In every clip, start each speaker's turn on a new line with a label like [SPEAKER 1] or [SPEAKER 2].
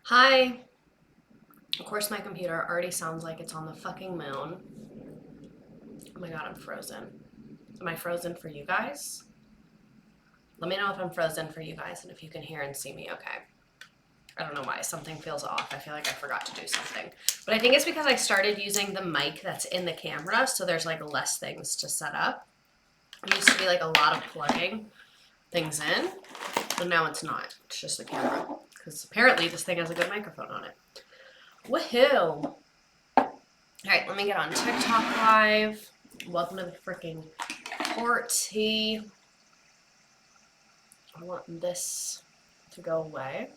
[SPEAKER 1] Hi. Of course, my computer already sounds like it's on the fucking moon. Oh my god, I'm frozen. Am I frozen for you guys? Let me know if I'm frozen for you guys and if you can hear and see me okay. I don't know why. Something feels off. I feel like I forgot to do something. But I think it's because I started using the mic that's in the camera, so there's like less things to set up. It used to be like a lot of plugging things in, but now it's not. It's just the camera. Because apparently this thing has a good microphone on it. Woohoo! Alright, let me get on TikTok Live. Welcome to the freaking party. I want this to go away.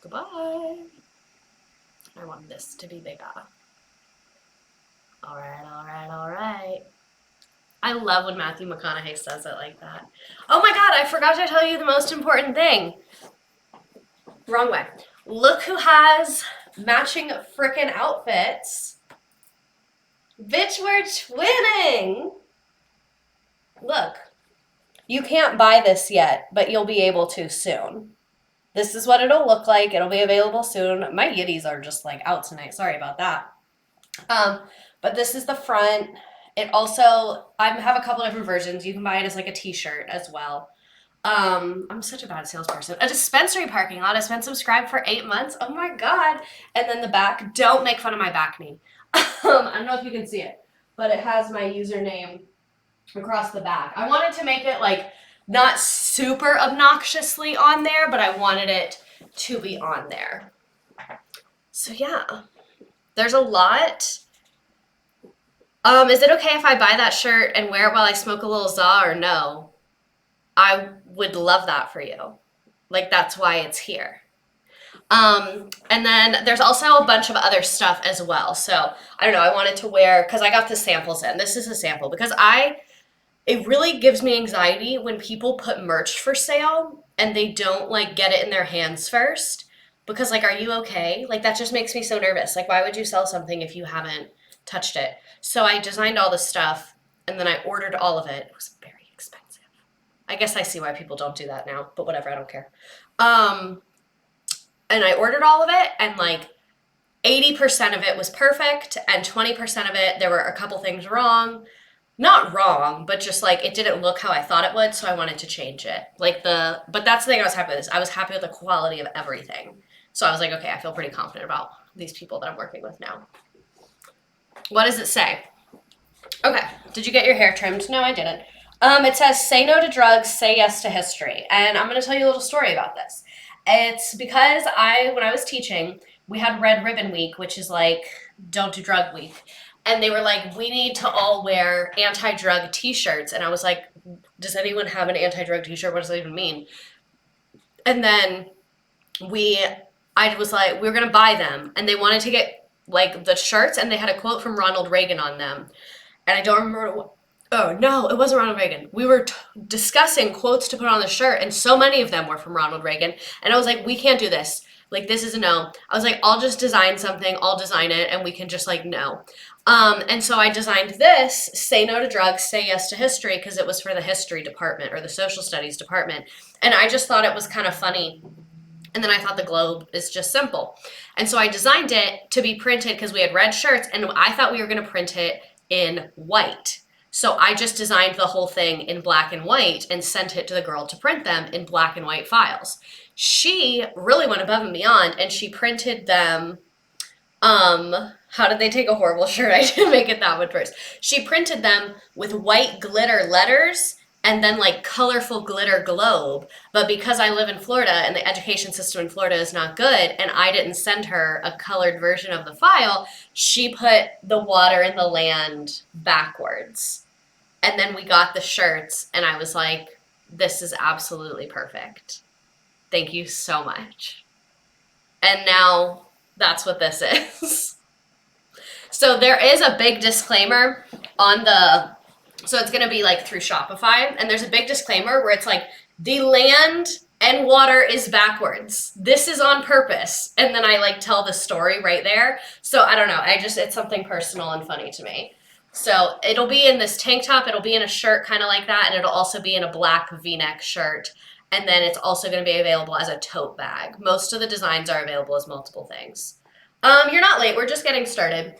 [SPEAKER 1] Goodbye. I want this to be bigger. Alright, alright, alright. I love when Matthew McConaughey says it like that. Oh my god, I forgot to tell you the most important thing. Wrong way. Look who has matching frickin' outfits. Bitch, we're twinning! Look. You can't buy this yet, but you'll be able to soon. This is what it'll look like. It'll be available soon. My yitties are just like out tonight. Sorry about that. But this is the front. It also, I have a couple different versions. You can buy it as like a t-shirt as well. I'm such a bad salesperson. A dispensary parking lot has been subscribed for 8 months. Oh my god. And then the back, don't make fun of my back knee. I don't know if you can see it, but it has my username across the back. I wanted to make it like not super obnoxiously on there, but I wanted it to be on there. So yeah, there's a lot. Is it okay if I buy that shirt and wear it while I smoke a little za or no? I would love that for you. Like, that's why it's here. And then there's also a bunch of other stuff as well. So I don't know, I wanted to wear, because I got the samples in. This is a sample because it really gives me anxiety when people put merch for sale and they don't like get it in their hands first. Because like, are you okay? Like, that just makes me so nervous. Like, why would you sell something if you haven't touched it? So I designed all this stuff and then I ordered all of it. It was very expensive. I guess I see why people don't do that now, but whatever, I don't care. And I ordered all of it, and like 80% of it was perfect, and 20% of it, there were a couple things wrong. Not wrong, but just like it didn't look how I thought it would, so I wanted to change it. But that's the thing I was happy with. Is I was happy with the quality of everything. So I was like, okay, I feel pretty confident about these people that I'm working with now. What does it say? Okay, did you get your hair trimmed? No, I didn't. It says, say no to drugs, say yes to history. And I'm going to tell you a little story about this. It's because when I was teaching, we had Red Ribbon Week, which is like, don't do drug week. And they were like, we need to all wear anti-drug t-shirts. And I was like, does anyone have an anti-drug t-shirt? What does that even mean? And then I was like, we were going to buy them. And they wanted to get like the shirts, and they had a quote from Ronald Reagan on them. And I don't remember what. Oh, no, it wasn't Ronald Reagan. We were discussing quotes to put on the shirt, and so many of them were from Ronald Reagan. And I was like, we can't do this. Like, this is a no. I was like, I'll just design something. I'll design it, and we can just, like, no. And so I designed this, say no to drugs, say yes to history, because it was for the history department or the social studies department. And I just thought it was kind of funny. And then I thought the globe is just simple. And so I designed it to be printed because we had red shirts, and I thought we were going to print it in white. So I just designed the whole thing in black and white and sent it to the girl to print them in black and white files. She really went above and beyond, and she printed them. How did they take a horrible shirt? I didn't make it that one first. She printed them with white glitter letters and then like colorful glitter globe. But because I live in Florida and the education system in Florida is not good, and I didn't send her a colored version of the file, she put the water in the land backwards. And then we got the shirts, and I was like, this is absolutely perfect. Thank you so much. And now that's what this is. So there is a big disclaimer on so it's going to be like through Shopify, and there's a big disclaimer where it's like, the land and water is backwards. This is on purpose. And then I like tell the story right there. So I don't know. It's something personal and funny to me. So it'll be in this tank top. It'll be in a shirt kind of like that. And it'll also be in a black V-neck shirt. And then it's also going to be available as a tote bag. Most of the designs are available as multiple things. You're not late. We're just getting started.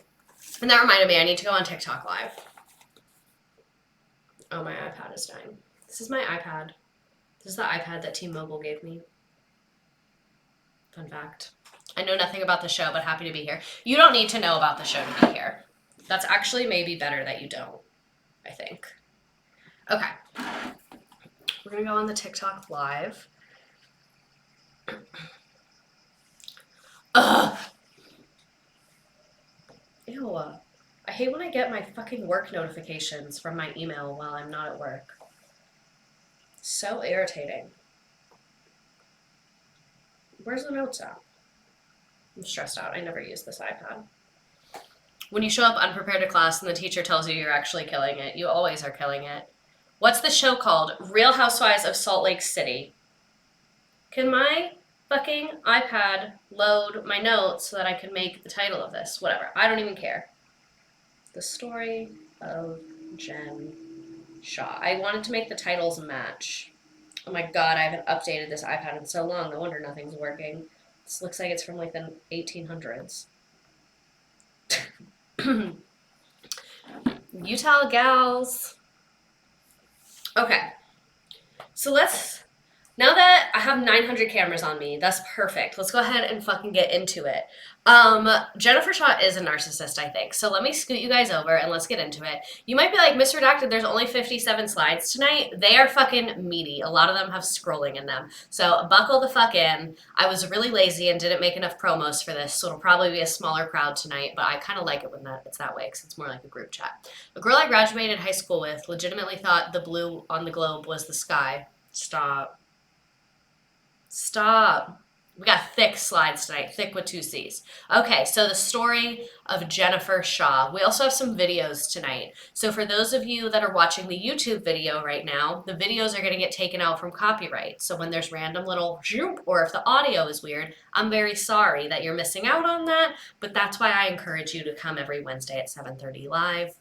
[SPEAKER 1] And that reminded me, I need to go on TikTok Live. Oh, my iPad is dying. This is my iPad. This is the iPad that T-Mobile gave me. Fun fact. I know nothing about the show, but happy to be here. You don't need to know about the show to be here. That's actually maybe better that you don't, I think. Okay. We're going to go on the TikTok Live. Ugh. Ew. I hate when I get my fucking work notifications from my email while I'm not at work. So irritating. Where's the notes app? I'm stressed out. I never use this iPad. When you show up unprepared to class and the teacher tells you you're actually killing it, you always are killing it. What's the show called? Real Housewives of Salt Lake City. Can my fucking iPad load my notes so that I can make the title of this? Whatever. I don't even care. The story of Jen Shah. I wanted to make the titles match. Oh my god, I haven't updated this iPad in so long. No wonder nothing's working. This looks like it's from like the 1800s. Utah gals. Okay. So now that I have 900 cameras on me, that's perfect. Let's go ahead and fucking get into it. Jennifer Shah is a narcissist, I think. So let me scoot you guys over and let's get into it. You might be like, Miss Redacted, there's only 57 slides tonight. They are fucking meaty. A lot of them have scrolling in them. So buckle the fuck in. I was really lazy and didn't make enough promos for this, so it'll probably be a smaller crowd tonight, but I kind of like it when it's that way because it's more like a group chat. A girl I graduated high school with legitimately thought the blue on the globe was the sky. Stop. We got thick slides tonight, thick with 2 C's. Okay, so the story of Jennifer Shah. We also have some videos tonight. So for those of you that are watching the YouTube video right now, the videos are going to get taken out from copyright. So when there's random little zoop, or if the audio is weird, I'm very sorry that you're missing out on that, but that's why I encourage you to come every Wednesday at 7:30 live.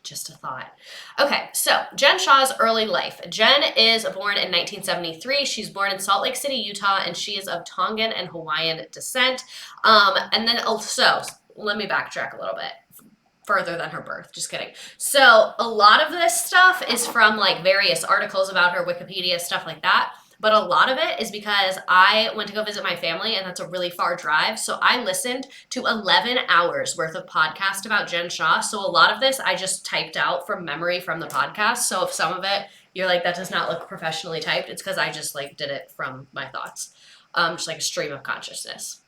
[SPEAKER 1] Just a thought. Okay, so Jen Shah's early life. Jen is born in 1973. She's born in Salt Lake City, Utah, and she is of Tongan and Hawaiian descent. And then also, let me backtrack a little bit further than her birth. Just kidding. So a lot of this stuff is from like various articles about her, Wikipedia, stuff like that. But a lot of it is because I went to go visit my family, and that's a really far drive. So I listened to 11 hours worth of podcast about Jen Shah. So a lot of this I just typed out from memory from the podcast. So if some of it you're like, that does not look professionally typed, it's because I just like did it from my thoughts. Just like a stream of consciousness.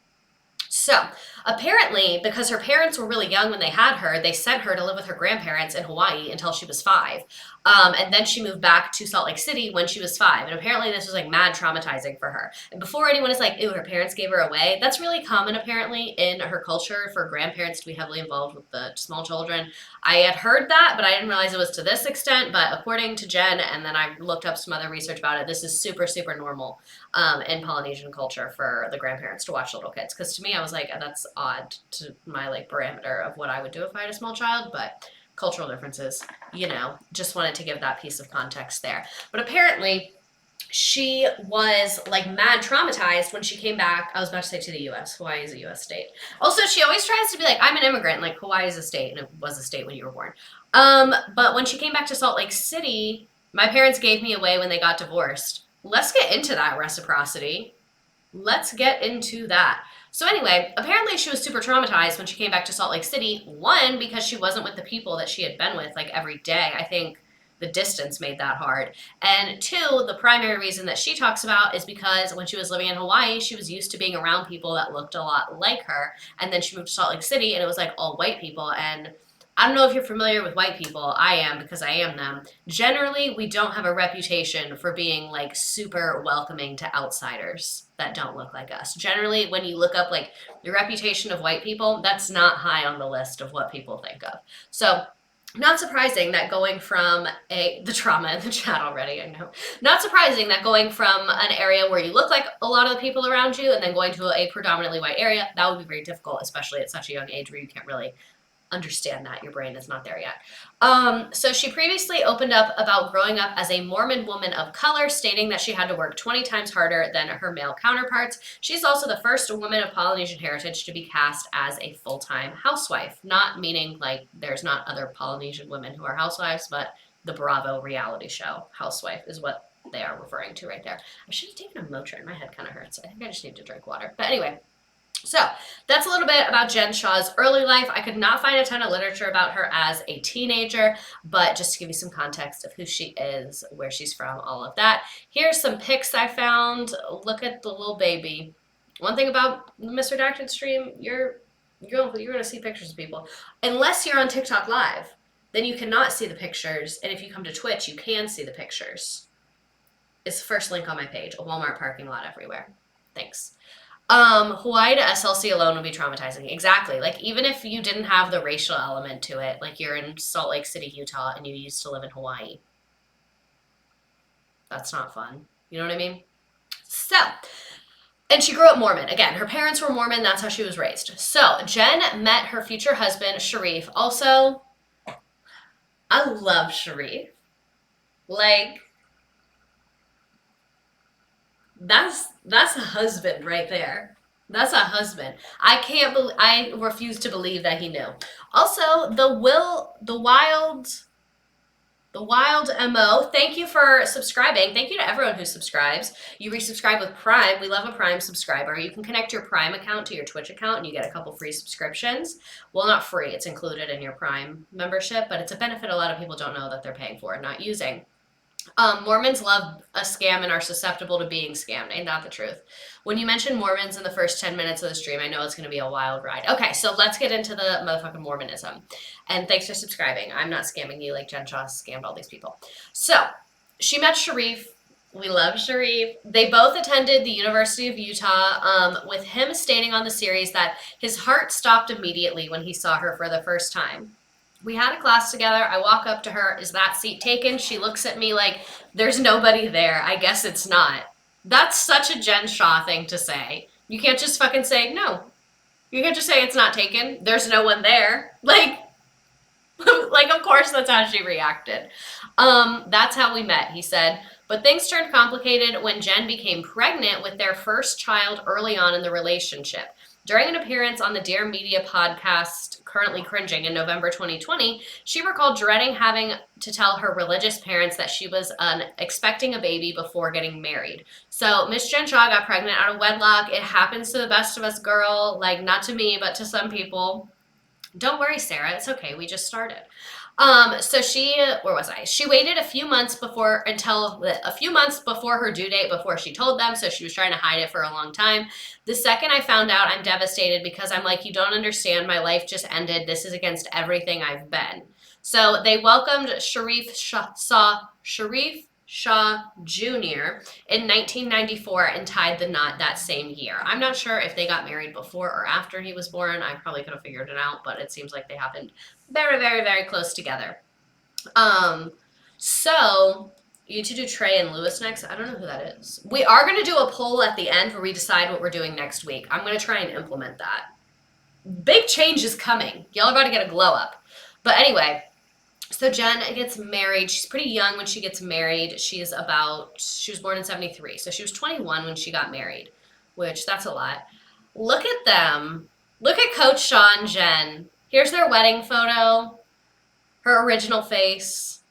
[SPEAKER 1] So apparently, because her parents were really young when they had her, they sent her to live with her grandparents in Hawaii until she was 5. And then she moved back to Salt Lake City when she was 5. And apparently this was like mad traumatizing for her. And before anyone is like, ew, her parents gave her away, that's really common apparently in her culture for grandparents to be heavily involved with the small children. I had heard that, but I didn't realize it was to this extent. But according to Jen, and then I looked up some other research about it, this is super, super normal in Polynesian culture for the grandparents to watch little kids. Because to me, I was like, that's odd to my like parameter of what I would do if I had a small child, but cultural differences, you know, just wanted to give that piece of context there. But apparently she was like mad traumatized when she came back. I was about to say to the US. Hawaii is a US state. Also, she always tries to be like, I'm an immigrant, like Hawaii is a state, and it was a state when you were born. But when she came back to Salt Lake City, my parents gave me away when they got divorced. Let's get into that reciprocity. Let's get into that. So anyway, apparently she was super traumatized when she came back to Salt Lake City. 1, because she wasn't with the people that she had been with like every day. I think the distance made that hard. And 2, the primary reason that she talks about is because when she was living in Hawaii, she was used to being around people that looked a lot like her. And then she moved to Salt Lake City and it was like all white people. And I don't know if you're familiar with white people. I am, because I am them. Generally, we don't have a reputation for being like super welcoming to outsiders that don't look like us. Generally, when you look up like the reputation of white people, that's not high on the list of what people think of. So not surprising that going from the trauma in the chat already, I know. Not surprising that going from an area where you look like a lot of the people around you and then going to a predominantly white area, that would be very difficult, especially at such a young age where you can't really understand that. Your brain is not there yet. So she previously opened up about growing up as a Mormon woman of color, stating that she had to work 20 times harder than her male counterparts. She's also the first woman of Polynesian heritage to be cast as a full-time housewife. Not meaning like there's not other Polynesian women who are housewives, but the Bravo reality show Housewife is what they are referring to right there. I should have taken a Motrin. My head kind of hurts. I think I just need to drink water. But anyway, so that's a little bit about Jen Shah's early life. I could not find a ton of literature about her as a teenager, but just to give you some context of who she is, where she's from, all of that. Here's some pics I found. Look at the little baby. One thing about the Misredacted stream, you're going to see pictures of people. Unless you're on TikTok Live, then you cannot see the pictures, and if you come to Twitch, you can see the pictures. It's the first link on my page, a Walmart parking lot everywhere. Thanks. Hawaii to SLC alone would be traumatizing. Exactly. Like, even if you didn't have the racial element to it, like you're in Salt Lake City, Utah, and you used to live in Hawaii. That's not fun. You know what I mean? So, and she grew up Mormon. Again, her parents were Mormon. That's how she was raised. So, Jen met her future husband, Sharif. Also, I love Sharif. Like, that's a husband right there. That's a husband. I refuse to believe that he knew. Also, the wild MO, thank you for subscribing. Thank you to everyone who subscribes. You resubscribe with Prime. We love a Prime subscriber. You can connect your Prime account to your Twitch account and you get a couple free subscriptions. Well, not free. It's included in your Prime membership, but it's a benefit a lot of people don't know that they're paying for and not using. Mormons love a scam and are susceptible to being scammed. Ain't that the truth? When you mention Mormons in the first 10 minutes of the stream, I know it's going to be a wild ride. Okay, so let's get into the motherfucking Mormonism. And thanks for subscribing. I'm not scamming you like Jen Shah scammed all these people. So, she met Sharif. We love Sharif. They both attended the University of Utah, with him stating on the series that his heart stopped immediately when he saw her for the first time. We had a class together. I walk up to her. Is that seat taken? She looks at me like, there's nobody there. I guess it's not. That's such a Jen Shah thing to say. You can't just fucking say, no. You can't just say it's not taken. There's no one there. Like, of course that's how she reacted. That's how we met, he said. But things turned complicated when Jen became pregnant with their first child early on in the relationship. During an appearance on the Dear Media podcast, Currently Cringing, in November 2020, she recalled dreading having to tell her religious parents that she was expecting a baby before getting married. So Miss Jen Shah got pregnant out of wedlock. It happens to the best of us, girl. Like, not to me, but to some people. Don't worry, Sarah. It's okay. We just started. So where was I? She waited a few months before her due date before she told them, so she was trying to hide it for a long time. The second I found out, I'm devastated because I'm like, you don't understand, my life just ended. This is against everything I've been. So they welcomed Sharif Shah Jr. in 1994 and tied the knot that same year. I'm not sure if they got married before or after he was born. I probably could have figured it out, but it seems like they happened very, very, very close together. So you need to do Trey and Lewis next. I don't know who that is. We are going to do a poll at the end where we decide what we're doing next week. I'm going to try and implement that. Big change is coming. Y'all are about to get a glow up. But anyway, so Jen gets married. She's pretty young when she gets married. She was born in 73. So she was 21 when she got married, which that's a lot. Look at them. Look at Coach Shah and Jen. Here's their wedding photo, her original face.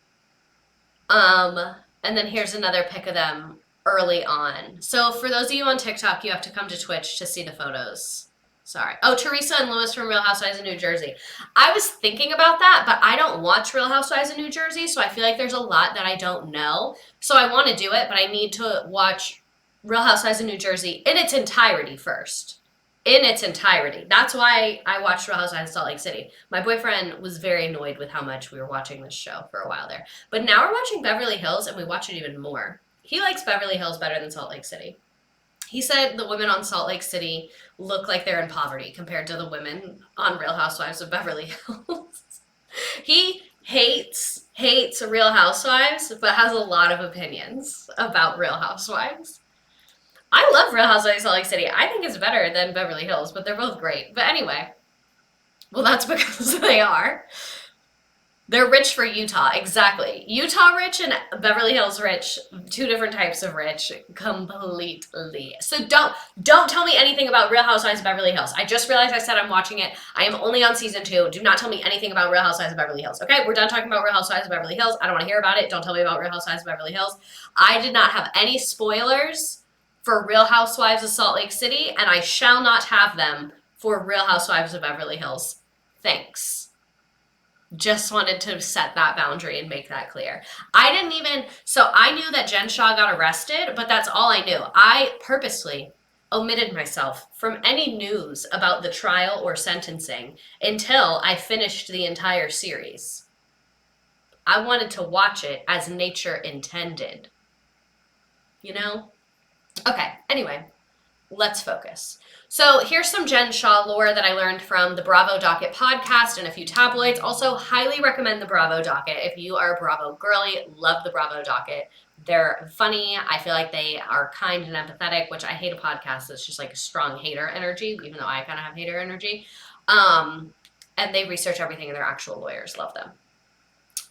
[SPEAKER 1] And then here's another pic of them early on. So for those of you on TikTok, you have to come to Twitch to see the photos. Sorry. Oh, Teresa and Lewis from Real Housewives of New Jersey. I was thinking about that, but I don't watch Real Housewives of New Jersey, so I feel like there's a lot that I don't know. So I want to do it, but I need to watch Real Housewives of New Jersey in its entirety first. In its entirety. That's why I watched Real Housewives of Salt Lake City. My boyfriend was very annoyed with how much we were watching this show for a while there. But now we're watching Beverly Hills, and we watch it even more. He likes Beverly Hills better than Salt Lake City. He said the women on Salt Lake City look like they're in poverty compared to the women on Real Housewives of Beverly Hills. He hates Real Housewives, but has a lot of opinions about Real Housewives. I love Real Housewives of Salt Lake City. I think it's better than Beverly Hills, but they're both great. But anyway, Well, that's because they are. They're rich for Utah, exactly. Utah rich and Beverly Hills rich, two different types of rich, completely. So don't tell me anything about Real Housewives of Beverly Hills. I just realized I said I'm watching it. I am only on season 2. Do not tell me anything about Real Housewives of Beverly Hills. Okay, we're done talking about Real Housewives of Beverly Hills. I don't want to hear about it. Don't tell me about Real Housewives of Beverly Hills. I did not have any spoilers for Real Housewives of Salt Lake City, and I shall not have them for Real Housewives of Beverly Hills. Thanks. Just wanted to set that boundary and make that clear. So I knew that Jen Shah got arrested, but that's all I knew. I purposely omitted myself from any news about the trial or sentencing until I finished the entire series. I wanted to watch it as nature intended. You know? Okay, anyway, let's focus. So here's some Jen Shah lore that I learned from the Bravo Docket podcast and a few tabloids. Also, highly recommend the Bravo Docket. If you are a Bravo girly, love the Bravo Docket. They're funny. I feel like they are kind and empathetic, which I hate a podcast that's just like a strong hater energy, even though I kind of have hater energy. And they research everything and they're actual lawyers. Love them.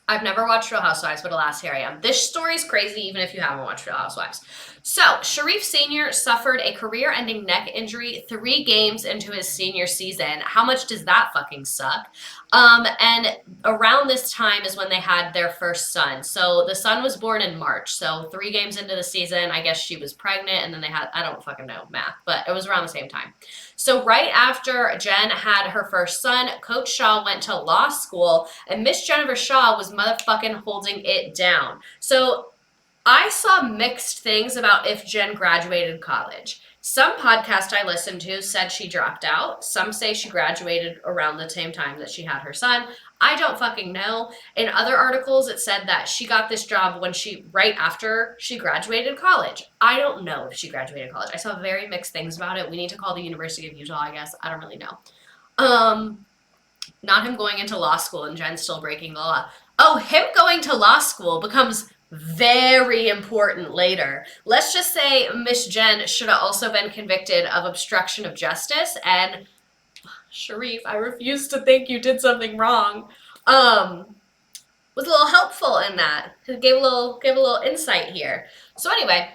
[SPEAKER 1] I've never watched Real Housewives, but alas, here I am. This story's crazy even if you haven't watched Real Housewives. So, Sharrieff Sr. suffered a career-ending neck injury 3 games into his senior season. How much does that fucking suck? And around this time is when they had their first son. So, the son was born in March. So, 3 games into the season, I guess she was pregnant, and then they had, I don't fucking know math, but it was around the same time. So, right after Jen had her first son, Coach Shah went to law school, and Miss Jennifer Shah was motherfucking holding it down. So, I saw mixed things about if Jen graduated college. Some podcast I listened to said she dropped out. Some say she graduated around the same time that she had her son. I don't fucking know. In other articles, it said that she got this job right after she graduated college. I don't know if she graduated college. I saw very mixed things about it. We need to call the University of Utah, I guess. I don't really know. Not him going into law school and Jen still breaking the law. Oh, him going to law school becomes very important later. Let's just say Miss Jen should have also been convicted of obstruction of justice, and Sharrieff, I refuse to think you did something wrong, was a little helpful in that. Gave a little insight here. So anyway,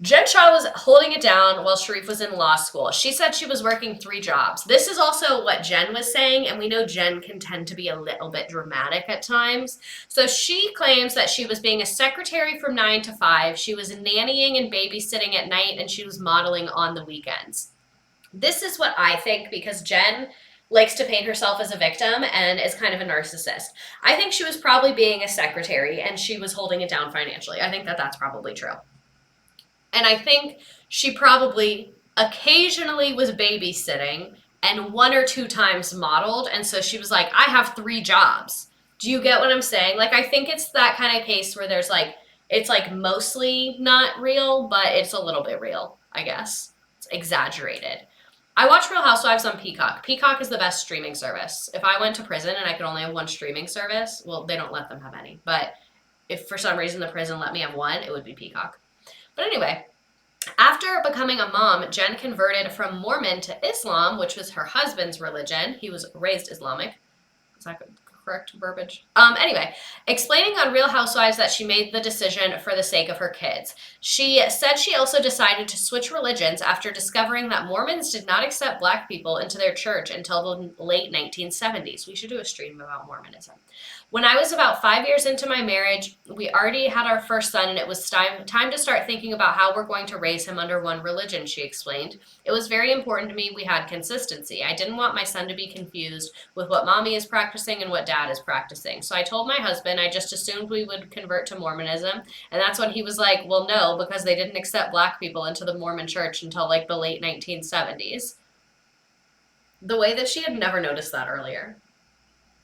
[SPEAKER 1] Jen Shah was holding it down while Sharrieff was in law school. She said she was working 3 jobs. This is also what Jen was saying, and we know Jen can tend to be a little bit dramatic at times. So she claims that she was being a secretary from 9 to 5. She was nannying and babysitting at night, and she was modeling on the weekends. This is what I think, because Jen likes to paint herself as a victim and is kind of a narcissist. I think she was probably being a secretary, and she was holding it down financially. I think that that's probably true. And I think she probably occasionally was babysitting and 1 or 2 times modeled. And so she was like, I have 3 jobs. Do you get what I'm saying? Like, I think it's that kind of case where there's like, it's like mostly not real, but it's a little bit real, I guess. It's exaggerated. I watch Real Housewives on Peacock. Peacock is the best streaming service. If I went to prison and I could only have 1 streaming service, well, they don't let them have any. But if for some reason the prison let me have 1, it would be Peacock. But anyway, after becoming a mom, Jen converted from Mormon to Islam, which was her husband's religion. He was raised Islamic. Is that correct verbiage? Anyway, explaining on Real Housewives that she made the decision for the sake of her kids. She said she also decided to switch religions after discovering that Mormons did not accept Black people into their church until the late 1970s. We should do a stream about Mormonism. When I was about 5 years into my marriage, we already had our first son, and it was time to start thinking about how we're going to raise him under one religion, she explained. It was very important to me we had consistency. I didn't want my son to be confused with what mommy is practicing and what dad is practicing. So I told my husband I just assumed we would convert to Mormonism, and that's when he was like, well, no, because they didn't accept Black people into the Mormon church until like the late 1970s. The way that she had never noticed that earlier.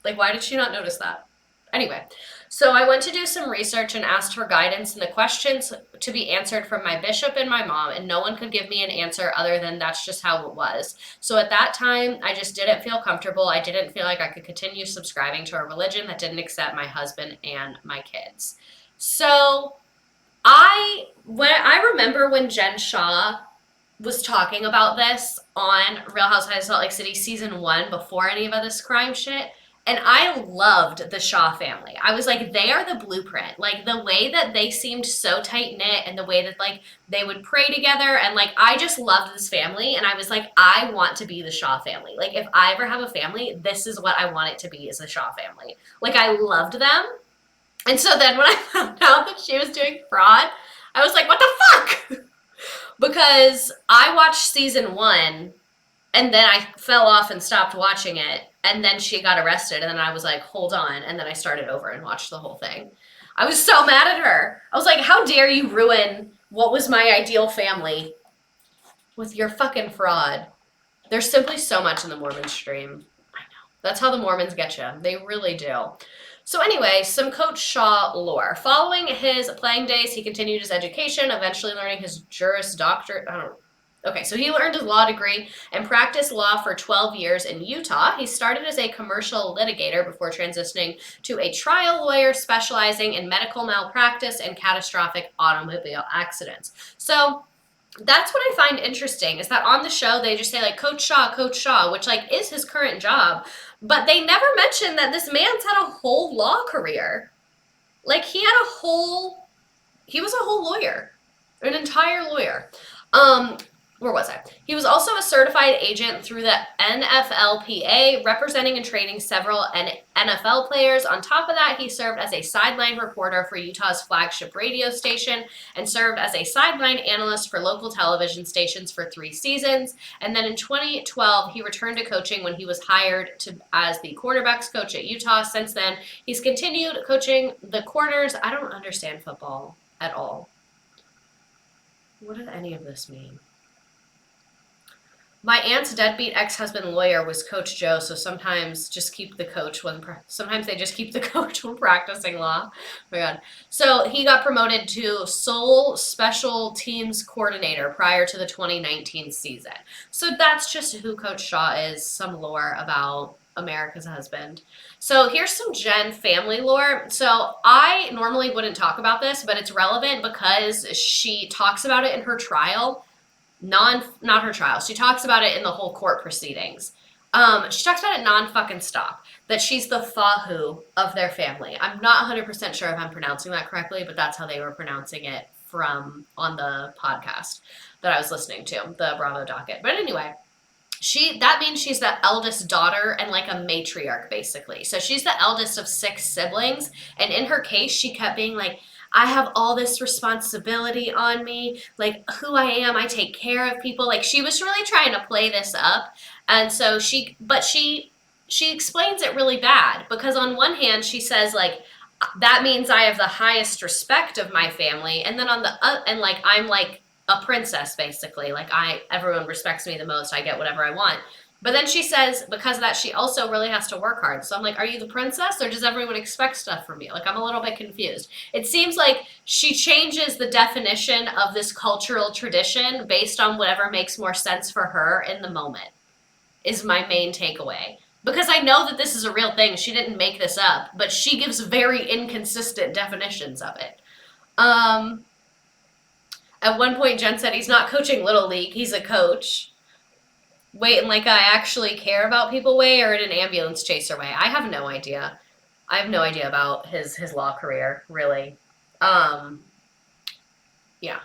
[SPEAKER 1] Like, why did she not notice that? Anyway, so I went to do some research and asked for guidance and the questions to be answered from my bishop and my mom, and no one could give me an answer other than that's just how it was. So at that time, I just didn't feel comfortable. I didn't feel like I could continue subscribing to a religion that didn't accept my husband and my kids. So I remember when Jen Shah was talking about this on Real Housewives of Salt Lake City season 1 before any of this crime shit. And I loved the Shah family. I was like, they are the blueprint. Like the way that they seemed so tight knit and the way that like they would pray together. And like, I just loved this family. And I was like, I want to be the Shah family. Like if I ever have a family, this is what I want it to be, is the Shah family. Like I loved them. And so then when I found out that she was doing fraud, I was like, what the fuck? Because I watched season 1 and then I fell off and stopped watching it. And then she got arrested. And then I was like, hold on. And then I started over and watched the whole thing. I was so mad at her. I was like, how dare you ruin what was my ideal family with your fucking fraud? There's simply so much in the Mormon stream. I know. That's how the Mormons get you. They really do. So anyway, some Coach Shah lore. Following his playing days, he continued his education, eventually learning his Juris Doctorate. Okay, so he earned his law degree and practiced law for 12 years in Utah. He started as a commercial litigator before transitioning to a trial lawyer specializing in medical malpractice and catastrophic automobile accidents. So that's what I find interesting, is that on the show they just say like Coach Shah, which like is his current job, but they never mention that this man's had a whole law career. Like he was a whole lawyer, an entire lawyer. Where was I? He was also a certified agent through the NFLPA, representing and training several NFL players. On top of that, he served as a sideline reporter for Utah's flagship radio station and served as a sideline analyst for local television stations for 3 seasons. And then in 2012, he returned to coaching when he was hired as the quarterbacks coach at Utah. Since then, he's continued coaching the corners. I don't understand football at all. What did any of this mean? My aunt's deadbeat ex-husband lawyer was Coach Joe, so sometimes just keep the coach sometimes they just keep the coach when practicing law. Oh my God. So he got promoted to sole special teams coordinator prior to the 2019 season. So that's just who Coach Shah is, some lore about America's husband. So here's some Jen family lore. So I normally wouldn't talk about this, but it's relevant because she talks about it in her trial. Not her trial. She talks about it in the whole court proceedings. She talks about it non-fucking stop. That she's the Fahu of their family. I'm not 100% sure if I'm pronouncing that correctly, but that's how they were pronouncing it on the podcast that I was listening to, the Bravo docket. But anyway, that means she's the eldest daughter and like a matriarch, basically. So she's the eldest of 6 siblings. And in her case, she kept being like, I have all this responsibility on me, like who I am, I take care of people. Like she was really trying to play this up. And so she explains it really bad, because on one hand she says like, that means I have the highest respect of my family. And then and like, I'm like a princess basically. Like everyone respects me the most. I get whatever I want. But then she says, because of that, she also really has to work hard. So I'm like, are you the princess, or does everyone expect stuff from you? Like, I'm a little bit confused. It seems like she changes the definition of this cultural tradition based on whatever makes more sense for her in the moment, is my main takeaway. Because I know that this is a real thing. She didn't make this up, but she gives very inconsistent definitions of it. At one point, Jen said he's not coaching Little League. He's a coach. Wait, and like I actually care about people way, or in an ambulance chaser way? I have no idea. I have no idea about his law career, really. Yeah,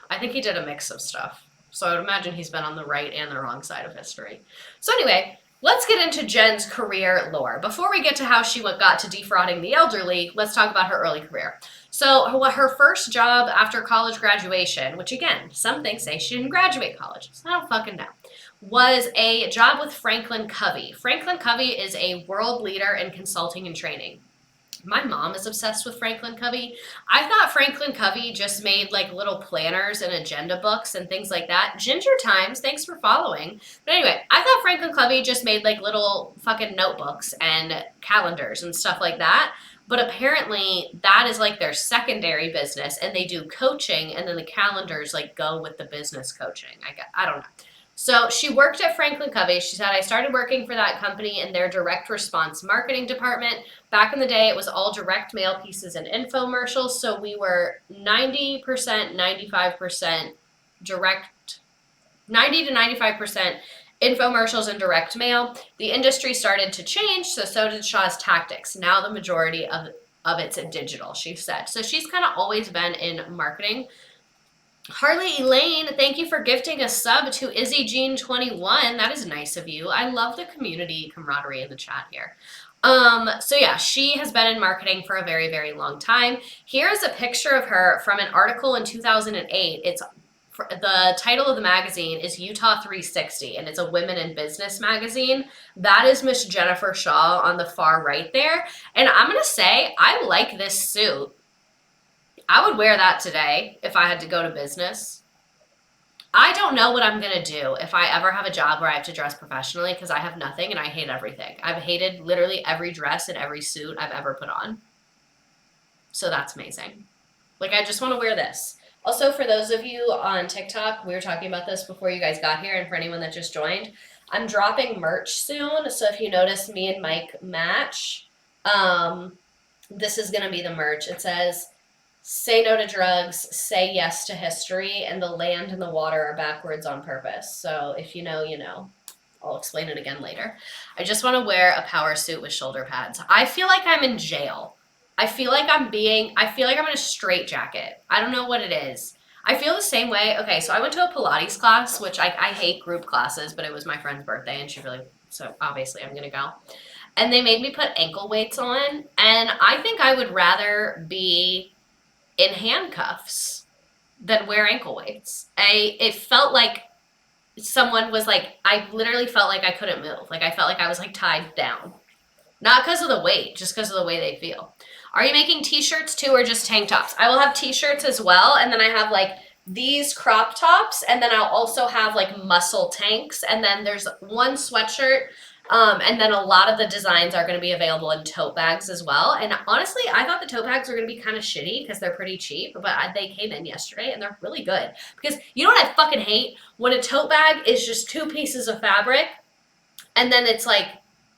[SPEAKER 1] I think he did a mix of stuff. So I would imagine he's been on the right and the wrong side of history. So anyway, let's get into Jen's career lore. Before we get to how she got to defrauding the elderly, let's talk about her early career. So her first job after college graduation, which again, some things say she didn't graduate college, so I don't fucking know, was a job with Franklin Covey. Franklin Covey is a world leader in consulting and training. My mom is obsessed with Franklin Covey. I thought Franklin Covey just made like little planners and agenda books and things like that. Ginger Times, thanks for following. But anyway, I thought Franklin Covey just made like little fucking notebooks and calendars and stuff like that. But apparently that is like their secondary business, and they do coaching, and then the calendars like go with the business coaching. I don't know. So she worked at Franklin Covey. She said, I started working for that company in their direct response marketing department. Back in the day, it was all direct mail pieces and infomercials. So we were 90%, 95% direct 90 to 95% infomercials and direct mail. The industry started to change, so did Shah's tactics. Now the majority of it's digital, she said. So she's kind of always been in marketing. Harley Elaine, thank you for gifting a sub to Izzy Jean 21. That is nice of you. I love the community camaraderie in the chat here. So yeah, she has been in marketing for a very, very long time. Here is a picture of her from an article in 2008. It's the title of the magazine is Utah 360, and it's a women in business magazine. That is Miss Jennifer Shah on the far right there. And I'm going to say, I like this suit. I would wear that today if I had to go to business. I don't know what I'm going to do if I ever have a job where I have to dress professionally, because I have nothing and I hate everything. I've hated literally every dress and every suit I've ever put on. So that's amazing. Like, I just want to wear this. Also, for those of you on TikTok, we were talking about this before you guys got here, and for anyone that just joined, I'm dropping merch soon. So if you notice me and Mike match, this is going to be the merch. It says, "Say no to drugs, say yes to history, and the land and the water are backwards on purpose." So if you know, you know. I'll explain it again later. I just want to wear a power suit with shoulder pads. I feel like I'm in jail. I feel like I'm in a straitjacket. I don't know what it is. I feel the same way. Okay, so I went to a Pilates class, which I hate group classes, but it was my friend's birthday and so obviously I'm going to go. And they made me put ankle weights on, and I think I would rather be in handcuffs than wear ankle weights. It felt like someone was like, I literally felt like I couldn't move. Like, I felt like I was like tied down. Not because of the weight, just because of the way they feel. Are you making t-shirts too, or just tank tops? I will have t-shirts as well, and then I have like these crop tops, and then I'll also have like muscle tanks, and then there's one sweatshirt, and then a lot of the designs are going to be available in tote bags as well. And honestly, I thought the tote bags were going to be kind of shitty because they're pretty cheap, but they came in yesterday and they're really good. Because you know what I fucking hate? When a tote bag is just 2 pieces of fabric, and then it's like,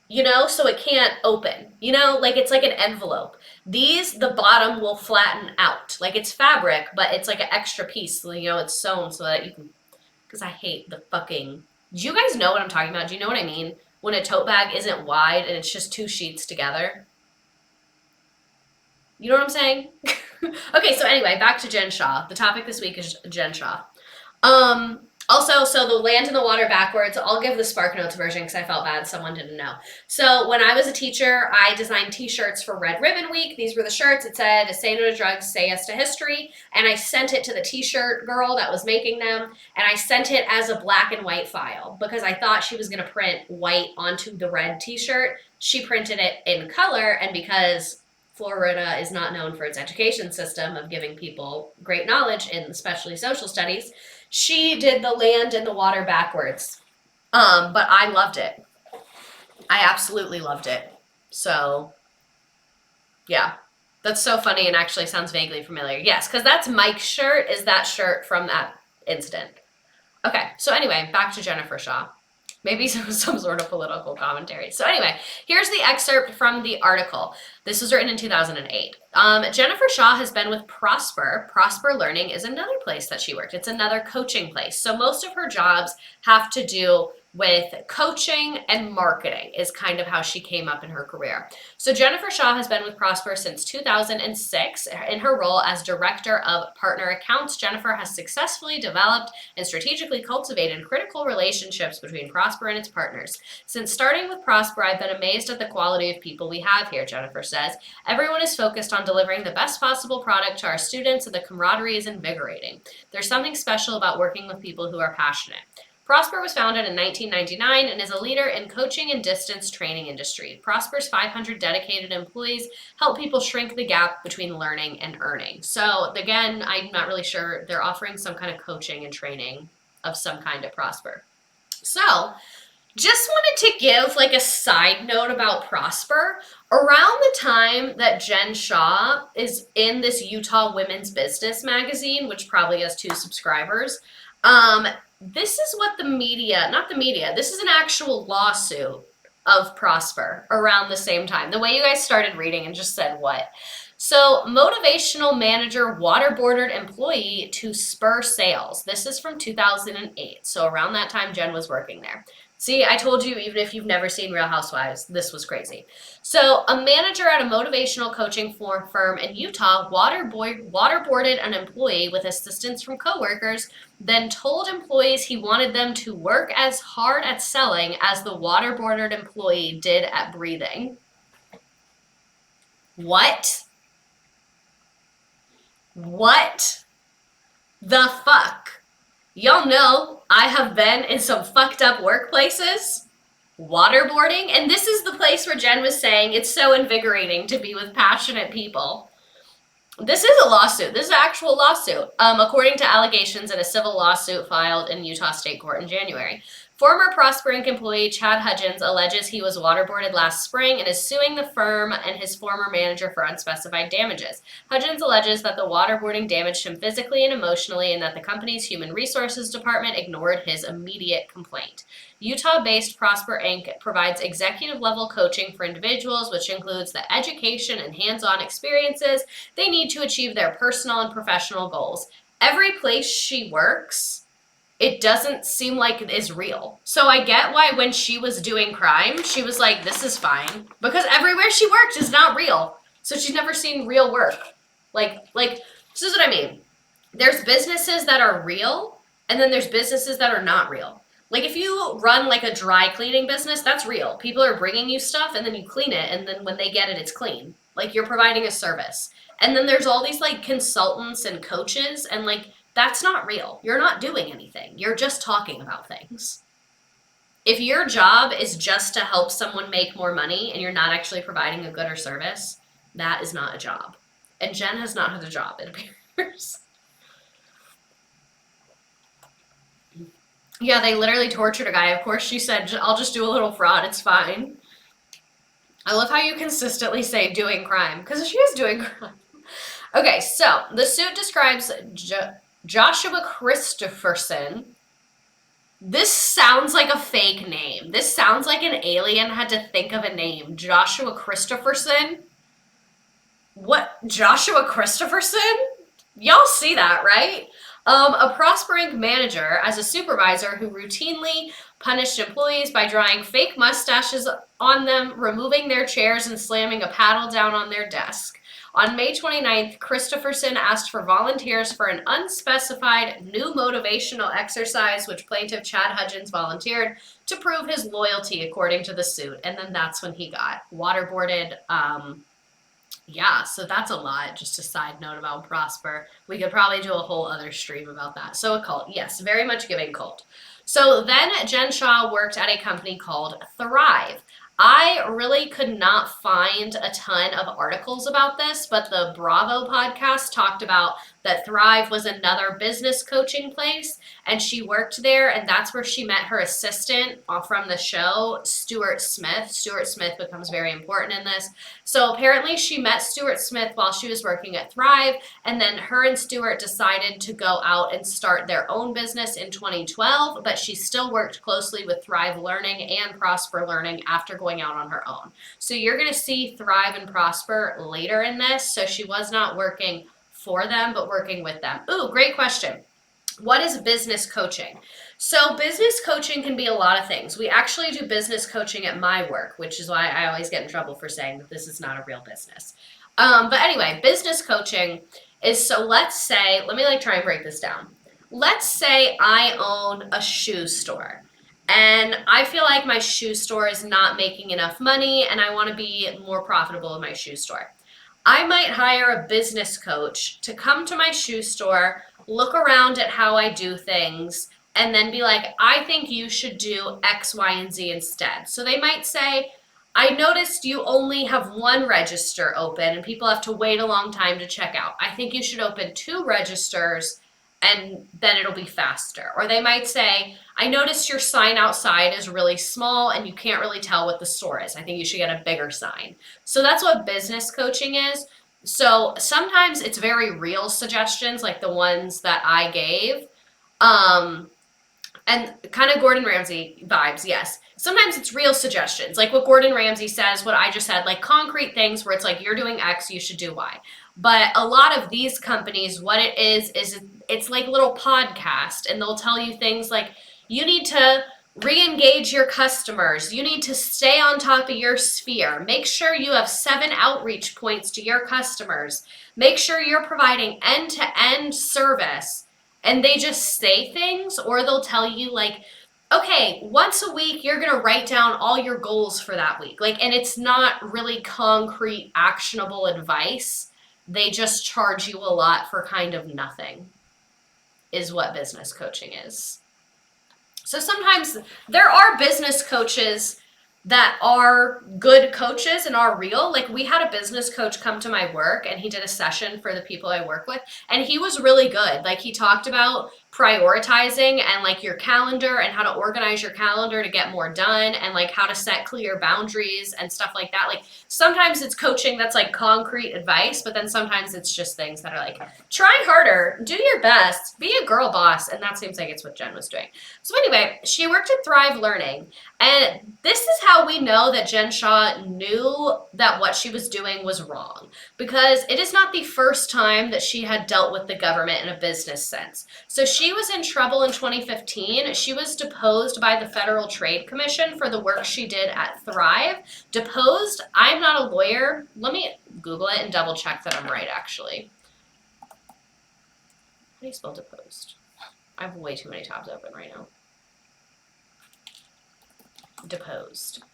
[SPEAKER 1] you know, so it can't open, you know, like it's like an envelope. These, the bottom will flatten out. Like, it's fabric, but it's like an extra piece, so, you know, it's sewn so that you can, because I hate the fucking, do you guys know what I'm talking about? Do you know what I mean? When a tote bag isn't wide and it's just 2 sheets together. You know what I'm saying? Okay, so anyway, back to Jen Shah. The topic this week is Jen Shah. Also, so the land and the water backwards, I'll give the Spark Notes version because I felt bad someone didn't know. So when I was a teacher, I designed t-shirts for Red Ribbon Week. These were the shirts. It said, "Say no to drugs, say yes to history." And I sent it to the t-shirt girl that was making them. And I sent it as a black and white file because I thought she was going to print white onto the red t-shirt. She printed it in color, and because Florida is not known for its education system of giving people great knowledge in especially social studies, she did the land and the water backwards. But I loved it. I absolutely loved it. So, yeah. That's so funny and actually sounds vaguely familiar. Yes, because that's Mike's shirt, is that shirt from that incident. Okay, so anyway, back to Jennifer Shah. Maybe some sort of political commentary. So anyway, here's the excerpt from the article. This was written in 2008. Jennifer Shah has been with Prosper. Prosper Learning is another place that she worked. It's another coaching place. So most of her jobs have to do with coaching and marketing is kind of how she came up in her career. So Jennifer Shah has been with Prosper since 2006. In her role as Director of Partner Accounts, Jennifer has successfully developed and strategically cultivated critical relationships between Prosper and its partners. Since starting with Prosper, I've been amazed at the quality of people we have here, Jennifer says. Everyone is focused on delivering the best possible product to our students, and the camaraderie is invigorating. There's something special about working with people who are passionate. Prosper was founded in 1999 and is a leader in coaching and distance training industry. Prosper's 500 dedicated employees help people shrink the gap between learning and earning. So again, I'm not really sure. They're offering some kind of coaching and training of some kind at Prosper. So just wanted to give like a side note about Prosper. Around the time that Jen Shah is in this Utah Women's Business magazine, which probably has 2 subscribers, this is what this is an actual lawsuit of Prosper around the same time. The way you guys started reading and just said what. So, motivational manager waterboarded employee to spur sales. This is from 2008. So, around that time, Jen was working there. See, I told you, even if you've never seen Real Housewives, this was crazy. So, a manager at a motivational coaching firm in Utah waterboarded an employee with assistance from coworkers, then told employees he wanted them to work as hard at selling as the waterboarded employee did at breathing. What? What the fuck? Y'all know I have been in some fucked up workplaces, waterboarding, and this is the place where Jen was saying it's so invigorating to be with passionate people. This is a lawsuit. This is an actual lawsuit, according to allegations in a civil lawsuit filed in Utah State Court in January. Former Prosper Inc. employee Chad Hudgens alleges he was waterboarded last spring and is suing the firm and his former manager for unspecified damages. Hudgens alleges that the waterboarding damaged him physically and emotionally and that the company's human resources department ignored his immediate complaint. Utah-based Prosper Inc. provides executive-level coaching for individuals, which includes the education and hands-on experiences they need to achieve their personal and professional goals. Every place she works, it doesn't seem like it is real. So I get why when she was doing crime, she was like, this is fine. Because everywhere she worked is not real. So she's never seen real work. Like, this is what I mean. There's businesses that are real, and then there's businesses that are not real. Like if you run like a dry cleaning business, that's real. People are bringing you stuff and then you clean it, and then when they get it, it's clean. Like you're providing a service. And then there's all these like consultants and coaches, and like that's not real. You're not doing anything. You're just talking about things. If your job is just to help someone make more money and you're not actually providing a good or service, that is not a job. And Jen has not had a job, it appears. Yeah, they literally tortured a guy. Of course, she said, I'll just do a little fraud. It's fine. I love how you consistently say doing crime, because she is doing crime. Okay, so the suit describes Joshua Christopherson. This sounds like a fake name. This sounds like an alien had to think of a name. Joshua Christopherson? What? Joshua Christopherson? Y'all see that, right? A Prosper Inc. manager as a supervisor who routinely punished employees by drawing fake mustaches on them, removing their chairs, and slamming a paddle down on their desk. On May 29th, Christopherson asked for volunteers for an unspecified new motivational exercise, which plaintiff Chad Hudgens volunteered to prove his loyalty, according to the suit. And then that's when he got waterboarded. Yeah, so that's a lot. Just a side note about Prosper. We could probably do a whole other stream about that. So a cult, yes, very much giving cult. So then Jen Shah worked at a company called Thrive. I really could not find a ton of articles about this, but the Bravo podcast talked about that Thrive was another business coaching place, and she worked there, and that's where she met her assistant from the show, Stuart Smith. Stuart Smith becomes very important in this. So apparently she met Stuart Smith while she was working at Thrive, and then her and Stuart decided to go out and start their own business in 2012, but she still worked closely with Thrive Learning and Prosper Learning after going out on her own. So you're going to see Thrive and Prosper later in this, so she was not working for them, but working with them. Ooh, great question. What is business coaching? So business coaching can be a lot of things. We actually do business coaching at my work, which is why I always get in trouble for saying that this is not a real business. But anyway, business coaching is, so let's say, let me try and break this down. Let's say I own a shoe store and I feel like my shoe store is not making enough money and I want to be more profitable in my shoe store. I might hire a business coach to come to my shoe store, look around at how I do things, and then be like, I think you should do X, Y, and Z instead. So they might say, I noticed you only have one register open and people have to wait a long time to check out. I think you should open 2 registers and then it'll be faster. Or they might say, I noticed your sign outside is really small and you can't really tell what the store is. I think you should get a bigger sign. So that's what business coaching is. So sometimes it's very real suggestions like the ones that I gave. And kind of Gordon Ramsay vibes, yes. Sometimes it's real suggestions, like what Gordon Ramsay says, what I just said, like concrete things where it's like, you're doing X, you should do Y. But a lot of these companies, what it is it's like a little podcast, and they'll tell you things like, you need to re-engage your customers, you need to stay on top of your sphere, make sure you have 7 outreach points to your customers, make sure you're providing end-to-end service. And they just say things, or they'll tell you like, okay, once a week you're gonna write down all your goals for that week. Like, and it's not really concrete, actionable advice. They just charge you a lot for kind of nothing, is what business coaching is. So sometimes there are business coaches that are good coaches and are real. Like, we had a business coach come to my work, and he did a session for the people I work with, and he was really good. Like, he talked about prioritizing and like your calendar and how to organize your calendar to get more done, and like how to set clear boundaries and stuff like that. Like, sometimes it's coaching that's like concrete advice, but then sometimes it's just things that are like, try harder, do your best, be a girl boss. And that seems like it's what Jen was doing. So anyway, she worked at Thrive Learning, and this is how we know that Jen Shah knew that what she was doing was wrong, because it is not the first time that she had dealt with the government in a business sense. So she was in trouble in 2015. She was deposed by the Federal Trade Commission for the work she did at Thrive. Deposed, I'm not a lawyer. Let me Google it and double check that I'm right, actually. How do you spell deposed? I have way too many tabs open right now. Deposed.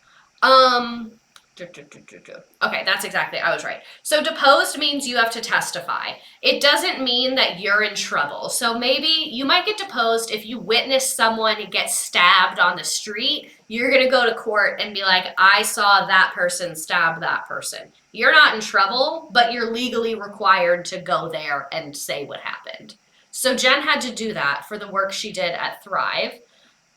[SPEAKER 1] Okay, that's exactly, I was right. So deposed means you have to testify. It doesn't mean that you're in trouble. So maybe you might get deposed if you witness someone get stabbed on the street. You're gonna go to court and be like, I saw that person stab that person. You're not in trouble, but you're legally required to go there and say what happened. So Jen had to do that for the work she did at Thrive.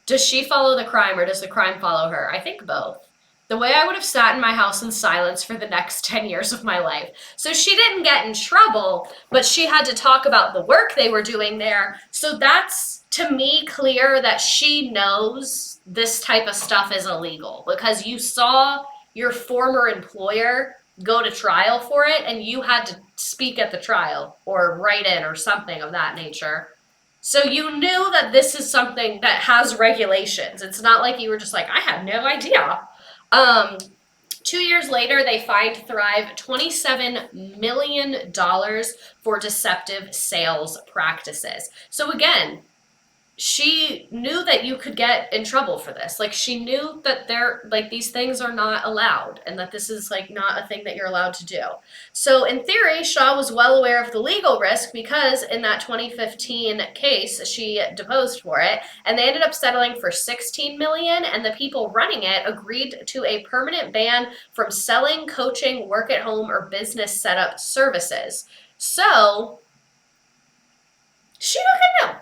[SPEAKER 1] Does she follow the crime, or does the crime follow her? I think both. The way I would have sat in my house in silence for the next 10 years of my life. So she didn't get in trouble, but she had to talk about the work they were doing there. So that's, to me, clear that she knows this type of stuff is illegal, because you saw your former employer go to trial for it, and you had to speak at the trial or write in or something of that nature. So you knew that this is something that has regulations. It's not like you were just like, I had no idea. 2 years later, they fined Thrive $27 million for deceptive sales practices. So again, she knew that you could get in trouble for this. Like, she knew that these things are not allowed, and that this is like not a thing that you're allowed to do. So in theory, Shah was well aware of the legal risk, because in that 2015 case, she deposed for it, and they ended up settling for $16 million, and the people running it agreed to a permanent ban from selling, coaching, work at home, or business setup services. So she don't know.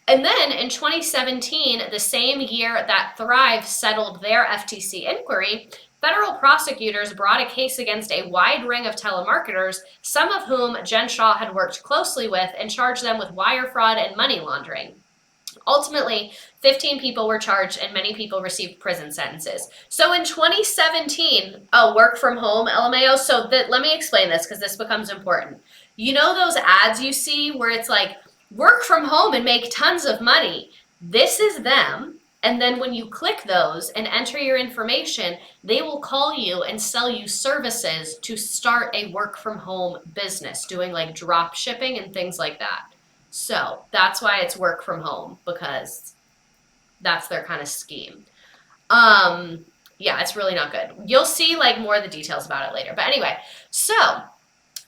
[SPEAKER 1] And then in 2017, the same year that Thrive settled their FTC inquiry, federal prosecutors brought a case against a wide ring of telemarketers, some of whom Jen Shah had worked closely with, and charged them with wire fraud and money laundering. Ultimately, 15 people were charged, and many people received prison sentences. So in 2017, work from home, LMAO. So let me explain this, because this becomes important. You know those ads you see where it's like, work from home and make tons of money? This is them. And then when you click those and enter your information, they will call you and sell you services to start a work from home business, doing like drop shipping and things like that. So that's why it's work from home, because that's their kind of scheme. Yeah, it's really not good. You'll see like more of the details about it later. But anyway, so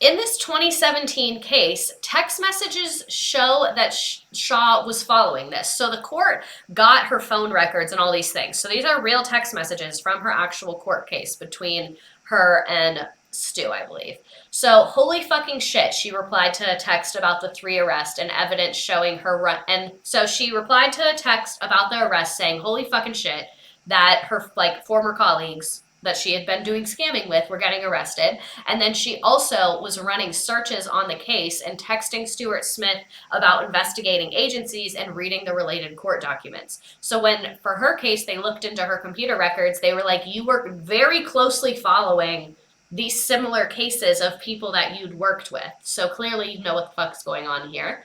[SPEAKER 1] in this 2017 case, text messages show that Shah was following this. So the court got her phone records and all these things. So these are real text messages from her actual court case between her and Stu, I believe. So, holy fucking shit, she replied to a text about the 3 arrests and evidence showing her run. And so she replied to a text about the arrest saying, holy fucking shit, that her like former colleagues that she had been doing scamming with were getting arrested. And then she also was running searches on the case and texting Stuart Smith about investigating agencies and reading the related court documents. So when, for her case, they looked into her computer records, they were like, you were very closely following these similar cases of people that you'd worked with. So clearly you know what the fuck's going on here.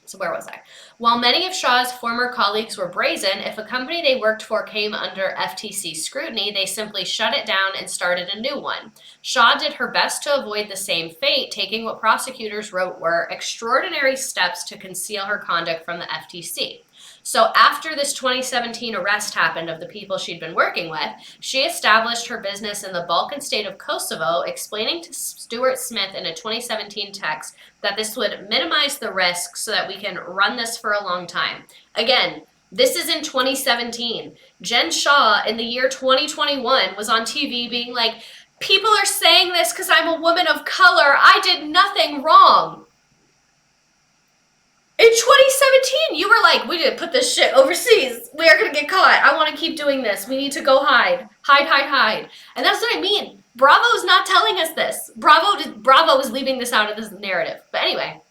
[SPEAKER 1] So where was I? While many of Shah's former colleagues were brazen, if a company they worked for came under FTC scrutiny, they simply shut it down and started a new one. Shah did her best to avoid the same fate, taking what prosecutors wrote were extraordinary steps to conceal her conduct from the FTC. So after this 2017 arrest happened of the people she'd been working with, she established her business in the Balkan state of Kosovo, explaining to Stuart Smith in a 2017 text that this would minimize the risk so that we can run this for a long time. Again, this is in 2017. Jen Shah in the year 2021 was on TV being like, people are saying this because I'm a woman of color. I did nothing wrong. In 2017, you were like, we need to put this shit overseas. We are going to get caught. I want to keep doing this. We need to go hide. Hide, hide, hide. And that's what I mean. Bravo is not telling us this. Bravo is leaving this out of this narrative. But anyway,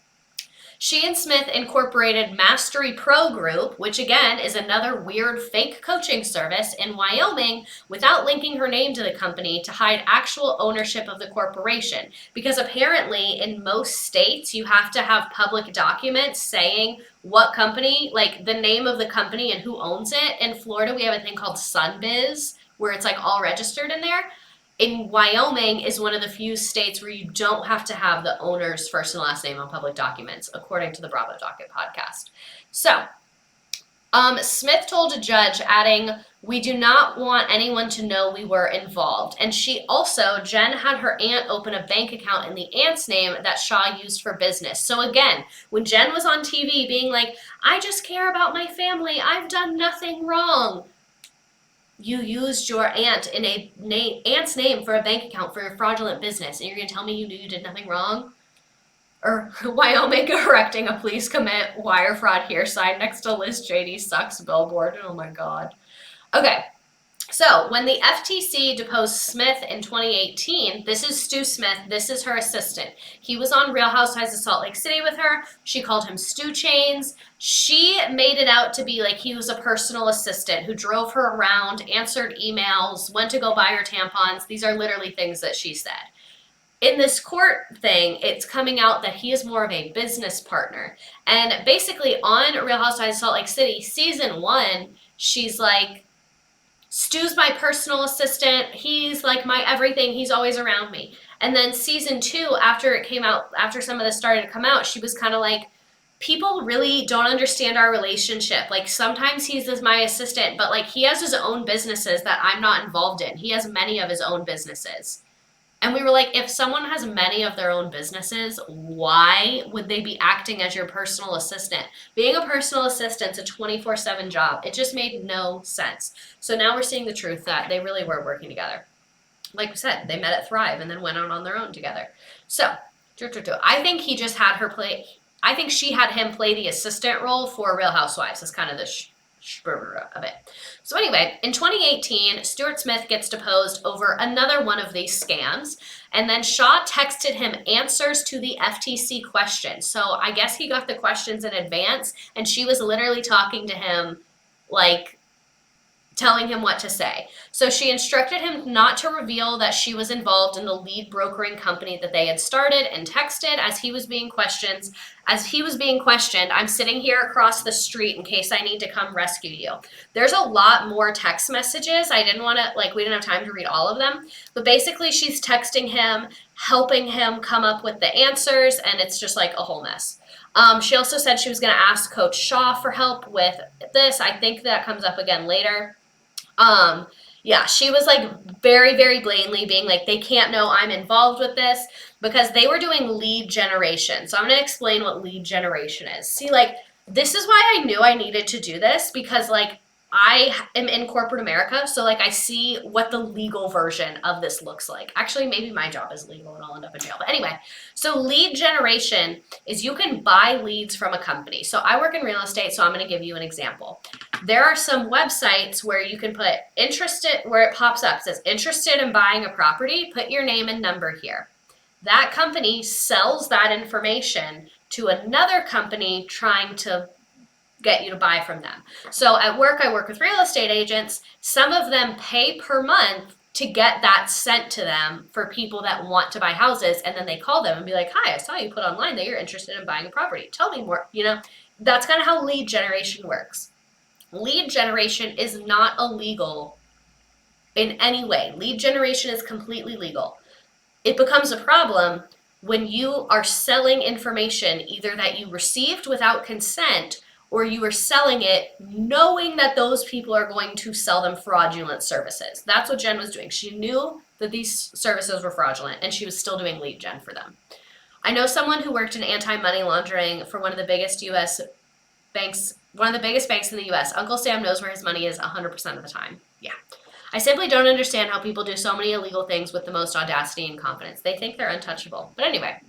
[SPEAKER 1] she and Smith incorporated Mastery Pro Group, which again is another weird fake coaching service in Wyoming, without linking her name to the company to hide actual ownership of the corporation. Because apparently in most states you have to have public documents saying what company, like the name of the company and who owns it. In Florida we have a thing called SunBiz where it's like all registered in there. In Wyoming is one of the few states where you don't have to have the owner's first and last name on public documents, according to the Bravo Docket podcast. So, Smith told a judge, adding, we do not want anyone to know we were involved. And she also, Jen had her aunt open a bank account in the aunt's name that Shah used for business. So again, when Jen was on TV being like, I just care about my family, I've done nothing wrong. You used your aunt in aunt's name for a bank account for a fraudulent business, and you're going to tell me you knew you did nothing wrong? Or Wyoming erecting a please commit wire fraud here sign next to Liz JD sucks billboard. Oh my god. Okay. So when the FTC deposed Smith in 2018, this is Stu Smith, this is her assistant. He was on Real Housewives of Salt Lake City with her. She called him Stu Chains. She made it out to be like he was a personal assistant who drove her around, answered emails, went to go buy her tampons. These are literally things that she said. In this court thing, it's coming out that he is more of a business partner. And basically on Real Housewives of Salt Lake City, season 1, she's like, Stu's my personal assistant. He's like my everything. He's always around me. And then season 2, after it came out, after some of this started to come out, she was kind of like, people really don't understand our relationship. Like sometimes he's my assistant, but like he has his own businesses that I'm not involved in. He has many of his own businesses. And we were like, if someone has many of their own businesses, why would they be acting as your personal assistant? Being a personal assistant's a 24/7 job. It just made no sense. So now we're seeing the truth that they really were working together. Like we said, they met at Thrive and then went out on their own together. So, I think he just had her play, I think she had him play the assistant role for Real Housewives. That's kind of the of it. So anyway, in 2018, Stuart Smith gets deposed over another one of these scams, and then Shah texted him answers to the FTC questions. So I guess he got the questions in advance, and she was literally talking to him, like telling him what to say. So she instructed him not to reveal that she was involved in the lead brokering company that they had started, and texted as he was being questioned, I'm sitting here across the street in case I need to come rescue you. There's a lot more text messages. I didn't want to, we didn't have time to read all of them, but basically she's texting him, helping him come up with the answers, and it's just like a whole mess. She also said she was going to ask Coach Shah for help with this. I think that comes up again later. Yeah, she was like very, very blatantly being like, they can't know I'm involved with this, because they were doing lead generation. So I'm going to explain what lead generation is. See, like, this is why I knew I needed to do this, because like I am in corporate America, so like I see what the legal version of this looks like. Actually, maybe my job is legal and I'll end up in jail. But anyway, so lead generation is you can buy leads from a company. So I work in real estate, so I'm going to give you an example. There are some websites where you can put interested, where it pops up, it says interested in buying a property, put your name and number here. That company sells that information to another company trying to get you to buy from them. So at work, I work with real estate agents. Some of them pay per month to get that sent to them for people that want to buy houses. And then they call them and be like, hi, I saw you put online that you're interested in buying a property. Tell me more. You know, that's kind of how lead generation works. Lead generation is not illegal in any way. Lead generation is completely legal. It becomes a problem when you are selling information either that you received without consent or you are selling it knowing that those people are going to sell them fraudulent services. That's what Jen was doing. She knew that these services were fraudulent and she was still doing lead gen for them. I know someone who worked in anti-money laundering for one of the biggest US banks, one of the biggest banks in the US. Uncle Sam knows where his money is 100% of the time. Yeah. I simply don't understand how people do so many illegal things with the most audacity and confidence. They think they're untouchable. But anyway,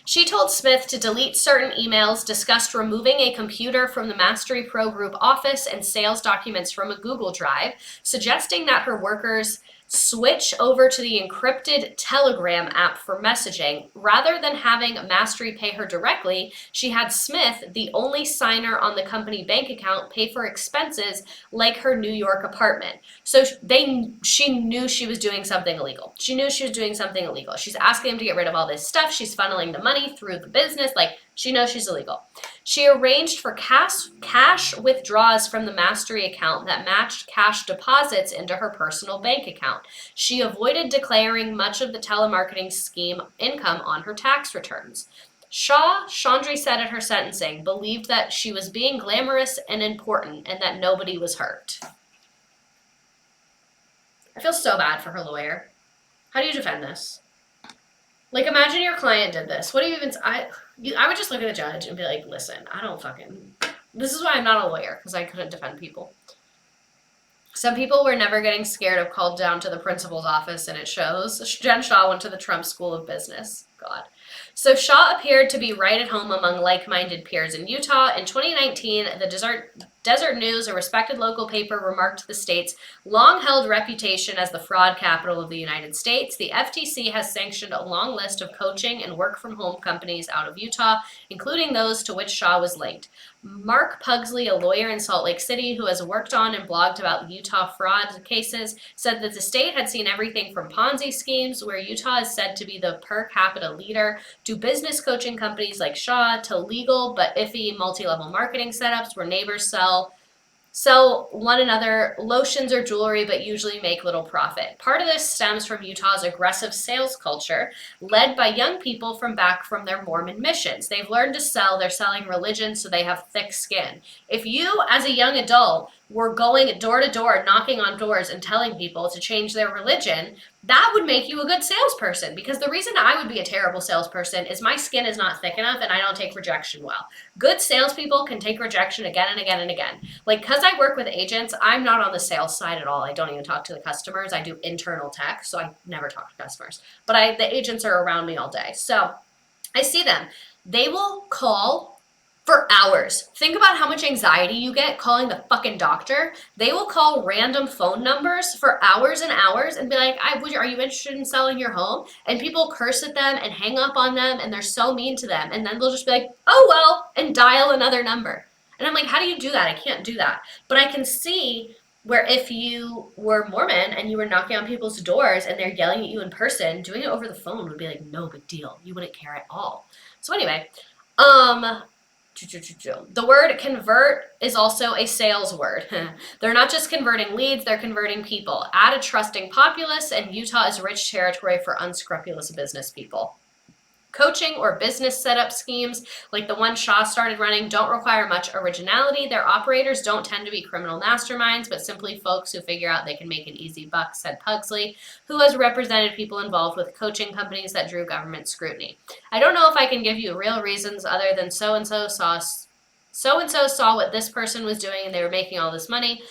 [SPEAKER 1] she told Smith to delete certain emails, discussed removing a computer from the Mastery Pro Group office and sales documents from a Google Drive, suggesting that her workers switch over to the encrypted Telegram app for messaging. Rather than having Mastery pay her directly, she had Smith, the only signer on the company bank account, pay for expenses like her New York apartment. So she knew she was doing something illegal. She knew she was doing something illegal. She's asking him to get rid of all this stuff. She's funneling the money through the business. Like, she knows she's illegal. She arranged for cash withdrawals from the Mastery account that matched cash deposits into her personal bank account. She avoided declaring much of the telemarketing scheme income on her tax returns. Shah, Chandri said at her sentencing, believed that she was being glamorous and important and that nobody was hurt. I feel so bad for her lawyer. How do you defend this? Like, imagine your client did this. What do you even... I would just look at the judge and be like, listen, I don't fucking... This is why I'm not a lawyer, because I couldn't defend people. Some people were never getting scared of called down to the principal's office, and it shows. Jen Shah went to the Trump School of Business. God. So Shah appeared to be right at home among like-minded peers in Utah. In 2019, the Desert News, a respected local paper, remarked the state's long-held reputation as the fraud capital of the United States. The FTC has sanctioned a long list of coaching and work-from-home companies out of Utah, including those to which Shah was linked. Mark Pugsley, a lawyer in Salt Lake City who has worked on and blogged about Utah fraud cases, said that the state had seen everything from Ponzi schemes, where Utah is said to be the per capita leader, to business coaching companies like Shah, to legal but iffy multi-level marketing setups where neighbors sell one another lotions or jewelry but usually make little profit. Part of this stems from Utah's aggressive sales culture led by young people from their Mormon missions. They've learned to sell. They're selling religion, so they have thick skin. If you, as a young adult, were going door to door, knocking on doors and telling people to change their religion, that would make you a good salesperson, because the reason I would be a terrible salesperson is my skin is not thick enough and I don't take rejection well. Good salespeople can take rejection again and again and again. Like, because I work with agents, I'm not on the sales side at all. I don't even talk to the customers. I do internal tech, so I never talk to customers. But the agents are around me all day. So I see them. They will call for hours. Think about how much anxiety you get calling the fucking doctor. They will call random phone numbers for hours and hours and be like, are you interested in selling your home? And people curse at them and hang up on them, and they're so mean to them. And then they'll just be like, oh, well, and dial another number. And I'm like, how do you do that? I can't do that. But I can see where if you were Mormon and you were knocking on people's doors and they're yelling at you in person, doing it over the phone would be like, no big deal. You wouldn't care at all. So anyway, the word convert is also a sales word. They're not just converting leads, they're converting people. Add a trusting populace, and Utah is rich territory for unscrupulous business people. Coaching or business setup schemes like the one Shah started running don't require much originality. Their operators don't tend to be criminal masterminds, but simply folks who figure out they can make an easy buck, said Pugsley, who has represented people involved with coaching companies that drew government scrutiny. I don't know if I can give you real reasons other than so-and-so saw so-and-so saw what this person was doing and they were making all this money.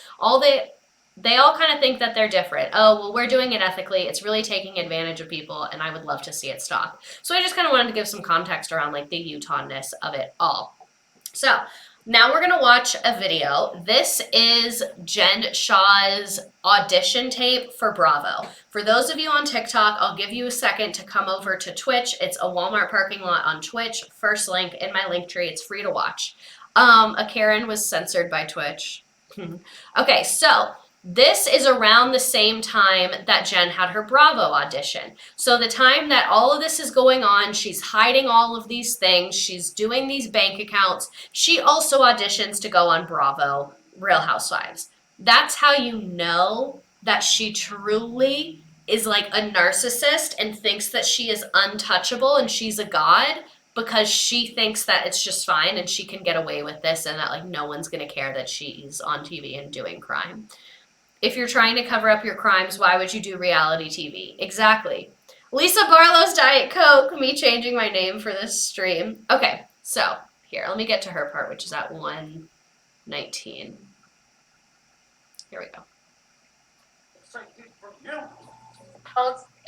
[SPEAKER 1] They all kind of think that they're different. Oh, well, we're doing it ethically. It's really taking advantage of people, and I would love to see it stop. So I just kind of wanted to give some context around like the Utah-ness of it all. So now we're gonna watch a video. This is Jen Shah's audition tape for Bravo. For those of you on TikTok, I'll give you a second to come over to Twitch. It's a Walmart parking lot on Twitch. First link in my link tree. It's free to watch. A Karen was censored by Twitch. Okay, so this is around the same time that Jen had her Bravo audition. So the time that all of this is going on, she's hiding all of these things, she's doing these bank accounts. She also auditions to go on Bravo, Real Housewives. That's how you know that she truly is like a narcissist and thinks that she is untouchable and she's a god, because she thinks that it's just fine and she can get away with this and that like no one's gonna care that she's on TV and doing crime. If you're trying to cover up your crimes, why would you do reality TV? Exactly. Lisa Barlow's Diet Coke, me changing my name for this stream. Okay, so here, let me get to her part, which is at 1:19. Here we go.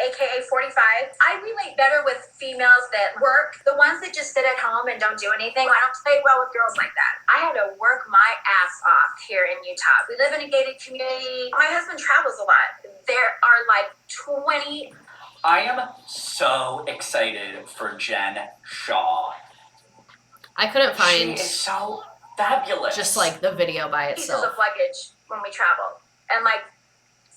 [SPEAKER 2] AKA 45. I relate better with females that work. The ones that just sit at home and don't do anything. I don't play well with girls like that. I had to work my ass off here in Utah. We live in a gated community. My husband travels a lot. There are like 20.
[SPEAKER 3] I am so excited for Jen Shah.
[SPEAKER 1] I couldn't find
[SPEAKER 3] She is so fabulous.
[SPEAKER 1] just like the video by
[SPEAKER 2] Pieces
[SPEAKER 1] itself.
[SPEAKER 2] of luggage when we travel. And like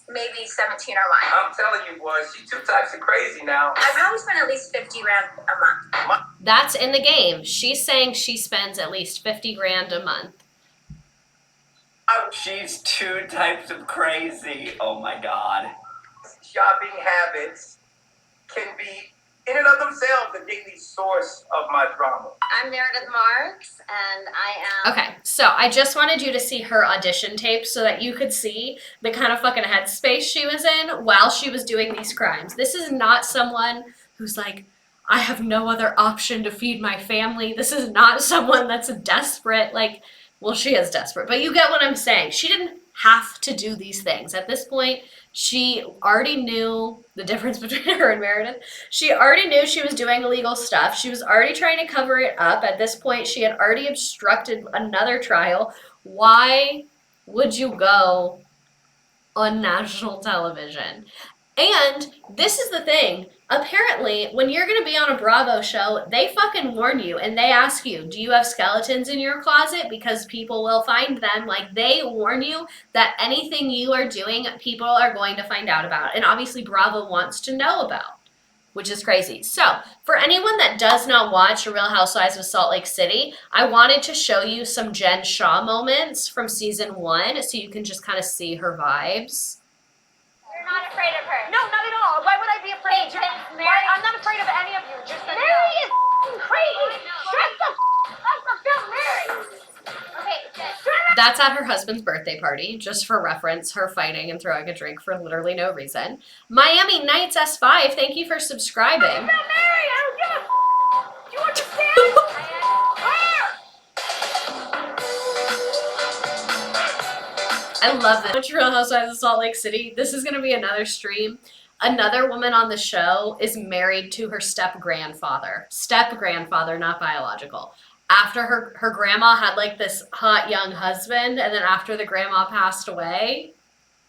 [SPEAKER 2] maybe 17 are mine.
[SPEAKER 4] I'm telling you, boy, she's two types of crazy now.
[SPEAKER 2] I probably spend at least 50 grand a month.
[SPEAKER 1] That's in the game. She's saying she spends at least 50 grand a month.
[SPEAKER 3] She's two types of crazy. Oh my god.
[SPEAKER 4] Shopping habits can be, in and of themselves, the daily source of my drama.
[SPEAKER 2] I'm Meredith Marks, and I am...
[SPEAKER 1] Okay, so I just wanted you to see her audition tape so that you could see the kind of fucking headspace she was in while she was doing these crimes. This is not someone who's like, I have no other option to feed my family. This is not someone that's desperate. Like, well, she is desperate, but you get what I'm saying. She didn't have to do these things. At this point, she already knew the difference between her and Meredith. She already knew she was doing illegal stuff. She was already trying to cover it up. At this point, she had already obstructed another trial. Why would you go on national television? And this is the thing. Apparently, when you're going to be on a Bravo show, they fucking warn you and they ask you, do you have skeletons in your closet? Because people will find them. Like, they warn you that anything you are doing, people are going to find out about. And obviously, Bravo wants to know about, which is crazy. So, for anyone that does not watch Real Housewives of Salt Lake City, I wanted to show you some Jen Shah moments from season 1 so you can just kind of see her vibes.
[SPEAKER 2] You're not afraid of her.
[SPEAKER 5] No, not at all. Why would I be afraid? I'm not afraid of any of you. Just so you know.
[SPEAKER 2] Mary is crazy. Shut the up about Mary. Okay,
[SPEAKER 1] That's at her husband's birthday party, just for reference, her fighting and throwing a drink for literally no reason. Miami Nights S5, thank you for subscribing.
[SPEAKER 2] about Mary. I don't give a Do you understand?
[SPEAKER 1] I love this. Watch Real Housewives of Salt Lake City. This is going to be another stream. Another woman on the show is married to her step-grandfather. Step-grandfather, not biological. After her grandma had like this hot young husband, and then after the grandma passed away,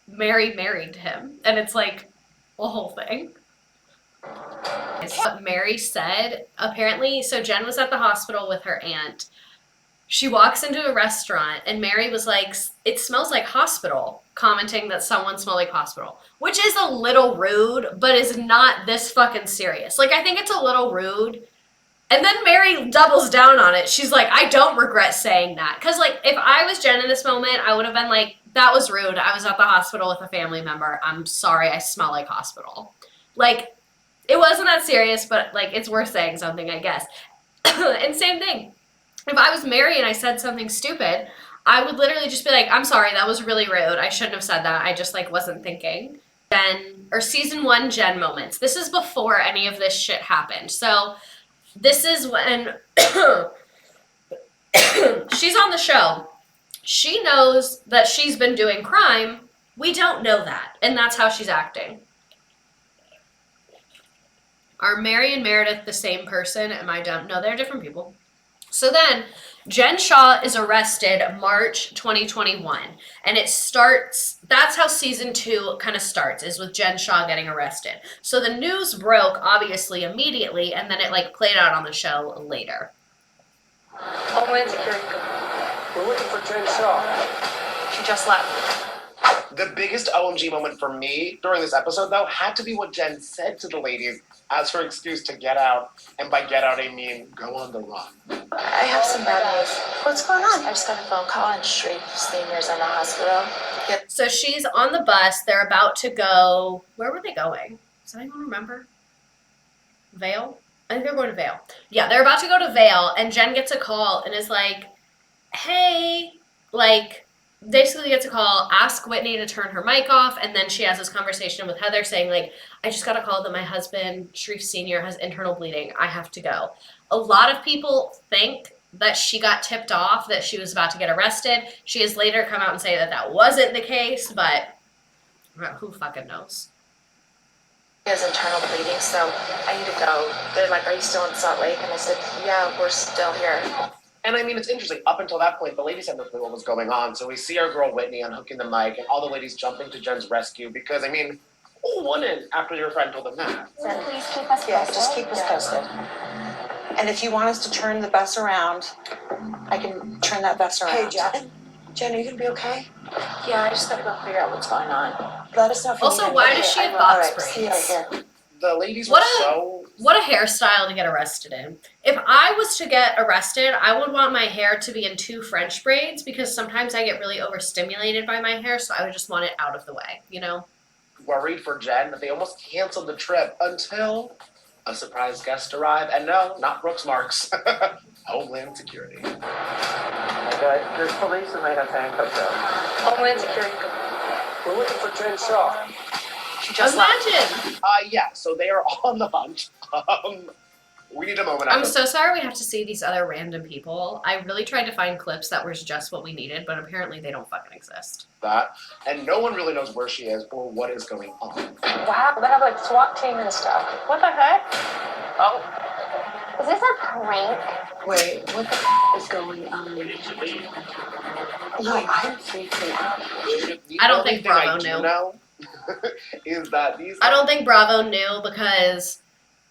[SPEAKER 1] Mary married him. And it's like a whole thing. What Mary said, apparently, so Jen was at the hospital with her aunt. She walks into a restaurant and Mary was like, it smells like hospital, commenting that someone smelled like hospital, which is a little rude, but is not this fucking serious. Like, I think it's a little rude. And then Mary doubles down on it. She's like, I don't regret saying that. Because, like, if I was Jen in this moment, I would have been like, that was rude. I was at the hospital with a family member. I'm sorry, I smell like hospital. Like, it wasn't that serious, but, like, it's worth saying something, I guess. And same thing. If I was Mary and I said something stupid, I would literally just be like, I'm sorry, that was really rude. I shouldn't have said that. I just, like, wasn't thinking. Season 1 Jen moments. This is before any of this shit happened. So this is when She's on the show. She knows that she's been doing crime. We don't know that, and that's how she's acting. Are Mary and Meredith the same person? Am I dumb? No, they're different people. So then, Jen Shah is arrested March 2021, and it starts, that's how season 2 kind of starts, is with Jen Shah getting arrested. So the news broke, obviously, immediately, and then it, like, played out on the show later.
[SPEAKER 5] Homeland Security.
[SPEAKER 6] We're looking for Jen Shah.
[SPEAKER 5] She just left.
[SPEAKER 7] The biggest OMG moment for me during this episode, though, had to be what Jen said to the ladies as her excuse to get out. And by get out, I mean go on the run.
[SPEAKER 8] I have some bad news. What's going on? I just got a phone call and Sharif Senior's in the hospital.
[SPEAKER 1] So she's on the bus. They're about to go. Where were they going? Does anyone remember? Vale? I think they're going to Vale. Yeah, they're about to go to Vale, and Jen gets a call and is like, hey, like, basically gets a call, ask Whitney to turn her mic off, and then she has this conversation with Heather saying, like, I just got a call that my husband, Sharif Sr., has internal bleeding. I have to go. A lot of people think that she got tipped off, that she was about to get arrested. She has later come out and say that that wasn't the case, but who fucking knows?
[SPEAKER 8] He has internal bleeding, so I need to go. They're like, are you still in Salt Lake? And I said, yeah, we're still here.
[SPEAKER 7] And I mean, it's interesting. Up until that point, the ladies had no clue what was going on. So we see our girl Whitney unhooking the mic and all the ladies jumping to Jen's rescue because, I mean, who wouldn't after your friend told them that?
[SPEAKER 5] Please keep us posted.
[SPEAKER 8] Yeah, just keep us posted. And if you want us to turn the bus around, I can turn that bus around.
[SPEAKER 9] Hey, Jen. Jen, are you gonna be okay?
[SPEAKER 8] Yeah, I just gotta go figure out what's going on.
[SPEAKER 9] Let us know if you
[SPEAKER 1] Also,
[SPEAKER 9] need
[SPEAKER 1] why
[SPEAKER 9] anything.
[SPEAKER 1] does she have
[SPEAKER 9] All
[SPEAKER 1] box
[SPEAKER 9] right, see you
[SPEAKER 1] braids?
[SPEAKER 9] right here.
[SPEAKER 7] The ladies
[SPEAKER 1] What
[SPEAKER 7] were
[SPEAKER 1] a-
[SPEAKER 7] so...
[SPEAKER 1] What a hairstyle to get arrested in. If I was to get arrested, I would want my hair to be in 2 French braids because sometimes I get really overstimulated by my hair, so I would just want it out of the way, you know?
[SPEAKER 7] worried for Jen that they almost canceled the trip until a surprise guest arrived. And no, not Brooks Marks. Homeland Security.
[SPEAKER 6] Okay, there's police and they have handcuffs out.
[SPEAKER 5] Homeland Security.
[SPEAKER 6] We're looking for Jen Shah.
[SPEAKER 5] She just left.
[SPEAKER 1] Imagine!
[SPEAKER 7] Yeah, so they are on the hunt. We need a moment.
[SPEAKER 1] I'm so sorry we have to see these other random people. I really tried to find clips that was just what we needed, but apparently they don't fucking exist.
[SPEAKER 7] that, and no one really knows where she is or what is going on.
[SPEAKER 5] Wow, they have like SWAT team and stuff. What the heck? Oh. Is this a prank?
[SPEAKER 9] Wait, what the is going on? No, I'm freaking out.
[SPEAKER 7] The
[SPEAKER 1] I don't
[SPEAKER 7] only
[SPEAKER 1] think
[SPEAKER 7] thing I
[SPEAKER 1] Bravo
[SPEAKER 7] do
[SPEAKER 1] knew.
[SPEAKER 7] know is that these.
[SPEAKER 1] I don't think Bravo knew because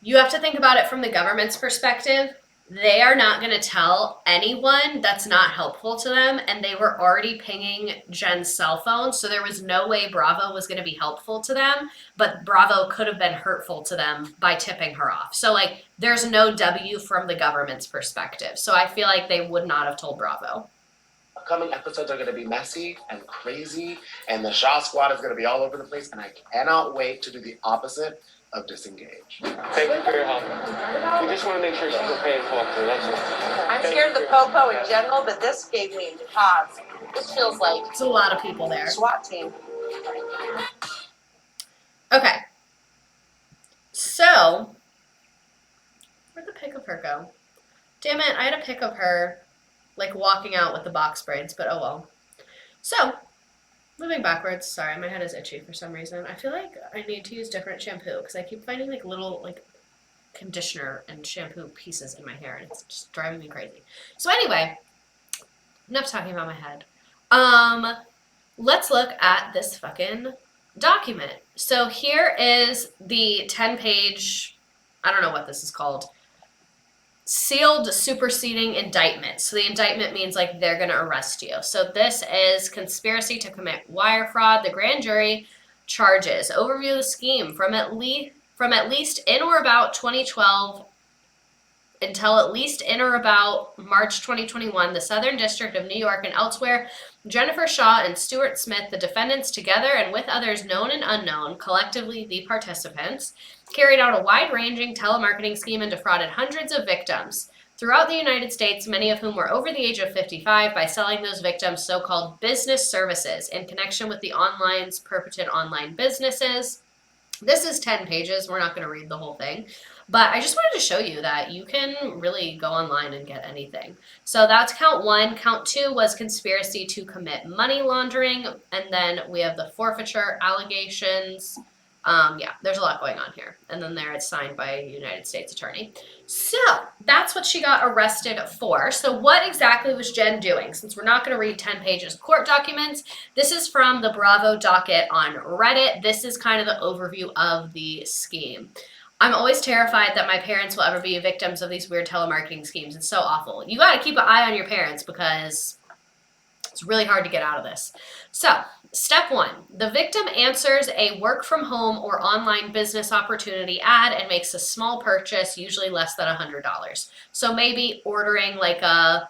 [SPEAKER 1] you have to think about it from the government's perspective. They are not going to tell anyone that's not helpful to them, and they were already pinging Jen's cell phone, so there was no way Bravo was going to be helpful to them, but Bravo could have been hurtful to them by tipping her off. So, like, there's no W from the government's perspective. So I feel like they would not have told Bravo.
[SPEAKER 7] Upcoming episodes are going to be messy and crazy, and the Shaw Squad is going to be all over the place, and I cannot wait to do the opposite of disengage.
[SPEAKER 6] Thank you for your help. We just want to make sure she's okay and talk to her, that's all.
[SPEAKER 9] I'm scared of the popo in general, but this gave me pause. This feels like
[SPEAKER 1] There's a lot of people there.
[SPEAKER 9] SWAT team.
[SPEAKER 1] Okay. So, where'd the pic of her go? Damn it, I had a pic of her, like, walking out with the box braids, but oh well. So, moving backwards. Sorry, my head is itchy for some reason. I feel like I need to use different shampoo because I keep finding, like, little, like, conditioner and shampoo pieces in my hair, and it's just driving me crazy. So anyway, enough talking about my head. Let's look at this fucking document. So here is the 10-page, I don't know what this is called, sealed superseding indictment. So the indictment means, like, they're going to arrest you. So this is conspiracy to commit wire fraud. The grand jury charges. Overview of the scheme from at least in or about 2012 until at least in or about March 2021, the Southern District of New York and elsewhere, Jennifer Shah and Stuart Smith, the defendants, together and with others known and unknown, collectively the participants, carried out a wide-ranging telemarketing scheme and defrauded hundreds of victims throughout the United States, many of whom were over the age of 55, by selling those victims so-called business services in connection with the online's purported online businesses. This is 10 pages. We're not going to read the whole thing. But I just wanted to show you that you can really go online and get anything. So that's count 1. Count 2 was conspiracy to commit money laundering. And then we have the forfeiture allegations. Yeah, there's a lot going on here. And then there it's signed by a United States attorney. So that's what she got arrested for. So what exactly was Jen doing? Since we're not going to read 10 pages of court documents, this is from the Bravo docket on Reddit. This is kind of the overview of the scheme. I'm always terrified that my parents will ever be victims of these weird telemarketing schemes. It's so awful. You got to keep an eye on your parents because it's really hard to get out of this. So, step 1, the victim answers a work from home or online business opportunity ad and makes a small purchase, usually less than $100. So maybe ordering like a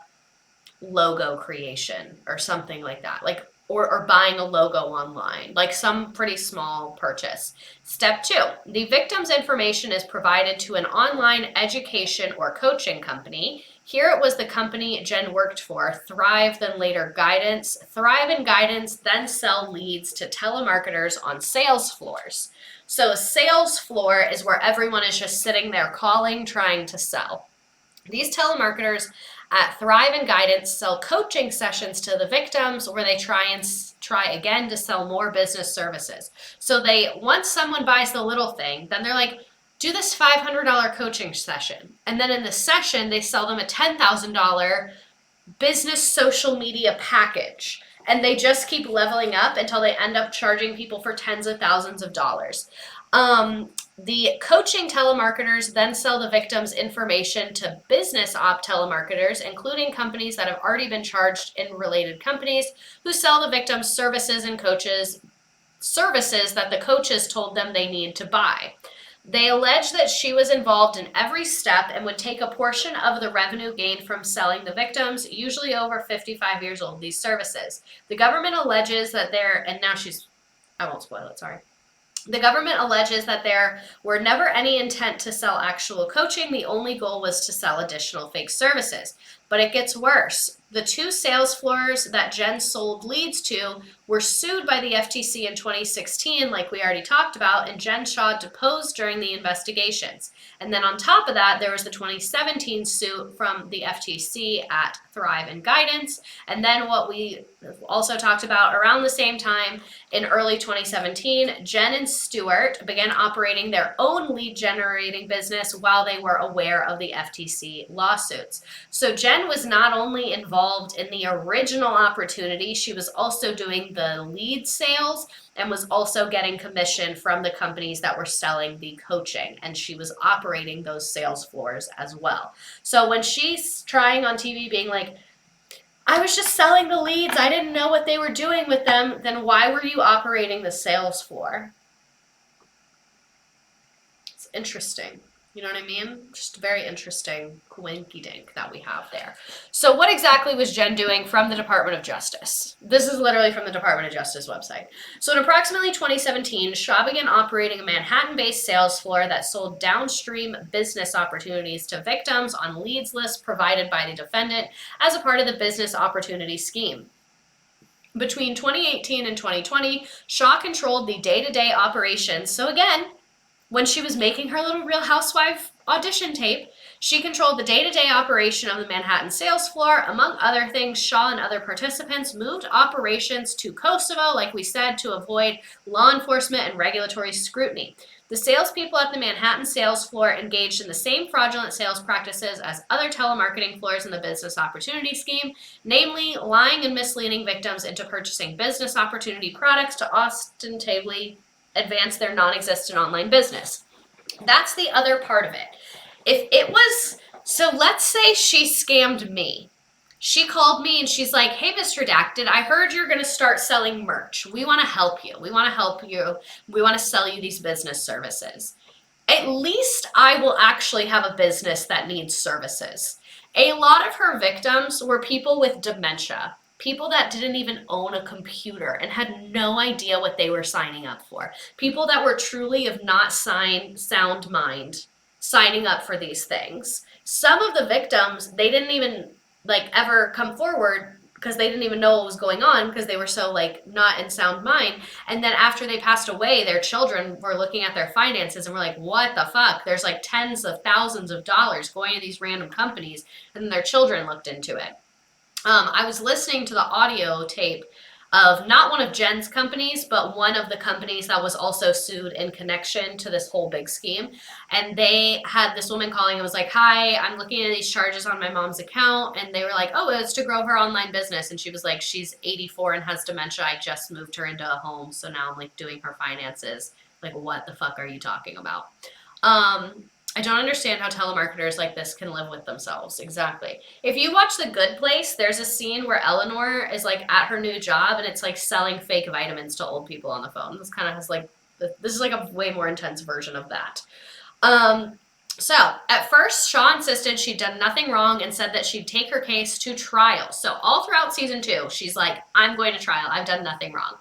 [SPEAKER 1] logo creation or something like that, like or buying a logo online, like some pretty small purchase. Step 2, the victim's information is provided to an online education or coaching company. Here it was the company Jen worked for, Thrive, then later Guidance. Thrive and Guidance then sell leads to telemarketers on sales floors. So a sales floor is where everyone is just sitting there calling, trying to sell. These telemarketers at Thrive and Guidance sell coaching sessions to the victims where they try again to sell more business services. So once someone buys the little thing, then they're like, do this $500 coaching session. And then in the session, they sell them a $10,000 business social media package. And they just keep leveling up until they end up charging people for tens of thousands of dollars. The coaching telemarketers then sell the victims information to business op telemarketers, including companies that have already been charged in related companies who sell the victims services and services that the coaches told them they need to buy. They allege that she was involved in every step and would take a portion of the revenue gained from selling the victims, usually over 55 years old, these services. The government alleges that I won't spoil it, sorry. The government alleges that there were never any intent to sell actual coaching. The only goal was to sell additional fake services. But it gets worse. The 2 sales floors that Jen sold leads to were sued by the FTC in 2016, like we already talked about, and Jen Shah deposed during the investigations. And then on top of that, there was the 2017 suit from the FTC at Thrive and Guidance. And then what we also talked about around the same time, in early 2017, Jen and Stewart began operating their own lead generating business while they were aware of the FTC lawsuits. So Jen was not only involved in the original opportunity, she was also doing the lead sales and was also getting commission from the companies that were selling the coaching, and she was operating those sales floors as well. So when she's trying on TV being like, I was just selling the leads, I didn't know what they were doing with them, then why were you operating the sales floor? It's interesting. You know what I mean? Just a very interesting coinky-dink that we have there. So what exactly was Jen doing from the Department of Justice? This is literally from the Department of Justice website. So in approximately 2017, Shah began operating a Manhattan-based sales floor that sold downstream business opportunities to victims on leads lists provided by the defendant as a part of the business opportunity scheme. Between 2018 and 2020, Shah controlled the day-to-day operations. So again, when she was making her little Real Housewife audition tape, she controlled the day-to-day operation of the Manhattan sales floor. Among other things, Shah and other participants moved operations to Kosovo, like we said, to avoid law enforcement and regulatory scrutiny. The salespeople at the Manhattan sales floor engaged in the same fraudulent sales practices as other telemarketing floors in the business opportunity scheme, namely lying and misleading victims into purchasing business opportunity products to ostensibly advance their non-existent online business. That's the other part of it. So let's say she scammed me. She called me and she's like, hey, Miss Redacted, I heard you're going to start selling merch. We want to help you. We want to sell you these business services. At least I will actually have a business that needs services. A lot of her victims were people with dementia. People that didn't even own a computer and had no idea what they were signing up for. People that were truly of not sound mind signing up for these things. Some of the victims, they didn't even ever come forward because they didn't even know what was going on because they were so like not in sound mind. And then after they passed away, their children were looking at their finances and were like, what the fuck? There's like tens of thousands of dollars going to these random companies. And then their children looked into it. I was listening to the audio tape of not one of Jen's companies, but one of the companies that was also sued in connection to this whole big scheme. And they had this woman calling and was like, hi, I'm looking at these charges on my mom's account. And they were like, oh, it's to grow her online business. And she was like, she's 84 and has dementia. I just moved her into a home. So now I'm like doing her finances. Like, what the fuck are you talking about? I don't understand how telemarketers like this can live with themselves. Exactly. If you watch The Good Place, there's a scene where Eleanor is like at her new job and it's like selling fake vitamins to old people on the phone. This kind of has like, this is like a way more intense version of that. So at first, Shaw insisted she'd done nothing wrong and said that she'd take her case to trial. So all throughout season 2, she's like, I'm going to trial. I've done nothing wrong.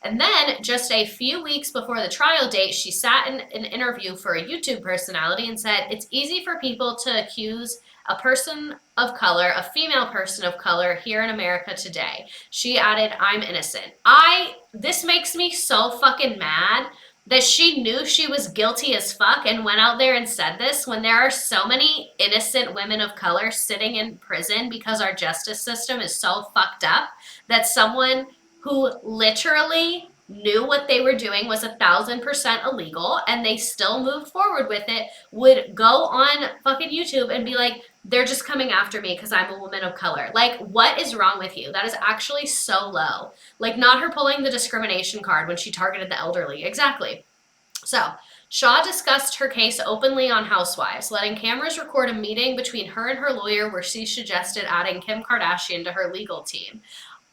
[SPEAKER 1] And then just a few weeks before the trial date, she sat in an interview for a YouTube personality and said, it's easy for people to accuse a person of color, a female person of color here in America today. She added, I'm innocent. This makes me so fucking mad that she knew she was guilty as fuck and went out there and said this when there are so many innocent women of color sitting in prison because our justice system is so fucked up that someone who literally knew what they were doing was 1,000% illegal and they still moved forward with it, would go on fucking YouTube and be like, they're just coming after me because I'm a woman of color. Like, what is wrong with you? That is actually so low. Like, not her pulling the discrimination card when she targeted the elderly. Exactly. So, Shaw discussed her case openly on Housewives, letting cameras record a meeting between her and her lawyer where she suggested adding Kim Kardashian to her legal team.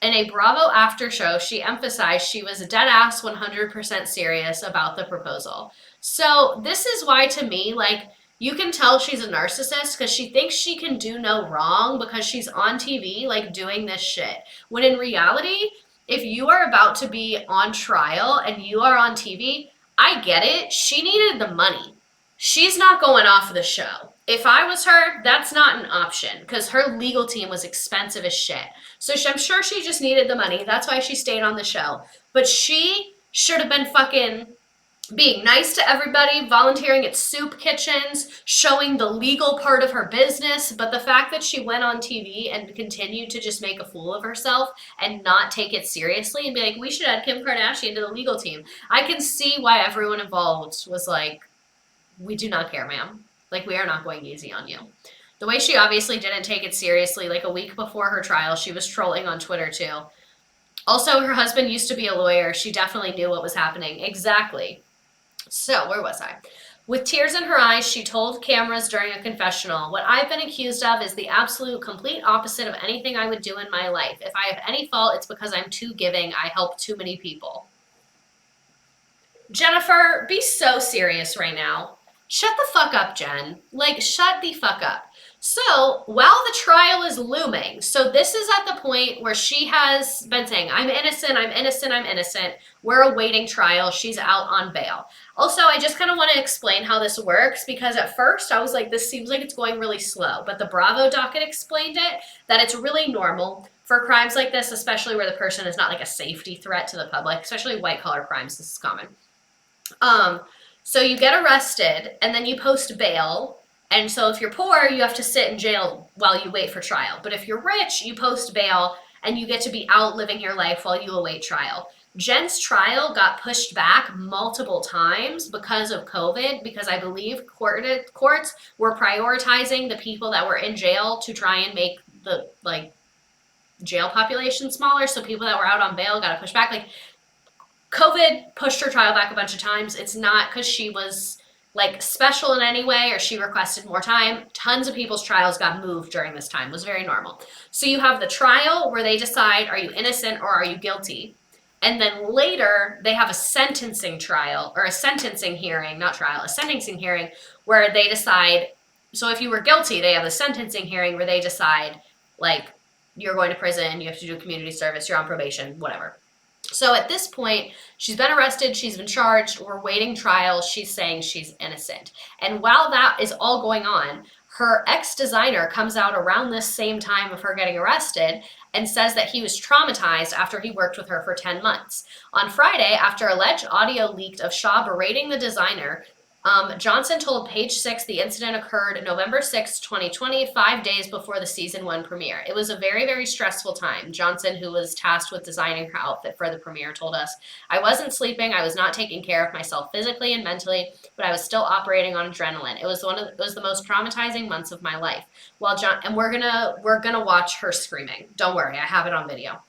[SPEAKER 1] In a Bravo after show, she emphasized she was dead-ass 100% serious about the proposal. So this is why, to me, like, you can tell she's a narcissist because she thinks she can do no wrong because she's on TV, like, doing this shit. When in reality, if you are about to be on trial and you are on TV, I get it. She needed the money. She's not going off the show. If I was her, that's not an option because her legal team was expensive as shit. So I'm sure she just needed the money. That's why she stayed on the show. But she should have been fucking being nice to everybody, volunteering at soup kitchens, showing the legal part of her business. But the fact that she went on TV and continued to just make a fool of herself and not take it seriously and be like, we should add Kim Kardashian to the legal team. I can see why everyone involved was like, we do not care, ma'am. Like, we are not going easy on you. The way she obviously didn't take it seriously, like a week before her trial, she was trolling on Twitter too. Also, her husband used to be a lawyer. She definitely knew what was happening. Exactly. So, where was I? With tears in her eyes, she told cameras during a confessional, what I've been accused of is the absolute complete opposite of anything I would do in my life. If I have any fault, it's because I'm too giving. I help too many people. Jennifer, be so serious right now. Shut the fuck up, Jen. Like, shut the fuck up. So, while the trial is looming, so this is at the point where she has been saying, I'm innocent, I'm innocent, I'm innocent. We're awaiting trial. She's out on bail. Also, I just kind of want to explain how this works because at first I was like, this seems like it's going really slow. But the Bravo docket explained it, that it's really normal for crimes like this, especially where the person is not like a safety threat to the public, especially white-collar crimes. This is common. So you get arrested and then you post bail. And so if you're poor, you have to sit in jail while you wait for trial. But if you're rich, you post bail and you get to be out living your life while you await trial. Jen's trial got pushed back multiple times because of COVID, because I believe courts were prioritizing the people that were in jail to try and make the jail population smaller. So people that were out on bail got to push back. Like, COVID pushed her trial back a bunch of times. It's not because she was like special in any way or she requested more time. Tons of people's trials got moved during this time. It was very normal. So you have the trial where they decide, are you innocent or are you guilty? And then later they have a sentencing trial or a sentencing hearing, not trial, a sentencing hearing where they decide. So if you were guilty, they have a sentencing hearing where they decide, like, you're going to prison, you have to do community service, you're on probation, whatever. So at this point, she's been arrested, she's been charged, we're waiting trial, she's saying she's innocent. And while that is all going on, Her ex-designer comes out around this same time of her getting arrested and says that he was traumatized after he worked with her for 10 months. On Friday, after alleged audio leaked of Shah berating the designer, Johnson told Page Six the incident occurred November 6, 2020, 5 days before the season 1 premiere. It was a very, very stressful time. Johnson, who was tasked with designing her outfit for the premiere, told us, I wasn't sleeping, I was not taking care of myself physically and mentally, but I was still operating on adrenaline. It was the most traumatizing months of my life. And we're gonna watch her screaming. Don't worry, I have it on video.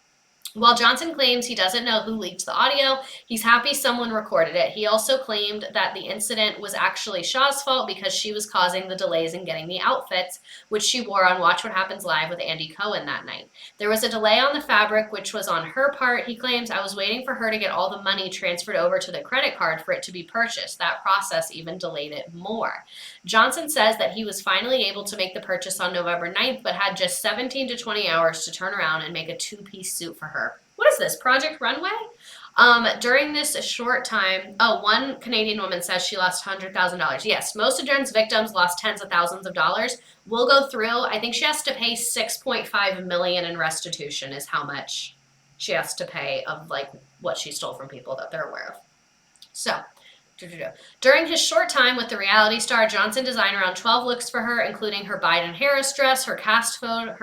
[SPEAKER 1] While Johnson claims he doesn't know who leaked the audio, he's happy someone recorded it. He also claimed that the incident was actually Shah's fault because she was causing the delays in getting the outfits, which she wore on Watch What Happens Live with Andy Cohen that night. There was a delay on the fabric, which was on her part. He claims, I was waiting for her to get all the money transferred over to the credit card for it to be purchased. That process even delayed it more. Johnson says that he was finally able to make the purchase on November 9th, but had just 17 to 20 hours to turn around and make a 2-piece suit for her. What is this, Project Runway? During this short time, one Canadian woman says she lost $100,000. Yes, most of Jen's victims lost tens of thousands of dollars. We'll go through. I think she has to pay $6.5 million in restitution is how much she has to pay of like what she stole from people that they're aware of. So, during his short time with the reality star, Johnson designed around 12 looks for her, including her Biden-Harris dress, her cast photo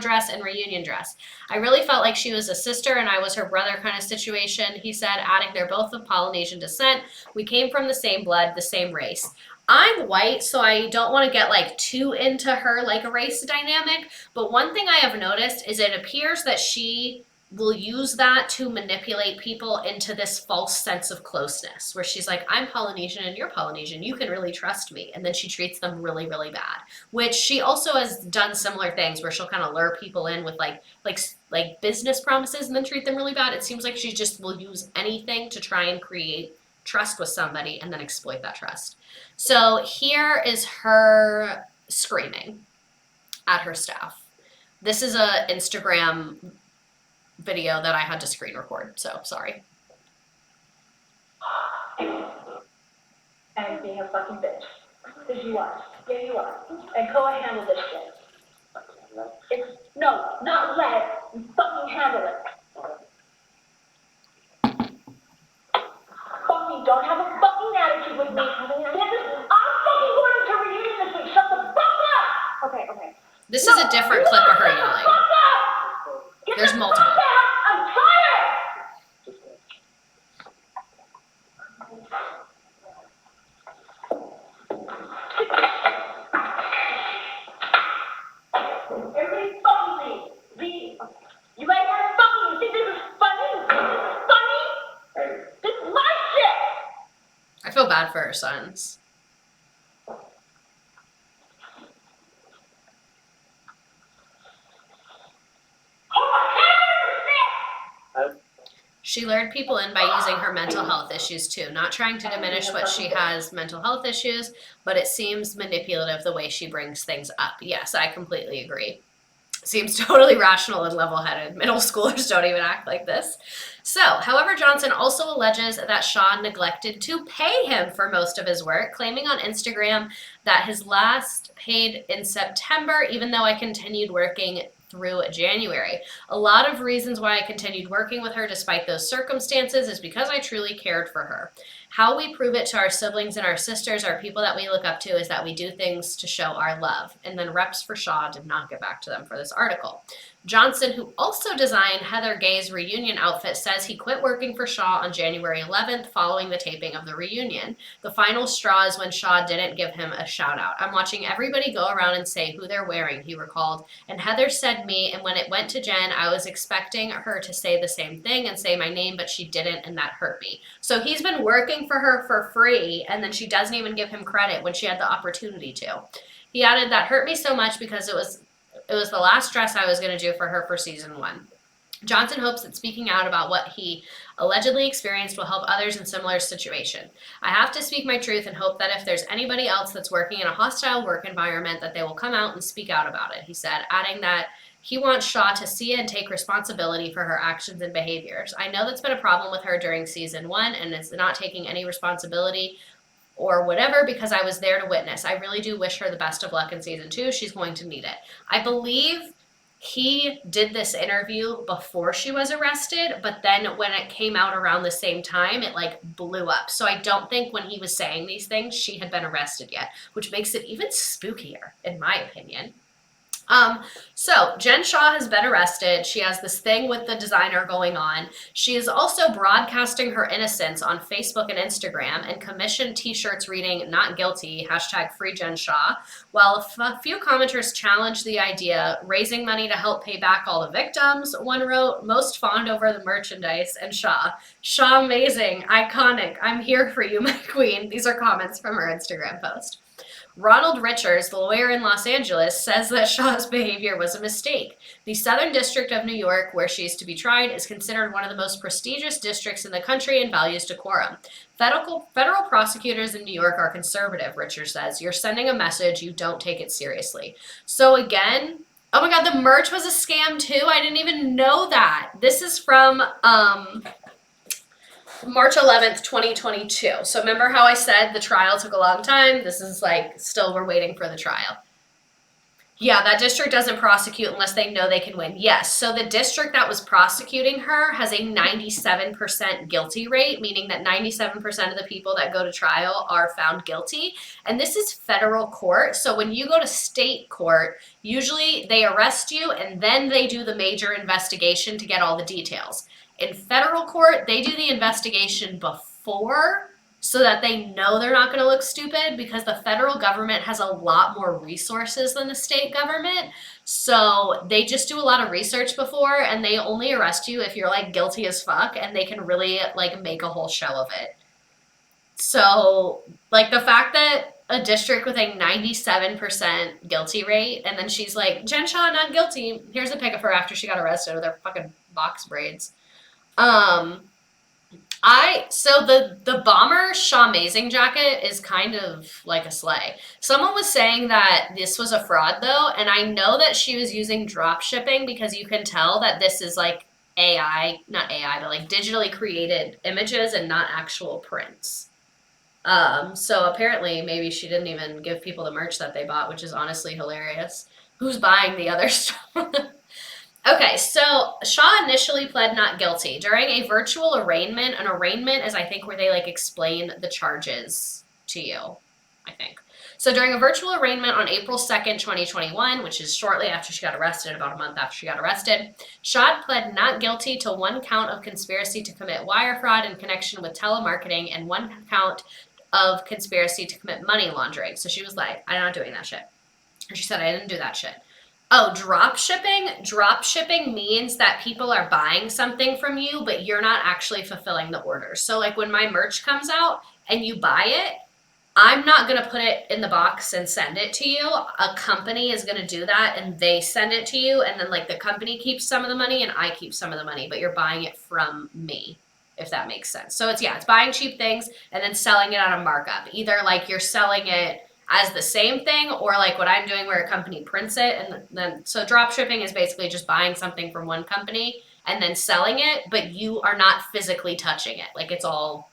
[SPEAKER 1] dress, and reunion dress. I really felt like she was a sister and I was her brother kind of situation, he said, adding they're both of Polynesian descent. We came from the same blood, the same race. I'm white, so I don't want to get like too into her like a race dynamic, but one thing I have noticed is it appears that she will use that to manipulate people into this false sense of closeness where she's like, I'm Polynesian and you're Polynesian, you can really trust me, and then she treats them really, really bad, which she also has done similar things where she'll kind of lure people in with like business promises and then treat them really bad. It seems like she just will use anything to try and create trust with somebody and then exploit that trust. So here is her screaming at her staff. This is a Instagram video that I had to screen record, so sorry.
[SPEAKER 5] And being a fucking bitch. Because you are. Yeah, you are. And go and handle this shit. No, not let. You fucking handle it. Fuck me, don't have a fucking attitude with me. I'm fucking going to reunion this week. Shut the fuck up! Okay.
[SPEAKER 1] This is a different clip of her yelling. There's multiple.
[SPEAKER 5] I'm tired! Everybody fucking leave. You guys are fucking. You think this is funny? This is my shit!
[SPEAKER 1] I feel bad for her sons. She lured people in by using her mental health issues too, not trying to diminish what she has mental health issues, but it seems manipulative the way she brings things up. Yes, I completely agree. Seems totally rational and level-headed. Middle schoolers don't even act like this. So, however, Johnson also alleges that Shah neglected to pay him for most of his work, claiming on Instagram that his last paid in September, even though I continued working through January. A lot of reasons why I continued working with her despite those circumstances is because I truly cared for her. How we prove it to our siblings and our sisters, our people that we look up to, is that we do things to show our love. And then reps for Shah did not get back to them for this article. Johnson, who also designed Heather Gay's reunion outfit, says he quit working for Shah on January 11th following the taping of the reunion. The final straw is when Shah didn't give him a shout out. I'm watching everybody go around and say who they're wearing, he recalled. And Heather said me, and when it went to Jen, I was expecting her to say the same thing and say my name, but she didn't, and that hurt me. So he's been working for her for free, and then she doesn't even give him credit when she had the opportunity to. He added, that hurt me so much because it was the last dress I was going to do for her for season 1. Johnson hopes that speaking out about what he allegedly experienced will help others in similar situation. I have to speak my truth and hope that if there's anybody else that's working in a hostile work environment that they will come out and speak out about it, he said, adding that he wants Shah to see and take responsibility for her actions and behaviors. I know that's been a problem with her during season 1 and is not taking any responsibility or whatever because I was there to witness. I really do wish her the best of luck in season 2. She's going to need it. I believe he did this interview before she was arrested, but then when it came out around the same time, it like blew up. So I don't think when he was saying these things, she had been arrested yet, which makes it even spookier, in my opinion. So Jen Shah has been arrested. She has this thing with the designer going on. She is also broadcasting her innocence on Facebook and Instagram and commissioned t-shirts reading "Not Guilty," #Free Jen Shah, while a few commenters challenged the idea, raising money to help pay back all the victims. One wrote, "Most fond over the merchandise," and Shah, amazing, iconic, I'm here for you, my queen. These are comments from her Instagram post. Ronald Richards, the lawyer in Los Angeles, says that Shah's behavior was a mistake. The Southern District of New York, where she is to be tried, is considered one of the most prestigious districts in the country and values decorum. Federal prosecutors in New York are conservative, Richards says. You're sending a message, you don't take it seriously. So again, oh my God, the merch was a scam too? I didn't even know that. This is from March 11th, 2022. So remember how I said the trial took a long time? This is like, still we're waiting for the trial. Yeah, that district doesn't prosecute unless they know they can win. Yes, so the district that was prosecuting her has a 97% guilty rate, meaning that 97% of the people that go to trial are found guilty. And this is federal court. So when you go to state court, usually they arrest you and then they do the major investigation to get all the details. In federal court, they do the investigation before so that they know they're not going to look stupid because the federal government has a lot more resources than the state government. So they just do a lot of research before and they only arrest you if you're like guilty as fuck and they can really like make a whole show of it. So like the fact that a district with a 97% guilty rate and then she's like, Jen Shah, not guilty. Here's a pic of her after she got arrested with her fucking box braids. So the bomber Shah Amazing jacket is kind of like a sleigh. Someone was saying that this was a fraud though, and I know that she was using drop shipping because you can tell that this is like not AI, but like digitally created images and not actual prints. So apparently maybe she didn't even give people the merch that they bought, which is honestly hilarious. Who's buying the other stuff? Okay, so Shah initially pled not guilty. During a virtual arraignment, an arraignment is, I think, where they, like, explain the charges to you, I think. So during a virtual arraignment on April 2nd, 2021, which is shortly after she got arrested, about a month after she got arrested, Shah pled not guilty to 1 count of conspiracy to commit wire fraud in connection with telemarketing and 1 count of conspiracy to commit money laundering. So she was like, I'm not doing that shit. And she said, I didn't do that shit. Oh, drop shipping? Drop shipping means that people are buying something from you, but you're not actually fulfilling the order. So like when my merch comes out and you buy it, I'm not going to put it in the box and send it to you. A company is going to do that and they send it to you. And then like the company keeps some of the money and I keep some of the money, but you're buying it from me, if that makes sense. So it's buying cheap things and then selling it at a markup. Either like you're selling it as the same thing or like what I'm doing where a company prints it. And then, so drop shipping is basically just buying something from one company and then selling it, but you are not physically touching it. Like it's all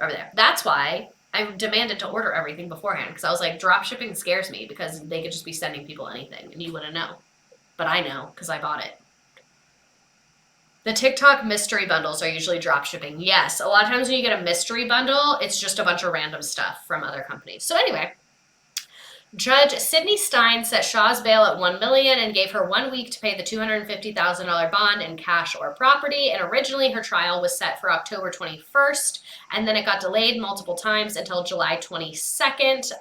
[SPEAKER 1] over there. That's why I demanded to order everything beforehand because I was like, drop shipping scares me because they could just be sending people anything and you wouldn't know. But I know because I bought it. The TikTok mystery bundles are usually drop shipping. Yes, a lot of times when you get a mystery bundle, it's just a bunch of random stuff from other companies. So anyway, Judge Sidney Stein set Shah's bail at $1 million and gave her 1 week to pay the $250,000 bond in cash or property. And originally her trial was set for October 21st, and then it got delayed multiple times until July 22nd.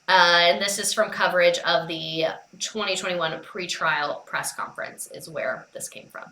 [SPEAKER 1] And this is from coverage of the 2021 pre-trial press conference is where this came from.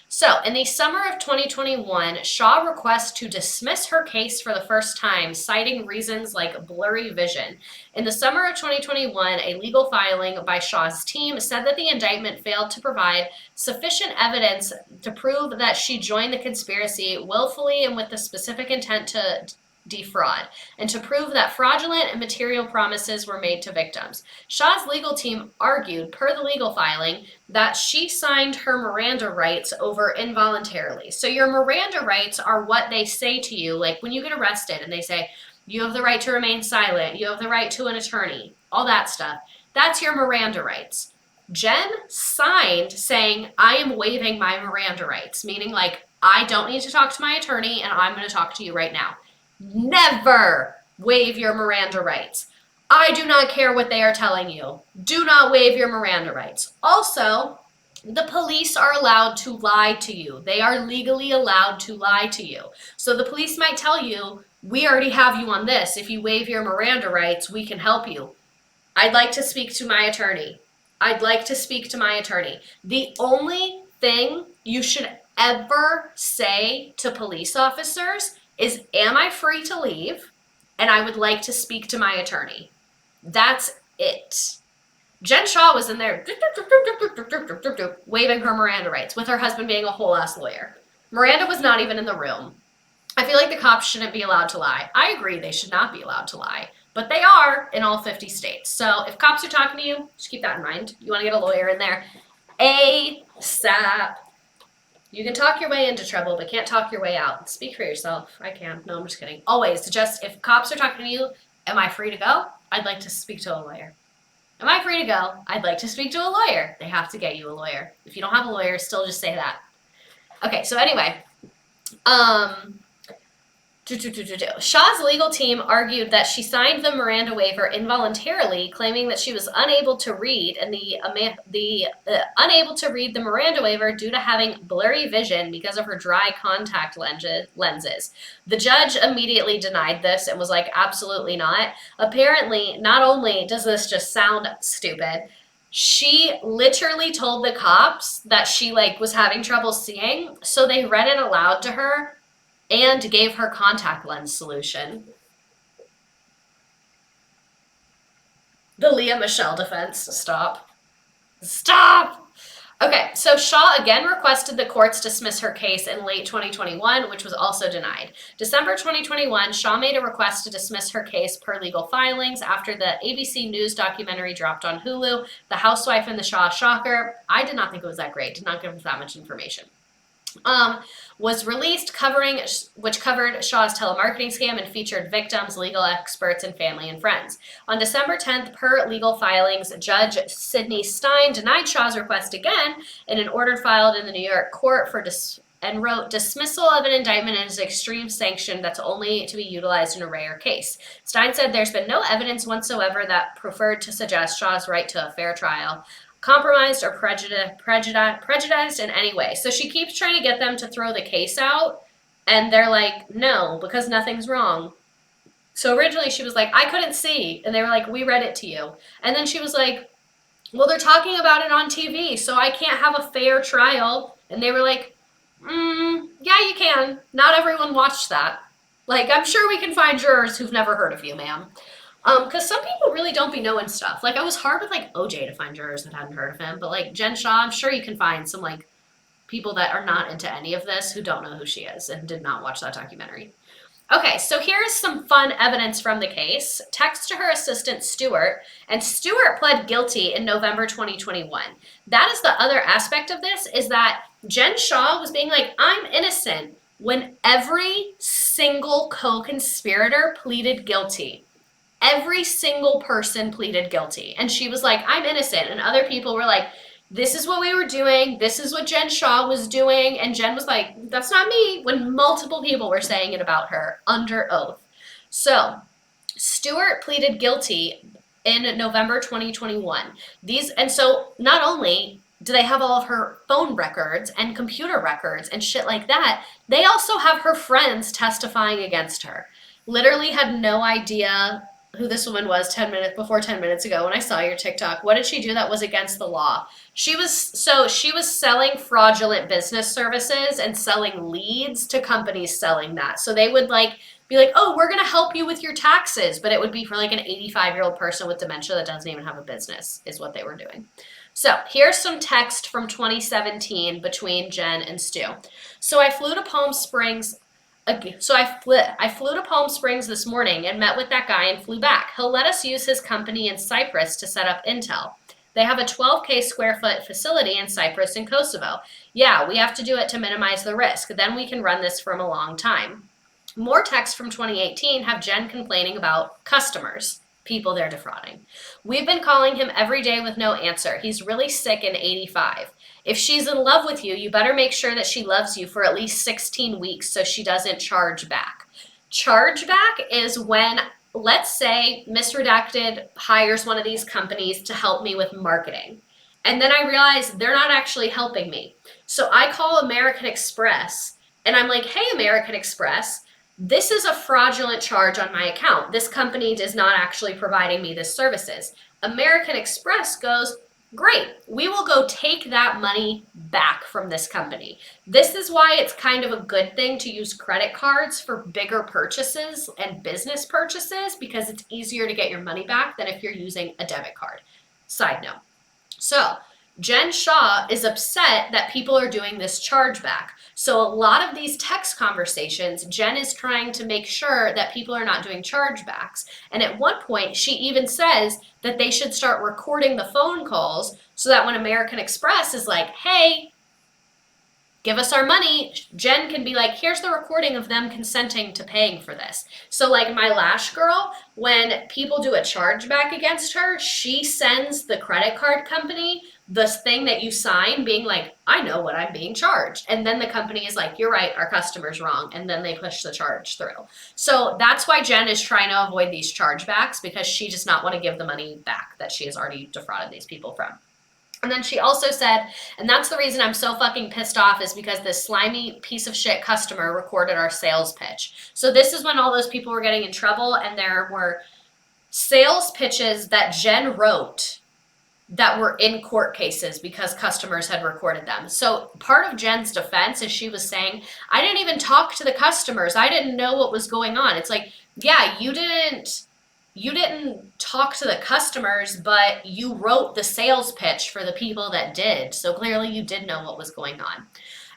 [SPEAKER 1] So in the summer of 2021, Shah requests to dismiss her case for the first time, citing reasons like blurry vision. In the summer of 2021, a legal filing by Shah's team said that the indictment failed to provide sufficient evidence to prove that she joined the conspiracy willfully and with the specific intent to defraud, and to prove that fraudulent and material promises were made to victims. Shah's legal team argued, per the legal filing, that she signed her Miranda rights over involuntarily. So your Miranda rights are what they say to you, like when you get arrested and they say, you have the right to remain silent, you have the right to an attorney, all that stuff. That's your Miranda rights. Jen signed saying, I am waiving my Miranda rights, meaning like, I don't need to talk to my attorney and I'm going to talk to you right now. Never waive your Miranda rights. I do not care what they are telling you. Do not waive your Miranda rights. Also, the police are allowed to lie to you. They are legally allowed to lie to you. So the police might tell you, we already have you on this. If you waive your Miranda rights, we can help you. I'd like to speak to my attorney. I'd like to speak to my attorney. The only thing you should ever say to police officers is, am I free to leave? And I would like to speak to my attorney. That's it. Jen Shah was in there waving her Miranda rights with her husband being a whole ass lawyer. Miranda was not even in the room. I feel like the cops shouldn't be allowed to lie. I agree they should not be allowed to lie, but they are in all 50 states. So if cops are talking to you, just keep that in mind. You want to get a lawyer in there ASAP. You can talk your way into trouble, but can't talk your way out. Speak for yourself. I can. No, I'm just kidding. Always, just if cops are talking to you, am I free to go? I'd like to speak to a lawyer. Am I free to go? I'd like to speak to a lawyer. They have to get you a lawyer. If you don't have a lawyer, still just say that. Okay, so anyway, Shah's legal team argued that she signed the Miranda waiver involuntarily, claiming that she was unable to read unable to read the Miranda waiver due to having blurry vision because of her dry contact lenses. The judge immediately denied this and was like, absolutely not. Apparently, not only does this just sound stupid, she literally told the cops that she was having trouble seeing, so they read it aloud to her and gave her contact lens solution. The Leah Michelle defense. Stop. Stop! Okay, so Shah again requested the courts dismiss her case in late 2021, which was also denied. December 2021, Shah made a request to dismiss her case per legal filings after the ABC News documentary dropped on Hulu, The Housewife and the Shah Shocker. I did not think it was that great, did not give us that much information. Was released which covered Shah's telemarketing scam and featured victims, legal experts, and family and friends. On December 10th, per legal filings, Judge Sidney Stein denied Shah's request again in an order filed in the New York court and wrote, dismissal of an indictment is an extreme sanction that's only to be utilized in a rare case. Stein said there's been no evidence whatsoever that preferred to suggest Shah's right to a fair trial compromised or prejudiced in any way. So she keeps trying to get them to throw the case out, and they're like, no, because nothing's wrong. So originally she was like, I couldn't see, and they were like, we read it to you. And then she was like, well, they're talking about it on TV, so I can't have a fair trial. And they were like, yeah, you can. Not everyone watched that. I'm sure we can find jurors who've never heard of you, ma'am. Because some people really don't be knowing stuff. I was hard with, OJ to find jurors that hadn't heard of him. But, Jen Shah, I'm sure you can find some, people that are not into any of this who don't know who she is and did not watch that documentary. Okay, so here's some fun evidence from the case. Text to her assistant, Stuart, and Stuart pled guilty in November 2021. That is the other aspect of this, is that Jen Shah was being like, I'm innocent, when every single co-conspirator pleaded guilty. Every single person pleaded guilty. And she was like, I'm innocent. And other people were like, this is what we were doing. This is what Jen Shah was doing. And Jen was like, that's not me, when multiple people were saying it about her under oath. So Stuart pleaded guilty in November 2021. And so not only do they have all of her phone records and computer records and shit like that, they also have her friends testifying against her. Literally had no idea who this woman was 10 minutes ago when I saw your TikTok. What did she do that was against the law? She was selling fraudulent business services and selling leads to companies selling that. So they would be like, oh, we're gonna help you with your taxes, but it would be for an 85-year-old person with dementia that doesn't even have a business, is what they were doing. So here's some text from 2017 between Jen and Stu. So I flew to Palm Springs So I flew to Palm Springs this morning and met with that guy and flew back. He'll let us use his company in Cyprus to set up intel. They have a 12K square foot facility in Cyprus and Kosovo. Yeah, we have to do it to minimize the risk. Then we can run this from a long time. More texts from 2018 have Jen complaining about customers, people they're defrauding. We've been calling him every day with no answer. He's really sick and 85. If she's in love with you, you better make sure that she loves you for at least 16 weeks so she doesn't charge back. Charge back is when, let's say, Miss Redacted hires one of these companies to help me with marketing. And then I realize they're not actually helping me. So I call American Express and I'm like, hey, American Express, this is a fraudulent charge on my account. This company is not actually providing me this services. American Express goes, great, we will go take that money back from this company. This is why it's kind of a good thing to use credit cards for bigger purchases and business purchases because it's easier to get your money back than if you're using a debit card. Side note. So Jen Shah is upset that people are doing this chargeback. So a lot of these text conversations, Jen is trying to make sure that people are not doing chargebacks. And at one point, she even says that they should start recording the phone calls so that when American Express is like, hey, give us our money, Jen can be like, here's the recording of them consenting to paying for this. So like my lash girl, when people do a chargeback against her, she sends the credit card company the thing that you sign being like, I know what I'm being charged. And then the company is like, you're right, our customer's wrong. And then they push the charge through. So that's why Jen is trying to avoid these chargebacks because she does not want to give the money back that she has already defrauded these people from. And then she also said, and that's the reason I'm so fucking pissed off is because this slimy piece of shit customer recorded our sales pitch. So this is when all those people were getting in trouble and there were sales pitches that Jen wrote that were in court cases because customers had recorded them. So part of Jen's defense is she was saying, I didn't even talk to the customers. I didn't know what was going on. It's like, yeah, you didn't talk to the customers, but you wrote the sales pitch for the people that did. So clearly you did know what was going on.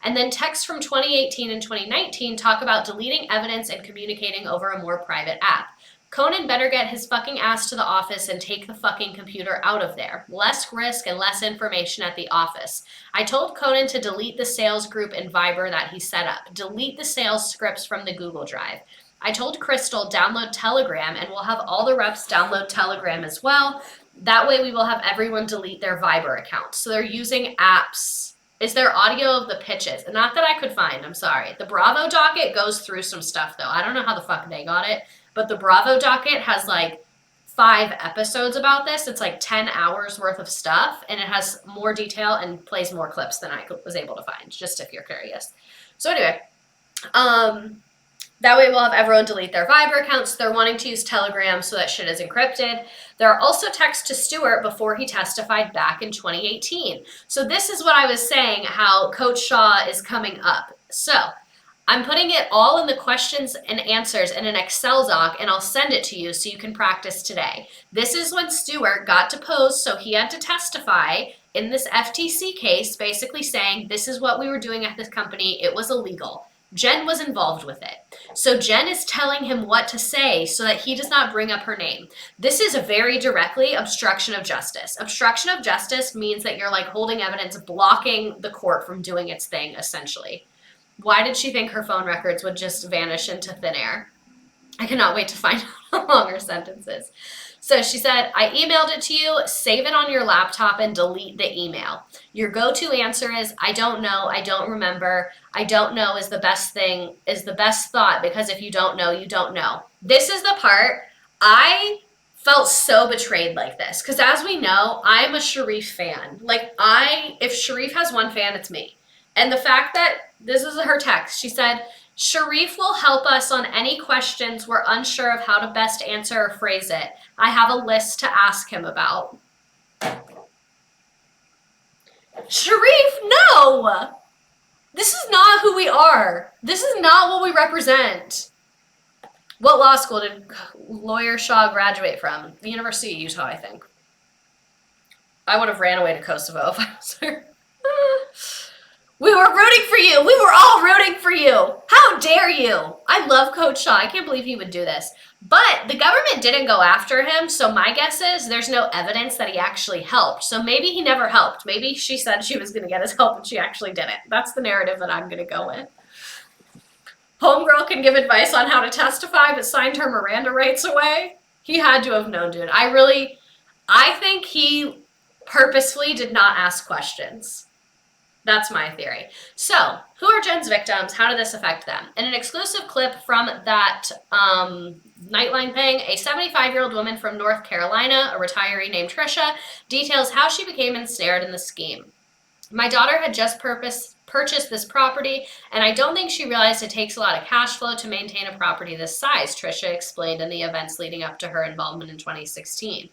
[SPEAKER 1] And then texts from 2018 and 2019 talk about deleting evidence and communicating over a more private app. Conan better get his fucking ass to the office and take the fucking computer out of there. Less risk and less information at the office. I told Conan to delete the sales group in Viber that he set up. Delete the sales scripts from the Google Drive. I told Crystal download Telegram and we'll have all the reps download Telegram as well. That way we will have everyone delete their Viber accounts. So they're using apps. Is there audio of the pitches? Not that I could find, I'm sorry. The Bravo docket goes through some stuff though. I don't know how the fuck they got it. But the Bravo docket has like 5 episodes about this. It's like 10 hours worth of stuff, and it has more detail and plays more clips than I was able to find, just if you're curious. So anyway, that way we'll have everyone delete their Viber accounts. They're wanting to use Telegram so that shit is encrypted. There are also texts to Stewart before he testified back in 2018. So this is what I was saying, how Coach Shah is coming up. So I'm putting it all in the questions and answers in an Excel doc, and I'll send it to you so you can practice today. This is when Stewart got deposed, so he had to testify in this FTC case, basically saying, this is what we were doing at this company. It was illegal. Jen was involved with it. So Jen is telling him what to say so that he does not bring up her name. This is a very directly obstruction of justice. Obstruction of justice means that you're like holding evidence, blocking the court from doing its thing, essentially. Why did she think her phone records would just vanish into thin air? I cannot wait to find out how long her sentence is. So she said, I emailed it to you, save it on your laptop and delete the email. Your go-to answer is, I don't know, I don't remember. I don't know is the best thing, is the best thought, because if you don't know, you don't know. This is the part I felt so betrayed like this, because as we know, I'm a Sharif fan. Like if Sharif has one fan, it's me. And the fact that, this is her text, she said, Sharif will help us on any questions we're unsure of how to best answer or phrase it. I have a list to ask him about. Sharif, no! This is not who we are. This is not what we represent. What law school did Lawyer Shah graduate from? The University of Utah, I think. I would have ran away to Kosovo if I was her. We were rooting for you. We were all rooting for you. How dare you? I love Coach Shah. I can't believe he would do this. But the government didn't go after him, so my guess is there's no evidence that he actually helped. So maybe he never helped. Maybe she said she was going to get his help and she actually didn't. That's the narrative that I'm going to go with. Homegirl can give advice on how to testify, but signed her Miranda rights away. He had to have known, dude. I think he purposefully did not ask questions. That's my theory. So, who are Jen's victims? How did this affect them? In an exclusive clip from that Nightline thing, a 75-year-old woman from North Carolina, a retiree named Trisha, details how she became ensnared in the scheme. My daughter had just purchased this property, and I don't think she realized it takes a lot of cash flow to maintain a property this size, Trisha explained in the events leading up to her involvement in 2016.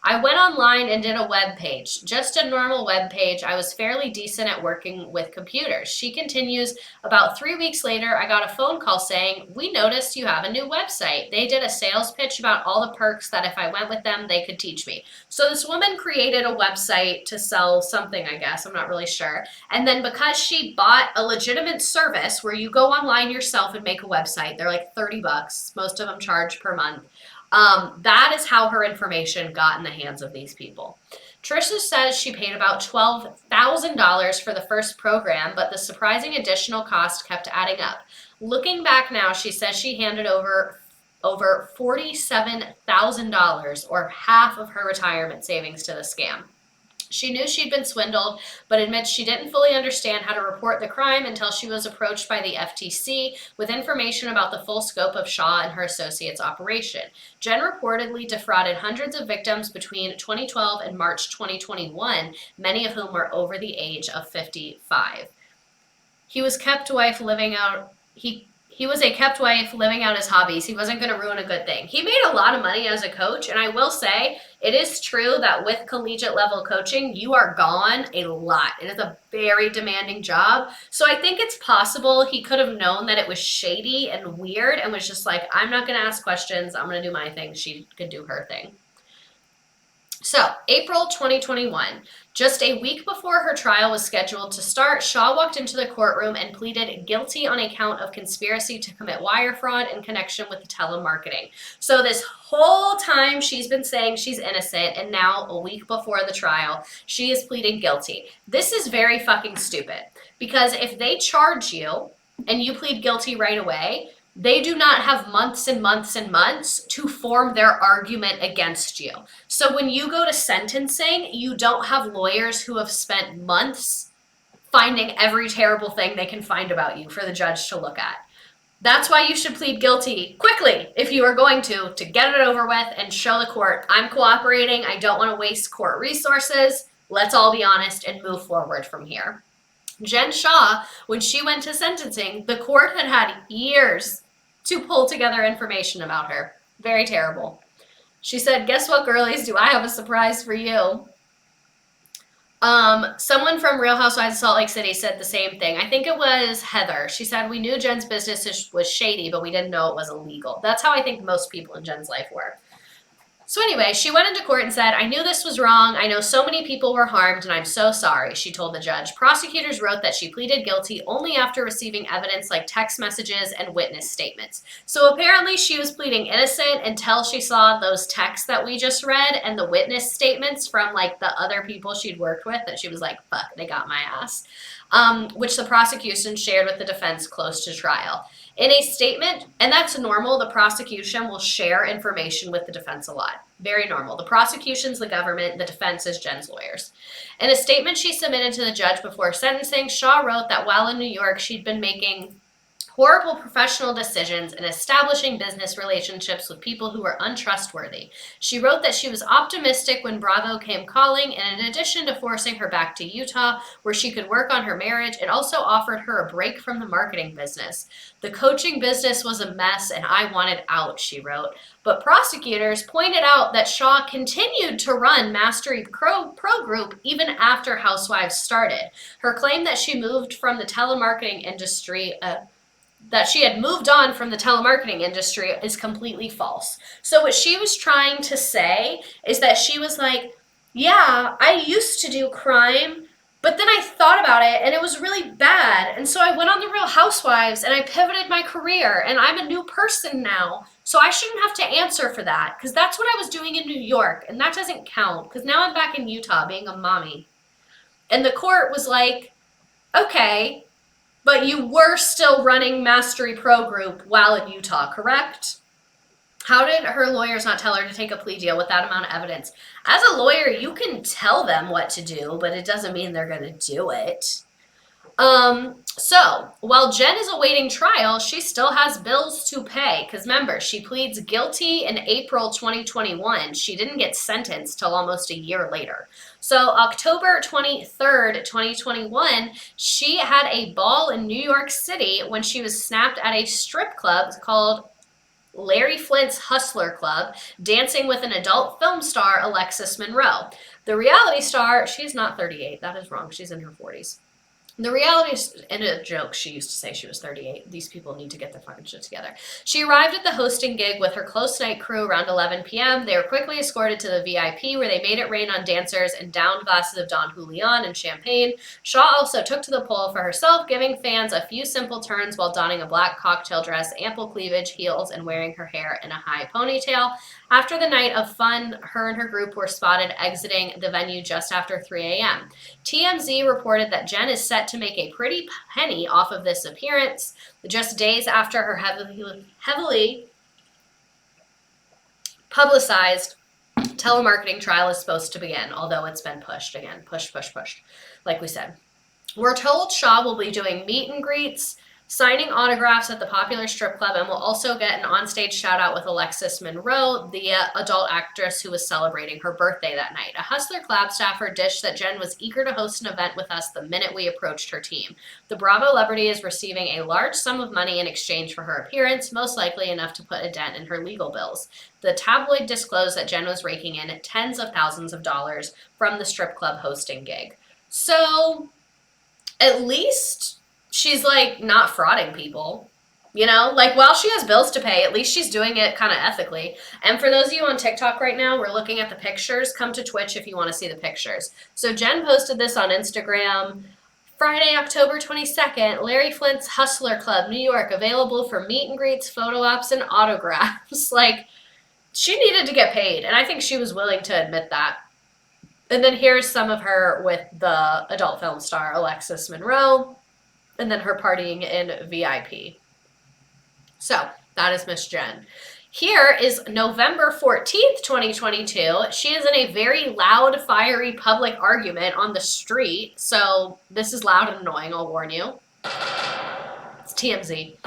[SPEAKER 1] I went online and did a web page, just a normal web page. I was fairly decent at working with computers. She continues, about 3 weeks later, I got a phone call saying, we noticed you have a new website. They did a sales pitch about all the perks that if I went with them, they could teach me. So this woman created a website to sell something, I guess, I'm not really sure. And then because she bought a legitimate service where you go online yourself and make a website, they're like $30, most of them charge per month. That is how her information got in the hands of these people. Trisha says she paid about $12,000 for the first program, but the surprising additional cost kept adding up. Looking back now, she says she handed over $47,000 or half of her retirement savings to the scam. She knew she'd been swindled, but admits she didn't fully understand how to report the crime until she was approached by the FTC with information about the full scope of Shah and her associates' operation. Jen reportedly defrauded hundreds of victims between 2012 and March 2021, many of whom were over the age of 55. He was a kept wife living out his hobbies. He wasn't going to ruin a good thing. He made a lot of money as a coach, and I will say it is true that with collegiate level coaching, you are gone a lot. It is a very demanding job. So I think it's possible he could have known that it was shady and weird and was just like, I'm not going to ask questions. I'm going to do my thing. She could do her thing. So, April 2021, just a week before her trial was scheduled to start, Shah walked into the courtroom and pleaded guilty on a count of conspiracy to commit wire fraud in connection with the telemarketing. So this whole time she's been saying she's innocent, and now a week before the trial, she is pleading guilty. This is very fucking stupid, because if they charge you and you plead guilty right away, they do not have months and months and months to form their argument against you. So when you go to sentencing, you don't have lawyers who have spent months finding every terrible thing they can find about you for the judge to look at. That's why you should plead guilty quickly if you are going to get it over with and show the court, I'm cooperating, I don't want to waste court resources, let's all be honest and move forward from here. Jen Shah, when she went to sentencing, the court had years to pull together information about her. Very terrible. She said, guess what, girlies? Do I have a surprise for you? Someone from Real Housewives of Salt Lake City said the same thing. I think it was Heather. She said, we knew Jen's business was shady, but we didn't know it was illegal. That's how I think most people in Jen's life were. So anyway, she went into court and said, I knew this was wrong. I know so many people were harmed, and I'm so sorry, she told the judge. Prosecutors wrote that she pleaded guilty only after receiving evidence like text messages and witness statements. So apparently she was pleading innocent until she saw those texts that we just read and the witness statements from like the other people she'd worked with that she was like, fuck, they got my ass, which the prosecution shared with the defense close to trial. In a statement, and that's normal, the prosecution will share information with the defense a lot. Very normal. The prosecution's the government, the defense is Jen's lawyers. In a statement she submitted to the judge before sentencing, Shah wrote that while in New York, she'd been making horrible professional decisions and establishing business relationships with people who were untrustworthy. She wrote that she was optimistic when Bravo came calling, and in addition to forcing her back to Utah, where she could work on her marriage, it also offered her a break from the marketing business. The coaching business was a mess and I wanted out, she wrote. But prosecutors pointed out that Shah continued to run Mastery Pro Group even after Housewives started. Her claim that she moved from the telemarketing industry, that she had moved on from the telemarketing industry is completely false. So what she was trying to say is that she was like, yeah, I used to do crime, But then I thought about it and it was really bad. And so I went on The Real Housewives and I pivoted my career and I'm a new person now. So I shouldn't have to answer for that because that's what I was doing in New York and that doesn't count because now I'm back in Utah being a mommy. And the court was like, okay, but you were still running Mastery Pro Group while in Utah, correct? How did her lawyers not tell her to take a plea deal with that amount of evidence? As a lawyer, you can tell them what to do, but it doesn't mean they're going to do it. So while Jen is awaiting trial, she still has bills to pay. Because remember, she pleads guilty in April 2021. She didn't get sentenced till almost a year later. So October 23rd, 2021, she had a ball in New York City when she was snapped at a strip club called Larry Flint's Hustler Club, dancing with an adult film star, Alexis Monroe. The reality star, she's not 38. That is wrong. She's in her 40s. The reality is, in a joke, she used to say she was 38. These people need to get their fucking shit together. She arrived at the hosting gig with her close night crew around 11 p.m. They were quickly escorted to the VIP where they made it rain on dancers and downed glasses of Don Julian and champagne. Shah also took to the pole for herself, giving fans a few simple turns while donning a black cocktail dress, ample cleavage, heels, and wearing her hair in a high ponytail. After the night of fun, her and her group were spotted exiting the venue just after 3 a.m. TMZ reported that Jen is set to make a pretty penny off of this appearance just days after her heavily publicized telemarketing trial is supposed to begin, although it's been pushed again. Pushed, like we said. We're told Shah will be doing meet and greets, signing autographs at the popular strip club, and will also get an onstage shout out with Alexis Monroe, the adult actress who was celebrating her birthday that night. A Hustler Club staffer dished that Jen was eager to host an event with us the minute we approached her team. The Bravo celebrity is receiving a large sum of money in exchange for her appearance, most likely enough to put a dent in her legal bills. The tabloid disclosed that Jen was raking in tens of thousands of dollars from the strip club hosting gig. So, at least she's like not frauding people, you know, like while she has bills to pay, at least she's doing it kind of ethically. And for those of you on TikTok right now, we're looking at the pictures. Come to Twitch if you want to see the pictures. So Jen posted this on Instagram Friday, October 22nd, Larry Flint's Hustler Club, New York, available for meet and greets, photo ops, and autographs. Like, she needed to get paid, and I think she was willing to admit that. And then here's some of her with the adult film star Alexis Monroe. And then her partying in VIP. So, that is Miss Jen. Here is November 14th, 2022. She is in a very loud, fiery public argument on the street. So, this is loud and annoying, I'll warn you. It's TMZ.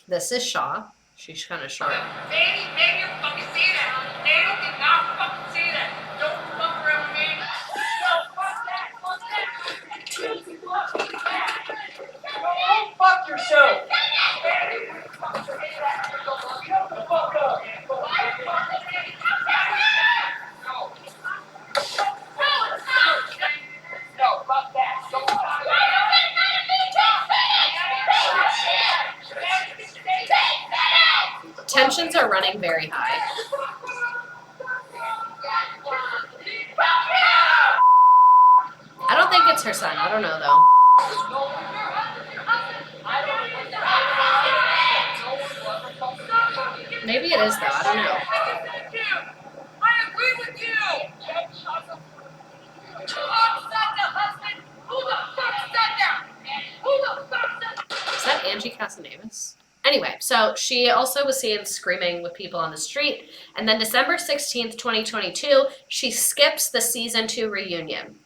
[SPEAKER 1] This is Shah. She's kind of short.
[SPEAKER 4] Manny didn't fucking say that. Manny did not fucking say that. Don't fuck around with me. Go fuck yourself. Shut the fuck up. No, fuck that.
[SPEAKER 1] Tensions are running very high. I don't think it's her son. I don't know, though. Maybe it is, though. I don't know.
[SPEAKER 4] I agree with you. Who the fuck said that? Who the fuck said that?
[SPEAKER 1] Is that Angie Casanevis? Anyway, so she also was seen screaming with people on the street. And then December 16th, 2022, she skips the season 2 reunion.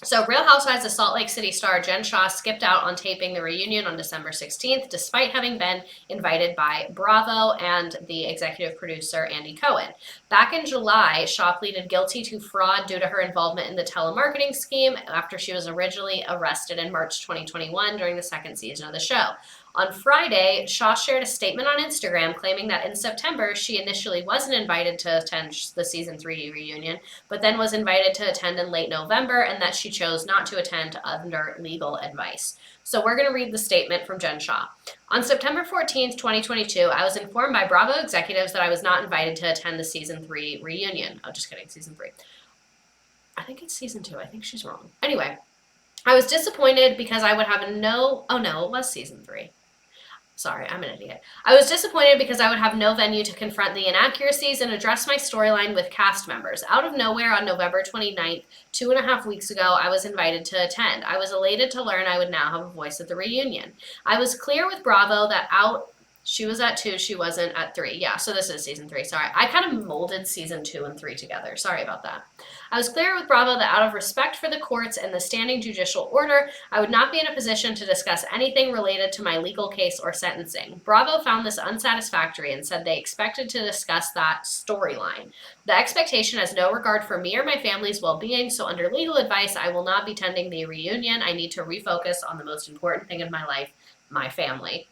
[SPEAKER 1] So Real Housewives of Salt Lake City star Jen Shah skipped out on taping the reunion on December 16th, despite having been invited by Bravo and the executive producer Andy Cohen. Back in July, Shah pleaded guilty to fraud due to her involvement in the telemarketing scheme after she was originally arrested in March 2021 during the second season of the show. On Friday, Shah shared a statement on Instagram claiming that in September, she initially wasn't invited to attend the season 3 reunion, but then was invited to attend in late November and that she chose not to attend under legal advice. So we're going to read the statement from Jen Shah. On September 14th, 2022, I was informed by Bravo executives that I was not invited to attend the season 3 reunion. Oh, just kidding, season 3. I think it's season 2. I think she's wrong. Anyway, I was disappointed because I would have it was season 3. Sorry, I'm an idiot. I was disappointed because I would have no venue to confront the inaccuracies and address my storyline with cast members. Out of nowhere on November 29th, 2.5 weeks ago, I was invited to attend. I was elated to learn I would now have a voice at the reunion. I was clear with Bravo that she was at 2, she wasn't at 3. Yeah, so this is season 3. Sorry. I kind of molded season 2 and 3 together. Sorry about that. I was clear with Bravo that out of respect for the courts and the standing judicial order, I would not be in a position to discuss anything related to my legal case or sentencing. Bravo found this unsatisfactory and said they expected to discuss that storyline. The expectation has no regard for me or my family's well-being, so under legal advice, I will not be attending the reunion. I need to refocus on the most important thing in my life, my family.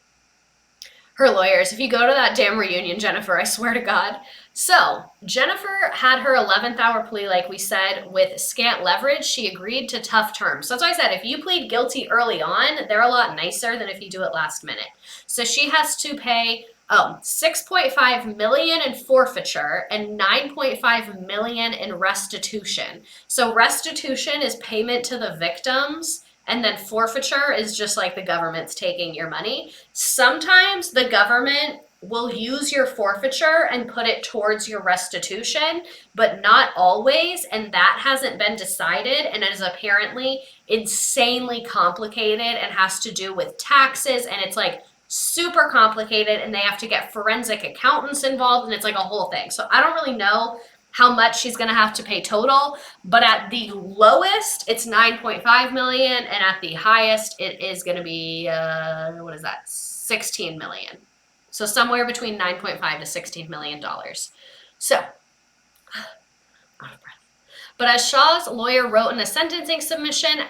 [SPEAKER 1] Her lawyers, if you go to that damn reunion, Jennifer, I swear to God. So, Jennifer had her 11th hour plea, like we said, with scant leverage. She agreed to tough terms. So that's why I said, if you plead guilty early on, they're a lot nicer than if you do it last minute. So she has to pay $6.5 million in forfeiture and $9.5 million in restitution. So restitution is payment to the victims, and then forfeiture is just like the government's taking your money. Sometimes the government will use your forfeiture and put it towards your restitution, but not always, and that hasn't been decided and is apparently insanely complicated and has to do with taxes, and it's like super complicated, and they have to get forensic accountants involved, and it's like a whole thing. So I don't really know how much she's going to have to pay total, but at the lowest, it's $9.5 million, and at the highest, it is going to be, $16 million. So somewhere between $9.5 to $16 million. So, out of breath. But as Shah's lawyer wrote in a sentencing submission,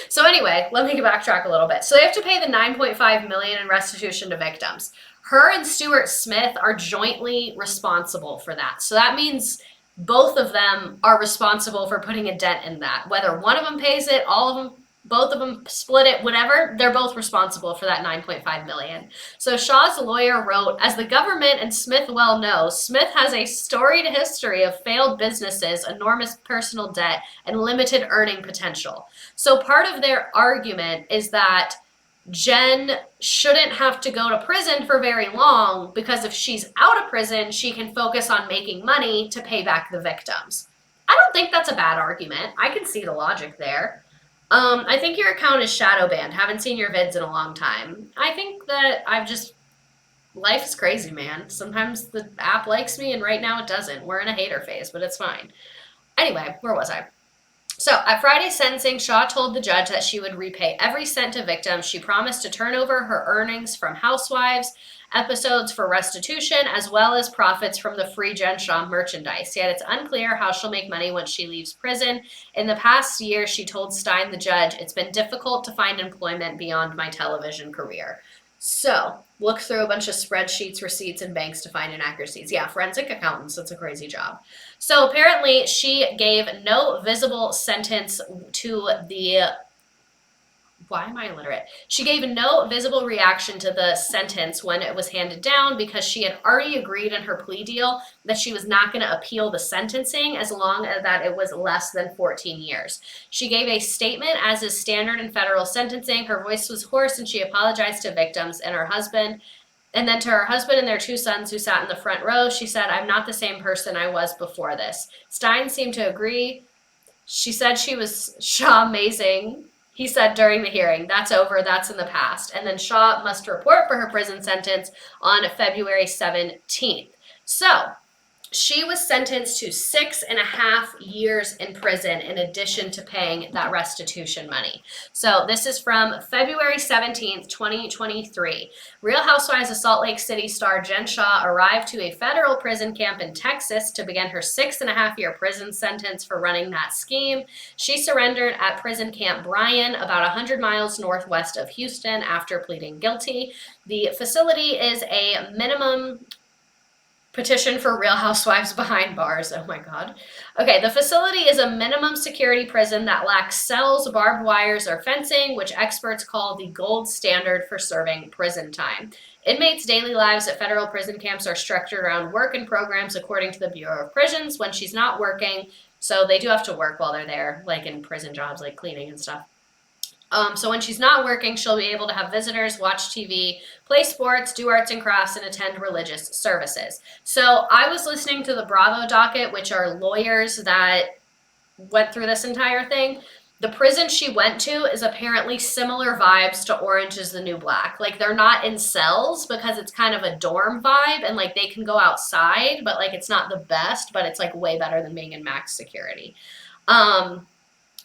[SPEAKER 1] so anyway, let me backtrack a little bit. So they have to pay the $9.5 million in restitution to victims. Her and Stuart Smith are jointly responsible for that. So that means both of them are responsible for putting a dent in that. Whether one of them pays it, all of them, both of them split it, whatever, they're both responsible for that $9.5 million. So Shah's lawyer wrote, as the government and Smith well know, Smith has a storied history of failed businesses, enormous personal debt, and limited earning potential. So part of their argument is that Jen shouldn't have to go to prison for very long because if she's out of prison, she can focus on making money to pay back the victims. I don't think that's a bad argument. I can see the logic there. I think your account is shadow banned. Haven't seen your vids in a long time. I think that life is crazy, man. Sometimes the app likes me and right now it doesn't. We're in a hater phase, but it's fine. Anyway, where was I? So, at Friday's sentencing, Shah told the judge that she would repay every cent to victims. She promised to turn over her earnings from Housewives episodes for restitution, as well as profits from the free Jen Shah merchandise. Yet it's unclear how she'll make money once she leaves prison. In the past year, she told Stein, the judge, it's been difficult to find employment beyond my television career. So, look through a bunch of spreadsheets, receipts, and banks to find inaccuracies. Yeah, forensic accountants, that's a crazy job. So apparently she gave no visible sentence to the, why am I illiterate? She gave no visible reaction to the sentence when it was handed down because she had already agreed in her plea deal that she was not going to appeal the sentencing as long as that it was less than 14 years. She gave a statement as is standard in federal sentencing. Her voice was hoarse and she apologized to victims and her husband. And then to her husband and their 2 sons who sat in the front row, she said, I'm not the same person I was before this. Stein seemed to agree. She said she was Shah amazing. He said during the hearing, that's over, that's in the past. And then Shah must report for her prison sentence on February 17th. So, she was sentenced to 6.5 years in prison in addition to paying that restitution money. So this is from February 17th, 2023. Real Housewives of Salt Lake City star Jen Shah arrived to a federal prison camp in Texas to begin her 6.5-year prison sentence for running that scheme. She surrendered at prison camp Bryan, about 100 miles northwest of Houston, after pleading guilty. The facility is a minimum petition for Real Housewives behind bars. Oh my God. Okay, the facility is a minimum security prison that lacks cells, barbed wires, or fencing, which experts call the gold standard for serving prison time. Inmates' daily lives at federal prison camps are structured around work and programs according to the Bureau of Prisons. When she's not working, So they do have to work while they're there, like in prison jobs, like cleaning and stuff. So when she's not working, she'll be able to have visitors, watch TV, play sports, do arts and crafts, and attend religious services. So I was listening to the Bravo docket, which are lawyers that went through this entire thing. The prison she went to is apparently similar vibes to Orange is the New Black. Like, they're not in cells because it's kind of a dorm vibe, and like they can go outside, but like it's not the best, but it's like way better than being in max security.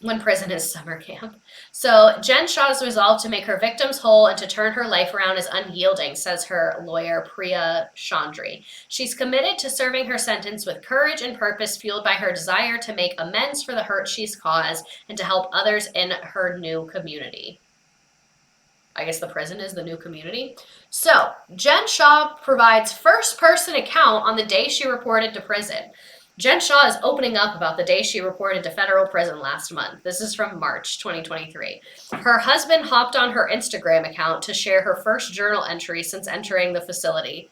[SPEAKER 1] When prison is summer camp. So Jen Shah's resolve to make her victims whole and to turn her life around is unyielding, says her lawyer Priya Chandri. She's committed to serving her sentence with courage and purpose, fueled by her desire to make amends for the hurt she's caused and to help others in her new community. I guess the prison is the new community. So Jen Shah provides first-person account on the day she reported to prison. Jen Shah is opening up about the day she reported to federal prison last month. This is from March 2023. Her husband hopped on her Instagram account to share her first journal entry since entering the facility.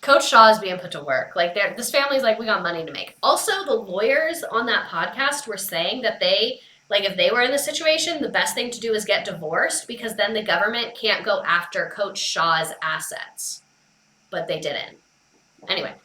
[SPEAKER 1] Coach Shah is being put to work. Like, this family's like, we got money to make. Also, the lawyers on that podcast were saying that they, like, if they were in this situation, the best thing to do is get divorced because then the government can't go after Coach Shah's assets. But they didn't. Anyway.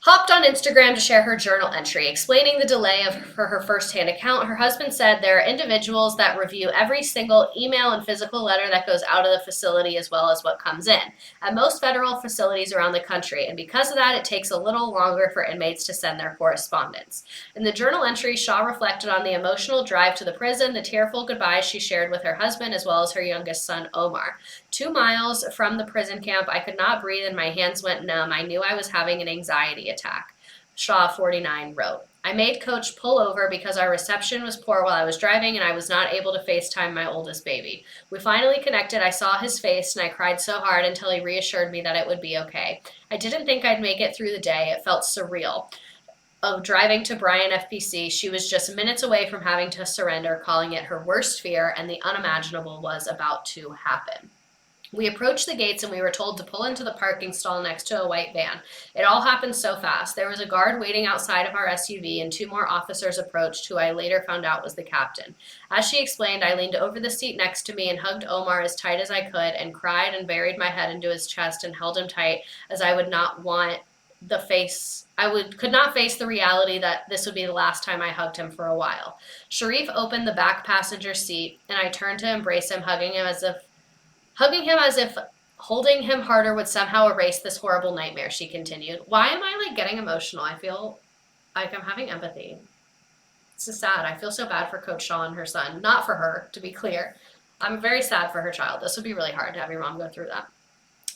[SPEAKER 1] Hopped on Instagram to share her journal entry, explaining the delay for her first-hand account. Her husband said there are individuals that review every single email and physical letter that goes out of the facility as well as what comes in at most federal facilities around the country, and because of that, it takes a little longer for inmates to send their correspondence. In the journal entry, Shah reflected on the emotional drive to the prison, the tearful goodbyes she shared with her husband as well as her youngest son, Omar. 2 miles from the prison camp, I could not breathe and my hands went numb. I knew I was having an anxiety attack. Shah, 49, wrote, I made Coach pull over because our reception was poor while I was driving and I was not able to FaceTime my oldest baby. We finally connected. I saw his face and I cried so hard until he reassured me that it would be okay. I didn't think I'd make it through the day. It felt surreal. Of driving to Bryan FBC, she was just minutes away from having to surrender, calling it her worst fear, and the unimaginable was about to happen. We approached the gates and we were told to pull into the parking stall next to a white van. It all happened so fast. There was a guard waiting outside of our SUV and 2 more officers approached, who I later found out was the captain. As she explained, I leaned over the seat next to me and hugged Omar as tight as I could and cried and buried my head into his chest and held him tight as I would not want could not face the reality that this would be the last time I hugged him for a while. Sharif opened the back passenger seat and I turned to embrace him, hugging him as if holding him harder would somehow erase this horrible nightmare, she continued. Why am I like getting emotional? I feel like I'm having empathy. This is sad. I feel so bad for Coach Shah and her son. Not for her, to be clear. I'm very sad for her child. This would be really hard to have your mom go through that.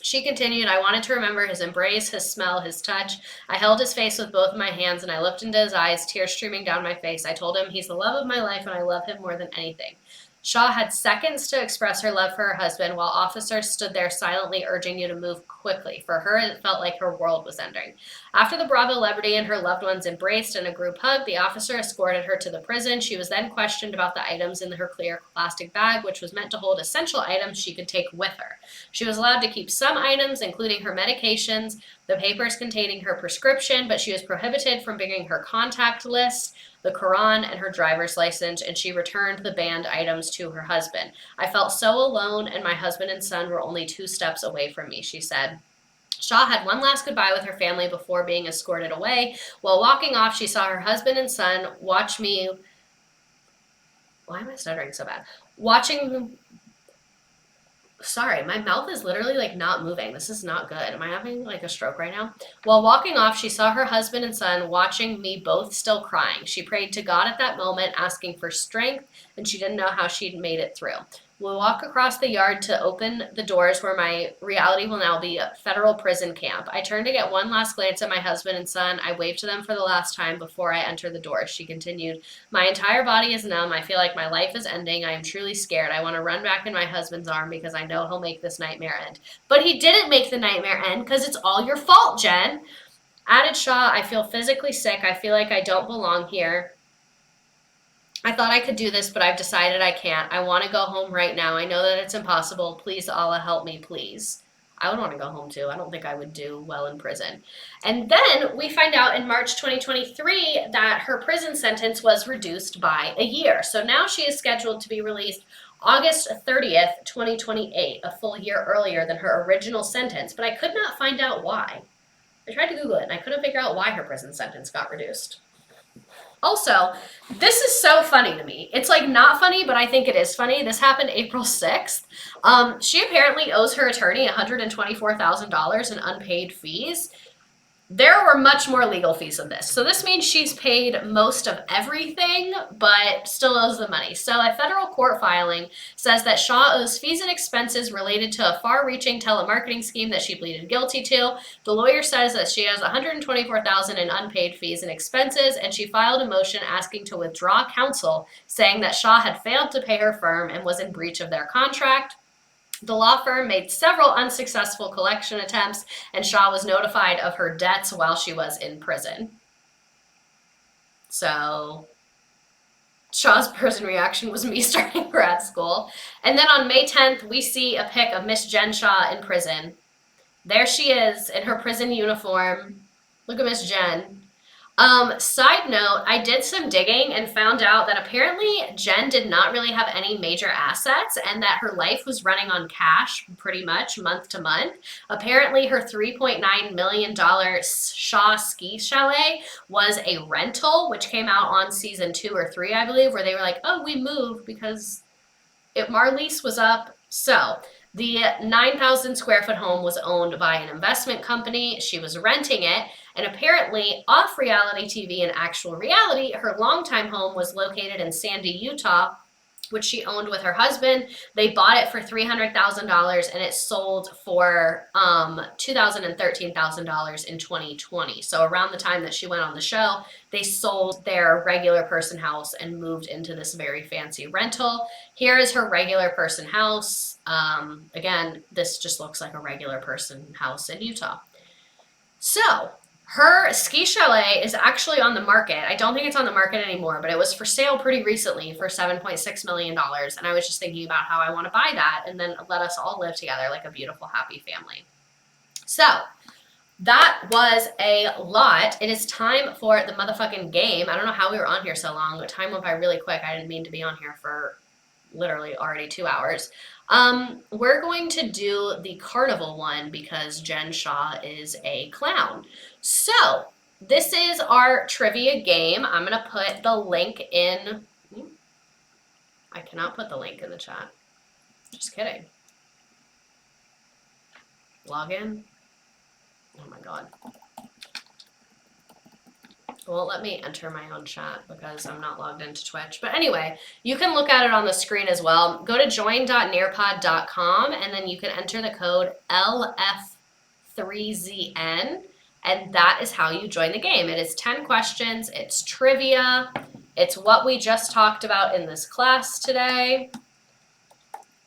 [SPEAKER 1] She continued, I wanted to remember his embrace, his smell, his touch. I held his face with both of my hands and I looked into his eyes, tears streaming down my face. I told him he's the love of my life and I love him more than anything. Shah had seconds to express her love for her husband while officers stood there silently urging you to move quickly. For her, it felt like her world was ending. After the Bravo celebrity and her loved ones embraced in a group hug, the officer escorted her to the prison. She was then questioned about the items in her clear plastic bag, which was meant to hold essential items she could take with her. She was allowed to keep some items, including her medications, the papers containing her prescription, but she was prohibited from bringing her contact list, the Quran, and her driver's license, and she returned the banned items to her husband. I felt so alone, and my husband and son were only 2 steps away from me, she said. Shah had one last goodbye with her family before being escorted away. While walking off, she saw her husband and son watch me. Why am I stuttering so bad? Sorry, my mouth is literally like not moving. This is not good. Am I having like a stroke right now? While walking off, she saw her husband and son watching me, both still crying. She prayed to God at that moment, asking for strength, and she didn't know how she'd made it through. We'll walk across the yard to open the doors where my reality will now be a federal prison camp. I turned to get one last glance at my husband and son. I waved to them for the last time before I entered the door. She continued, my entire body is numb. I feel like my life is ending. I am truly scared. I want to run back in my husband's arm because I know he'll make this nightmare end. But he didn't make the nightmare end because it's all your fault, Jen. Added Shah, I feel physically sick. I feel like I don't belong here. I thought I could do this, but I've decided I can't. I want to go home right now. I know that it's impossible. Please, Allah, help me, please. I would want to go home too. I don't think I would do well in prison. And then we find out in March 2023 that her prison sentence was reduced by a year. So now she is scheduled to be released August 30th, 2028, a full year earlier than her original sentence, but I could not find out why. I tried to Google it and I couldn't figure out why her prison sentence got reduced. Also, this is so funny to me. It's like not funny, but I think it is funny. This happened April 6th. She apparently owes her attorney $124,000 in unpaid fees. There were much more legal fees than this. So this means she's paid most of everything, but still owes the money. So a federal court filing says that Shah owes fees and expenses related to a far-reaching telemarketing scheme that she pleaded guilty to. The lawyer says that she has $124,000 in unpaid fees and expenses, and she filed a motion asking to withdraw counsel, saying that Shah had failed to pay her firm and was in breach of their contract. The law firm made several unsuccessful collection attempts, and Shah was notified of her debts while she was in prison. So Shah's prison reaction was me starting grad school. And then on May 10th, we see a pic of Miss Jen Shah in prison. There she is in her prison uniform. Look at Miss Jen. Side note, I did some digging and found out that apparently Jen did not really have any major assets and that her life was running on cash pretty much month to month. Apparently her $3.9 million Shah ski chalet was a rental, which came out on season 2 or 3, I believe, where they were like, oh, we moved because our lease was up. So the 9,000 square foot home was owned by an investment company. She was renting it. And apparently, off reality TV and actual reality, her longtime home was located in Sandy, Utah, which she owned with her husband. They bought it for $300,000 and it sold for $2,000 and $13,000 in 2020. So around the time that she went on the show, they sold their regular person house and moved into this very fancy rental. Here is her regular person house. Again, this just looks like a regular person house in Utah. So her ski chalet is actually on the market. I don't think it's on the market anymore, but it was for sale pretty recently for $7.6 million. And I was just thinking about how I want to buy that and then let us all live together like a beautiful, happy family. So that was a lot. It is time for the motherfucking game. I don't know how we were on here so long, but time went by really quick. I didn't mean to be on here for literally already 2 hours. We're going to do the carnival one because Jen Shah is a clown. So this is our trivia game. I'm going to put the link in. I cannot put the link in the chat. Just kidding. Log in. Oh my God. It won't let me enter my own chat because I'm not logged into Twitch. But anyway, you can look at it on the screen as well. Go to join.nearpod.com and then you can enter the code LF3ZN and that is how you join the game. It is 10 questions. It's trivia. It's what we just talked about in this class today.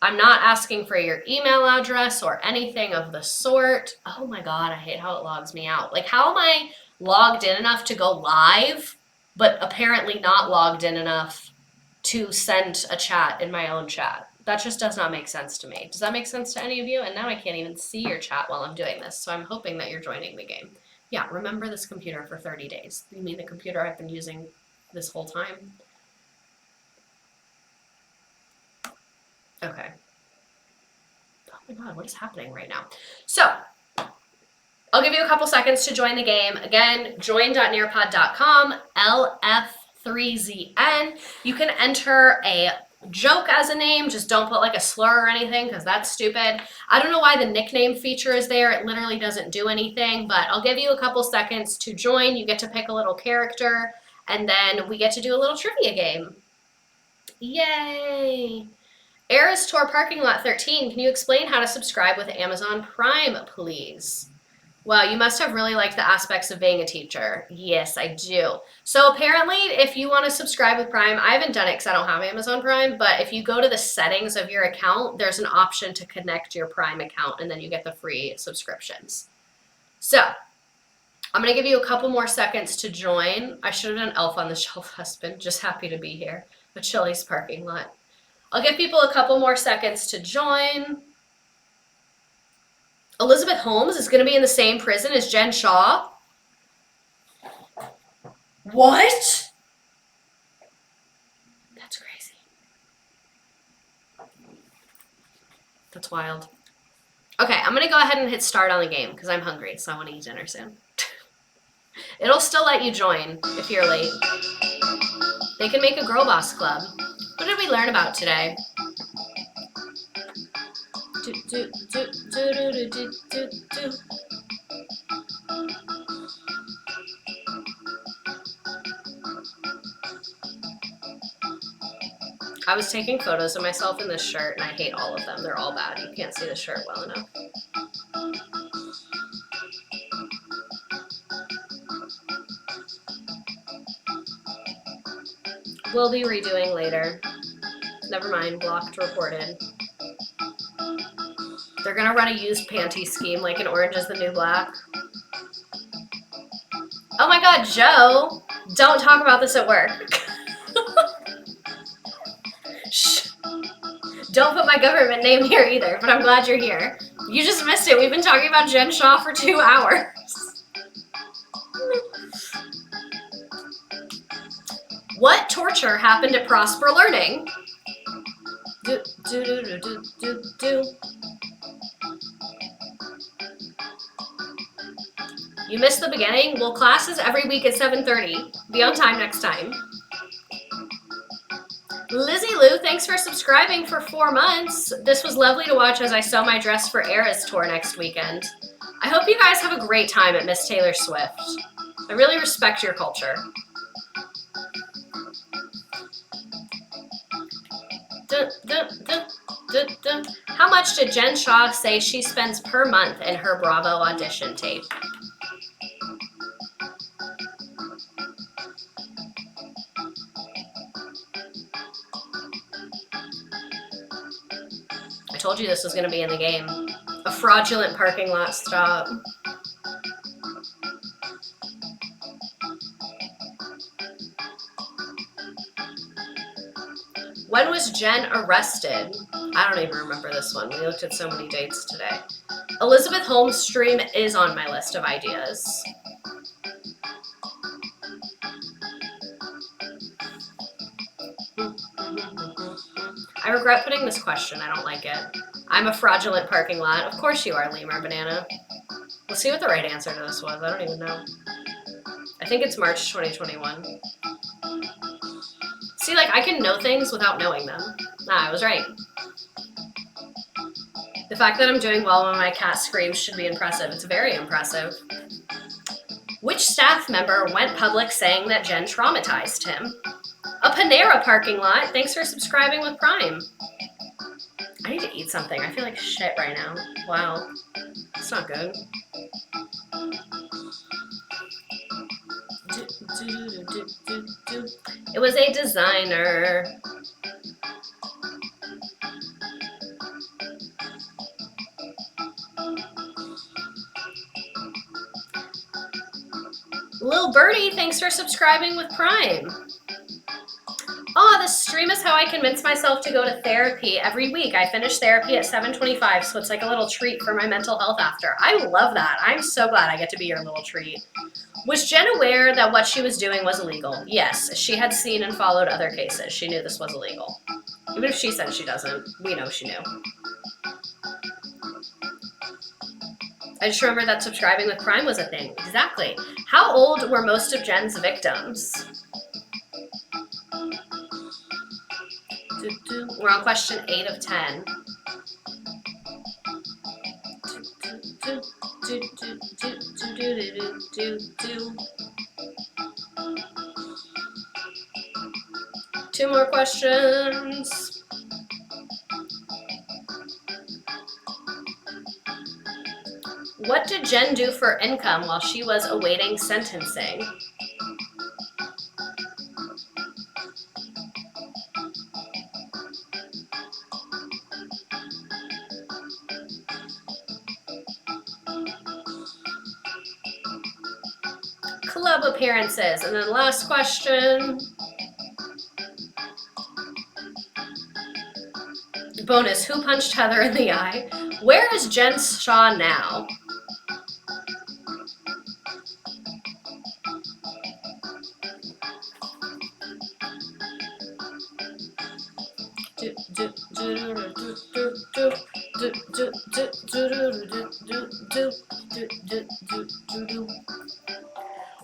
[SPEAKER 1] I'm not asking for your email address or anything of the sort. Oh my God, I hate how it logs me out. Like, how am I logged in enough to go live, but apparently not logged in enough to send a chat in my own chat? That just does not make sense to me. Does that make sense to any of you? And now I can't even see your chat while I'm doing this, so I'm hoping that you're joining the game. Yeah, remember this computer for 30 days. You mean the computer I've been using this whole time? Okay. Oh my God, what is happening right now? So, I'll give you a couple seconds to join the game. Again, join.nearpod.com, LF3ZN. You can enter a joke as a name. Just don't put like a slur or anything because that's stupid. I don't know why the nickname feature is there. It literally doesn't do anything, but I'll give you a couple seconds to join. You get to pick a little character, and then we get to do a little trivia game. Yay! Eras Tour Parking Lot 13, can you explain how to subscribe with Amazon Prime, please? Well, you must have really liked the aspects of being a teacher. Yes, I do. So apparently, if you want to subscribe with Prime, I haven't done it because I don't have Amazon Prime, but if you go to the settings of your account, there's an option to connect your Prime account, and then you get the free subscriptions. So, I'm going to give you a couple more seconds to join. I should have done Elf on the Shelf husband. Just happy to be here. A Chili's parking lot. I'll give people a couple more seconds to join. Elizabeth Holmes is going to be in the same prison as Jen Shah? What? That's crazy. That's wild. Okay, I'm going to go ahead and hit start on the game because I'm hungry, so I want to eat dinner soon. It'll still let you join if you're late. They can make a girl boss club. What did we learn about today? I was taking photos of myself in this shirt and I hate all of them. They're all bad. You can't see the shirt well enough. We'll be redoing later. Never mind, blocked, reported. They're gonna run a used panty scheme like an Orange is the New Black. Oh my god, Joe! Don't talk about this at work. Shh. Don't put my government name here either, but I'm glad you're here. You just missed it. We've been talking about Jen Shah for 2 hours. What torture happened at Prosper Learning? Do, do, do, do, do, do, do. You missed the beginning? Well, class is every week at 7:30. Be on time next time. Lizzie Lou, thanks for subscribing for 4 months. This was lovely to watch as I sew my dress for Eras tour next weekend. I hope you guys have a great time at Miss Taylor Swift. I really respect your culture. How much did Jen Shah say she spends per month in her Bravo audition tape? I told you this was going to be in the game. A fraudulent parking lot stop. When was Jen arrested? I don't even remember this one. We looked at so many dates today. Elizabeth Holmes' stream is on my list of ideas. I regret putting this question. I don't like it. I'm a fraudulent parking lot. Of course you are, Lemur Banana. Let's see what the right answer to this was. I don't even know. I think it's March 2021. See, like, I can know things without knowing them. I was right. The fact that I'm doing well when my cat screams should be impressive. It's very impressive. Which staff member went public saying that Jen traumatized him? A Panera parking lot. Thanks for subscribing with Prime. I need to eat something. I feel like shit right now. Wow. It's not good. It was a designer. Lil Birdie, thanks for subscribing with Prime. Oh, this stream is how I convince myself to go to therapy every week. I finish therapy at 7:25, so it's like a little treat for my mental health after. I love that. I'm so glad I get to be your little treat. Was Jen aware that what she was doing was illegal? Yes, she had seen and followed other cases. She knew this was illegal. Even if she said she doesn't, we know she knew. I just remember that subscribing with Prime was a thing. Exactly. How old were most of Jen's victims? We're on question 8 of 10. Two more questions. What did Jen do for income while she was awaiting sentencing? Club appearances. And then last question. Bonus, who punched Heather in the eye? Where is Jen Shah now?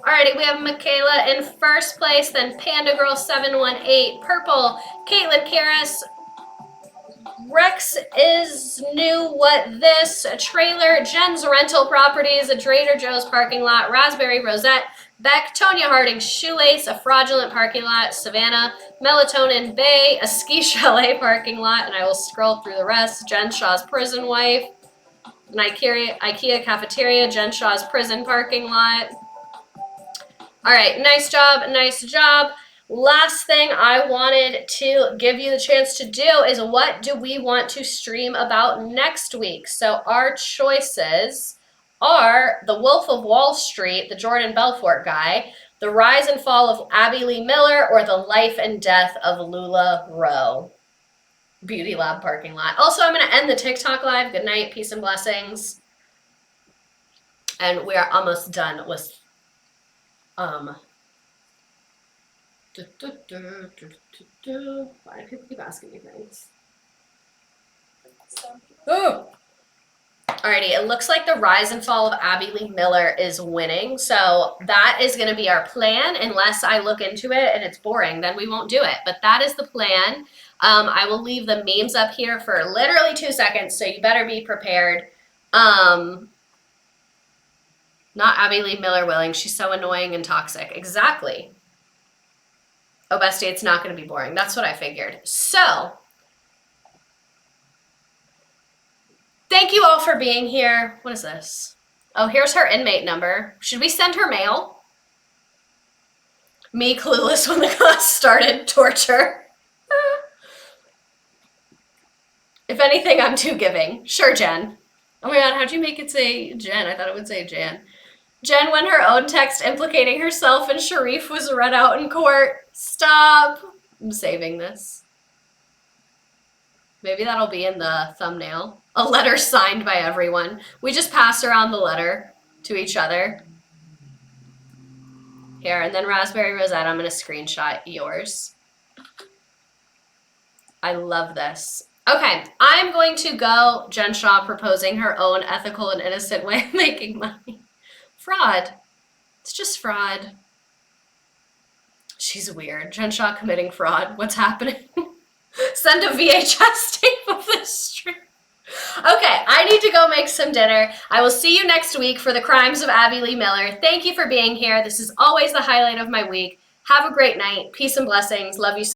[SPEAKER 1] Alrighty, we have Michaela in first place, then Panda Girl 718, purple, Caitlin Karras, Rex is new. What this? A trailer, Jen's rental properties, a Trader Joe's parking lot, Raspberry Rosette, Beck, Tonya Harding, Shoelace, a fraudulent parking lot, Savannah, Melatonin Bay, a ski chalet parking lot, and I will scroll through the rest. Jen Shah's prison wife, an IKEA cafeteria, Jen Shah's prison parking lot. All right, nice job, nice job. Last thing I wanted to give you the chance to do is what do we want to stream about next week? So our choices are The Wolf of Wall Street, the Jordan Belfort guy, The Rise and Fall of Abby Lee Miller, or The Life and Death of Lula Rowe. Beauty Lab parking lot. Also, I'm going to end the TikTok live. Good night, peace and blessings. And we are almost done with why do people keep asking me things? Oh. Alrighty, it looks like The Rise and Fall of Abby Lee Miller is winning. So that is going to be our plan. Unless I look into it and it's boring, then we won't do it. But that is the plan. I will leave the memes up here for literally 2 seconds, so you better be prepared. Not Abby Lee Miller willing. She's so annoying and toxic. Exactly. Oh, bestie, it's not going to be boring. That's what I figured. So, thank you all for being here. What is this? Oh, here's her inmate number. Should we send her mail? Me clueless when the class started. Torture. If anything, I'm too giving. Sure, Jen. Oh my god, how'd you make it say Jen? I thought it would say Jan. Jen, when her own text implicating herself and Sharif was read out in court. Stop. I'm saving this. Maybe that'll be in the thumbnail. A letter signed by everyone. We just pass around the letter to each other. Here, and then Raspberry Rosette, I'm going to screenshot yours. I love this. Okay, I'm going to go Jen Shah proposing her own ethical and innocent way of making money. Fraud. It's just fraud. She's weird. Jen Shah committing fraud. What's happening? Send a VHS tape of this stream. Okay, I need to go make some dinner. I will see you next week for the crimes of Abby Lee Miller. Thank you for being here. This is always the highlight of my week. Have a great night. Peace and blessings. Love you so